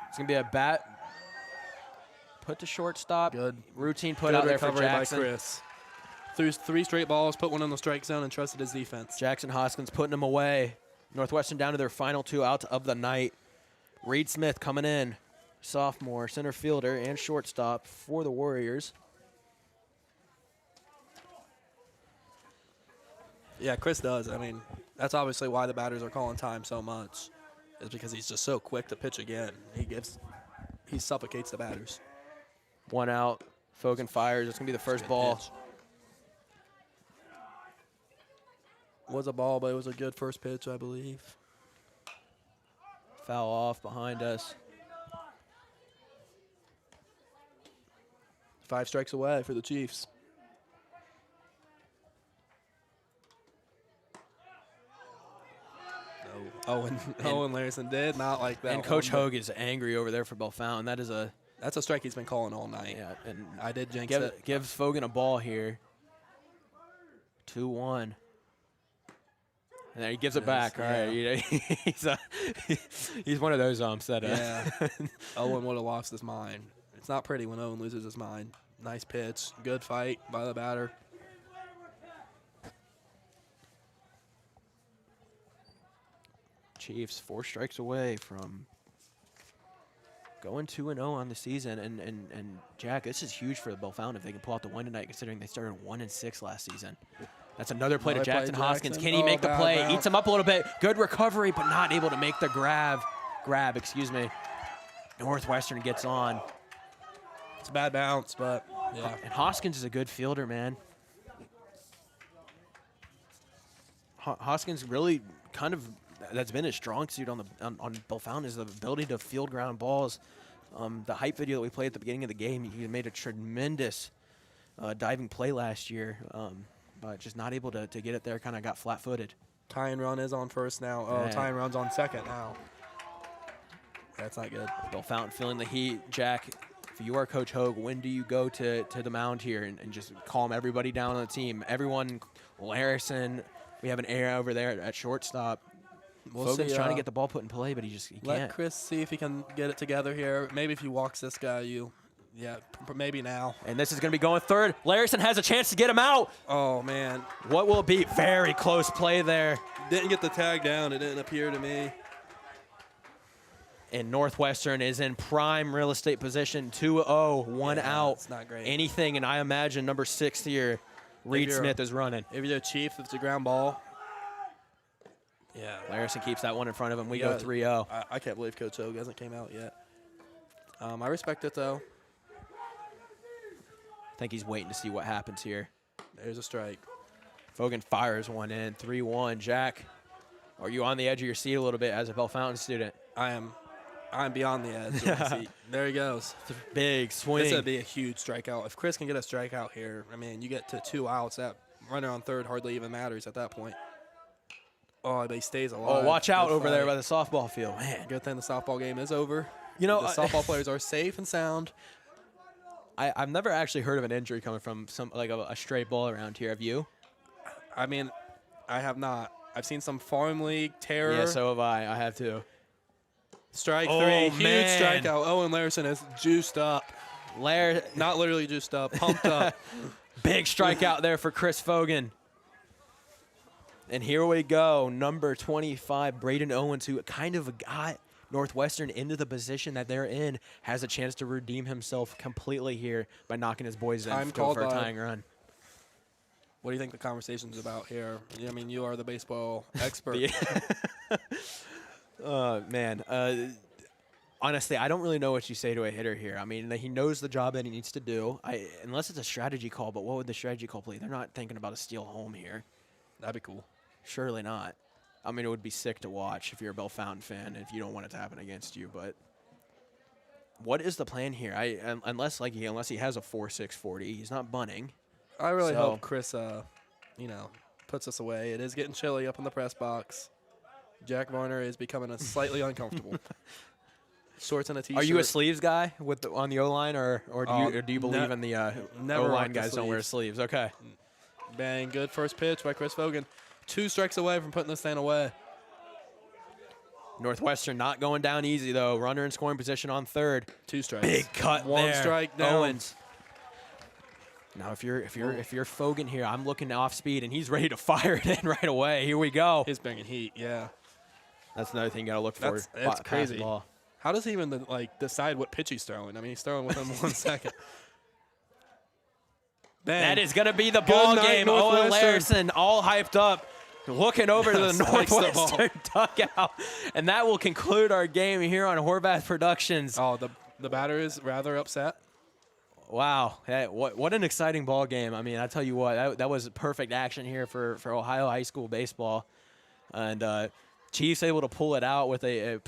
It's gonna be a bat put to shortstop. Good routine put out there for Jackson. By Chris. Threw 3 straight balls, put one in the strike zone, and trusted his defense. Jackson Hoskins putting them away. Northwestern down to their final 2 outs of the night. Reed Smith coming in. sophomore center fielder and shortstop for the Warriors. Yeah, Chris does. I mean, that's obviously why the batters are calling time so much, is because he's just so quick to pitch again. He suffocates the batters. 1 out. Fogan fires. It's going to be the first ball. Pitch. Was a ball, but it was a good first pitch, I believe. Foul off behind us. 5 strikes away for the Chiefs. Owen Larson did not like that. And Coach Hogue is angry over there for Bellefontaine. That's a strike he's been calling all night. Yeah, and I did jinx it. Gives Fogan a ball here. 2-1. And then he gives it back. All right, you know, he's one of those that. Yeah. Owen would have lost his mind. It's not pretty when Owen loses his mind. Nice pitch, good fight by the batter. Chiefs 4 strikes away from going 2-0 on the season, and Jack, this is huge for the Bellefontaine if they can pull out the win tonight, considering they started 1-6 last season. That's another play to Jackson Hoskins. Can he make the play? Bounce. Eats him up a little bit. Good recovery, but not able to make the grab. Northwestern gets on. It's a bad bounce, but yeah. And Hoskins is a good fielder, man. Hoskins really kind of, that's been his strong suit on Bellefontaine, is the ability to field ground balls. The hype video that we played at the beginning of the game, he made a tremendous diving play last year, but just not able to get it there, kind of got flat-footed. Tying run is on first now. Oh, tying run's on second now. That's not good. Bellefontaine feeling the heat. Jack, if you are Coach Hogue, when do you go to the mound here and just calm everybody down on the team? Everyone, Larson, we have an error over there at shortstop. Fogan's trying to get the ball put in play, but he can't. Let Chris see if he can get it together here. Maybe if he walks this guy, maybe now. And this is going to be going third. Larson has a chance to get him out. Oh, man. What will be? Very close play there. Didn't get the tag down. It didn't appear to me. And Northwestern is in prime real estate position. 2-0, 1 out. It's not great. Anything, and I imagine number 6 here, Reed Smith, is running. If you're a Chief, it's a ground ball. Yeah. Larson keeps that one in front of him. We go 3-0. I can't believe Coach Hogue hasn't came out yet. I respect it, though. I think he's waiting to see what happens here. There's a strike. Fogan fires one in, 3-1. Jack, are you on the edge of your seat a little bit as a Bellefontaine student? I am. I'm beyond the edge of my seat. There he goes. Big swing. This would be a huge strikeout. If Chris can get a strikeout here, I mean, you get to 2 outs. That runner on third hardly even matters at that point. Oh, but he stays alive. Oh, watch out over there by the softball field. Man. Good thing the softball game is over. You know, the softball players are safe and sound. I've never actually heard of an injury coming from a stray ball around here. Have you? I mean, I have not. I've seen some farm league terror. Yeah, so have I. I have too. Strike 3, huge strikeout. Owen Larson is juiced up. Not literally juiced up, pumped up. Big strikeout there for Chris Fogan. And here we go, number 25, Braden Owens, who kind of got Northwestern into the position that they're in, has a chance to redeem himself completely here by knocking his boys in for a tying run. What do you think the conversation's about here? I mean, you are the baseball expert. Man. Honestly, I don't really know what you say to a hitter here. I mean, he knows the job that he needs to do, unless it's a strategy call, but what would the strategy call be? They're not thinking about a steal home here. That'd be cool. Surely not. I mean, it would be sick to watch if you're a Bellefontaine fan if you don't want it to happen against you, but what is the plan here? Unless he has a 4.6 40, he's not bunting. I really hope Chris, puts us away. It is getting chilly up in the press box. Jack Varner is becoming slightly uncomfortable. Shorts and a T-shirt. Are you a sleeves guy on the O-line, or do you believe in the O-line guys don't wear sleeves? Okay. Bang, good first pitch by Chris Fogan. 2 strikes away from putting this thing away. Northwestern not going down easy, though. Runner in scoring position on third. 2 strikes. Big cut 1 strike down. Owens. Now, if you're Fogan here, I'm looking off speed, and he's ready to fire it in right away. Here we go. He's bringing heat, yeah. That's another thing you got to look for. It's crazy. Ball. How does he even like decide what pitch he's throwing? I mean, he's throwing within 1 second. Bang. That is going to be the ball night, game. Owen Northwestern. Larison all hyped up, looking over to the Spikes the ball. Northwestern dugout. And that will conclude our game here on Horvath Productions. Oh, the batter is rather upset. Wow. Hey, what an exciting ball game. I mean, I tell you what, that was perfect action here for Ohio high school baseball. And Chiefs able to pull it out with a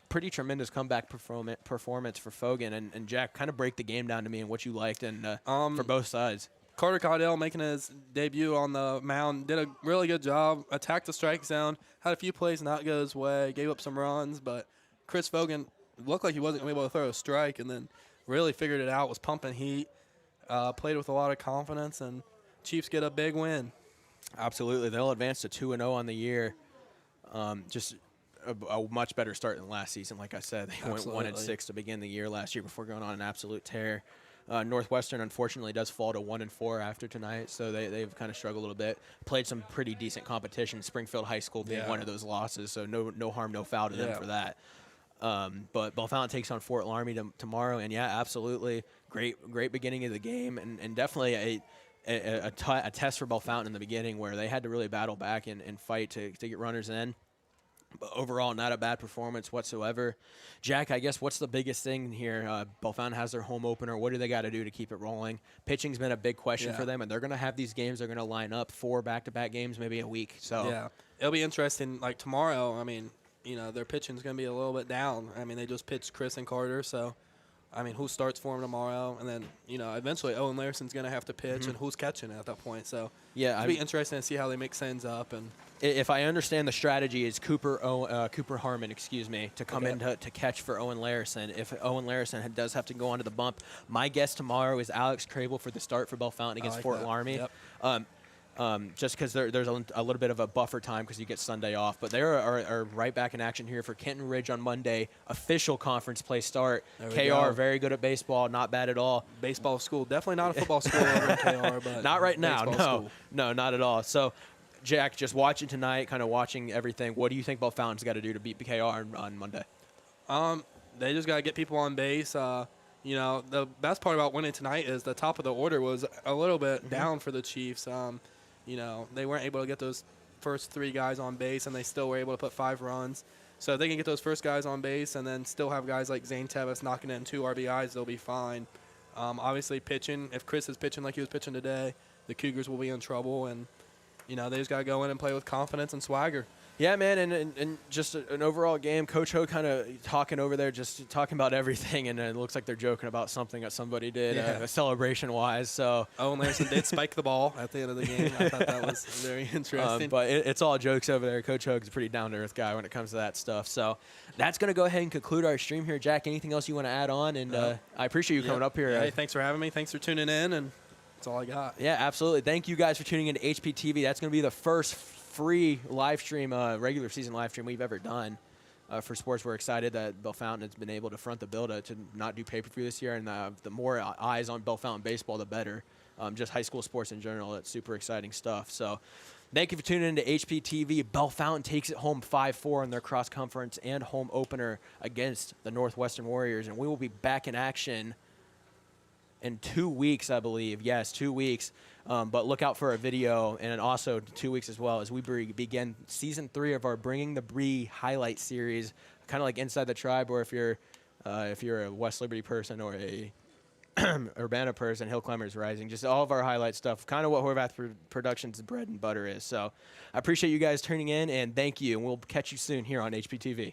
pretty tremendous comeback performance for Fogan. And Jack, kind of break the game down to me and what you liked and for both sides. Carter Caudell making his debut on the mound, did a really good job, attacked the strike zone, had a few plays not go his way, gave up some runs, but Chris Fogan looked like he wasn't going to be able to throw a strike and then really figured it out, was pumping heat, played with a lot of confidence, and Chiefs get a big win. Absolutely. They'll advance to 2-0 on the year. Just a much better start than last season. Like I said, they went 1-6 to begin the year last year before going on an absolute tear. Northwestern, unfortunately, does fall to 1-4 after tonight, so they've kind of struggled a little bit. Played some pretty decent competition, Springfield High School being one of those losses, so no harm, no foul to them for that. But Bellefontaine takes on Fort Laramie tomorrow, and absolutely great beginning of the game, and definitely a test for Bellefontaine in the beginning where they had to really battle back and fight to get runners in. But overall, not a bad performance whatsoever. Jack, I guess what's the biggest thing here? Bellefontaine has their home opener. What do they got to do to keep it rolling? Pitching's been a big question for them, and they're going to have these games. They're going to line up 4 back-to-back games, maybe a week. So it'll be interesting. Like tomorrow, I mean, their pitching's going to be a little bit down. I mean, they just pitched Chris and Carter, so I mean, who starts for them tomorrow? And then, eventually Owen Larison's going to have to pitch, and who's catching at that point? So it'll be interesting to see how they mix things up. And if I understand the strategy, is Cooper Harmon, to come in to catch for Owen Larison. If Owen Larison does have to go onto the bump, my guess tomorrow is Alex Crable for the start for Bellefontaine against Fort Laramie. Yep. Just because there's a little bit of a buffer time because you get Sunday off. But they are right back in action here for Kenton Ridge on Monday. Official conference play start. KR, very good at baseball, not bad at all. Baseball school. Definitely not a football school over in KR. But not right now, school. No, not at all. So, Jack, just watching tonight, kind of watching everything, what do you think Bellefontaine's got to do to beat KR on Monday? They just got to get people on base. The best part about winning tonight is the top of the order was a little bit down for the Chiefs. They weren't able to get those first 3 guys on base, and they still were able to put 5 runs. So if they can get those first guys on base and then still have guys like Zane Tevis knocking in 2 RBIs, they'll be fine. Obviously, pitching, if Chris is pitching like he was pitching today, the Cougars will be in trouble, and they just got to go in and play with confidence and swagger. Yeah, man, and just an overall game. Coach Ho kind of talking over there, just talking about everything, and it looks like they're joking about something that somebody did celebration-wise. So Owen Larson did spike the ball at the end of the game. I thought that was very interesting. But it's all jokes over there. Coach Ho's a pretty down-to-earth guy when it comes to that stuff. So that's going to go ahead and conclude our stream here. Jack, anything else you want to add on? And I appreciate you coming up here. Hey, thanks for having me. Thanks for tuning in, and that's all I got. Yeah, absolutely. Thank you guys for tuning into HPTV. That's going to be the first free live stream, regular season live stream we've ever done for sports. We're excited that Bellefontaine has been able to front the bill to not do pay-per-view this year, and the more eyes on Bellefontaine baseball, the better. Just high school sports in general, that's super exciting stuff. So thank you for tuning into HPTV. Bellefontaine takes it home 5-4 in their cross-conference and home opener against the Northwestern Warriors, and we will be back in action in 2 weeks, I believe. Yes, 2 weeks. But look out for a video, and also 2 weeks as well as we begin Season 3 of our Bringing the Bree highlight series, kind of like Inside the Tribe, or if you're a West Liberty person or a Urbana person, Hill Climbers Rising, just all of our highlight stuff, kind of what Horvath Productions' bread and butter is. So I appreciate you guys tuning in, and thank you, and we'll catch you soon here on HPTV.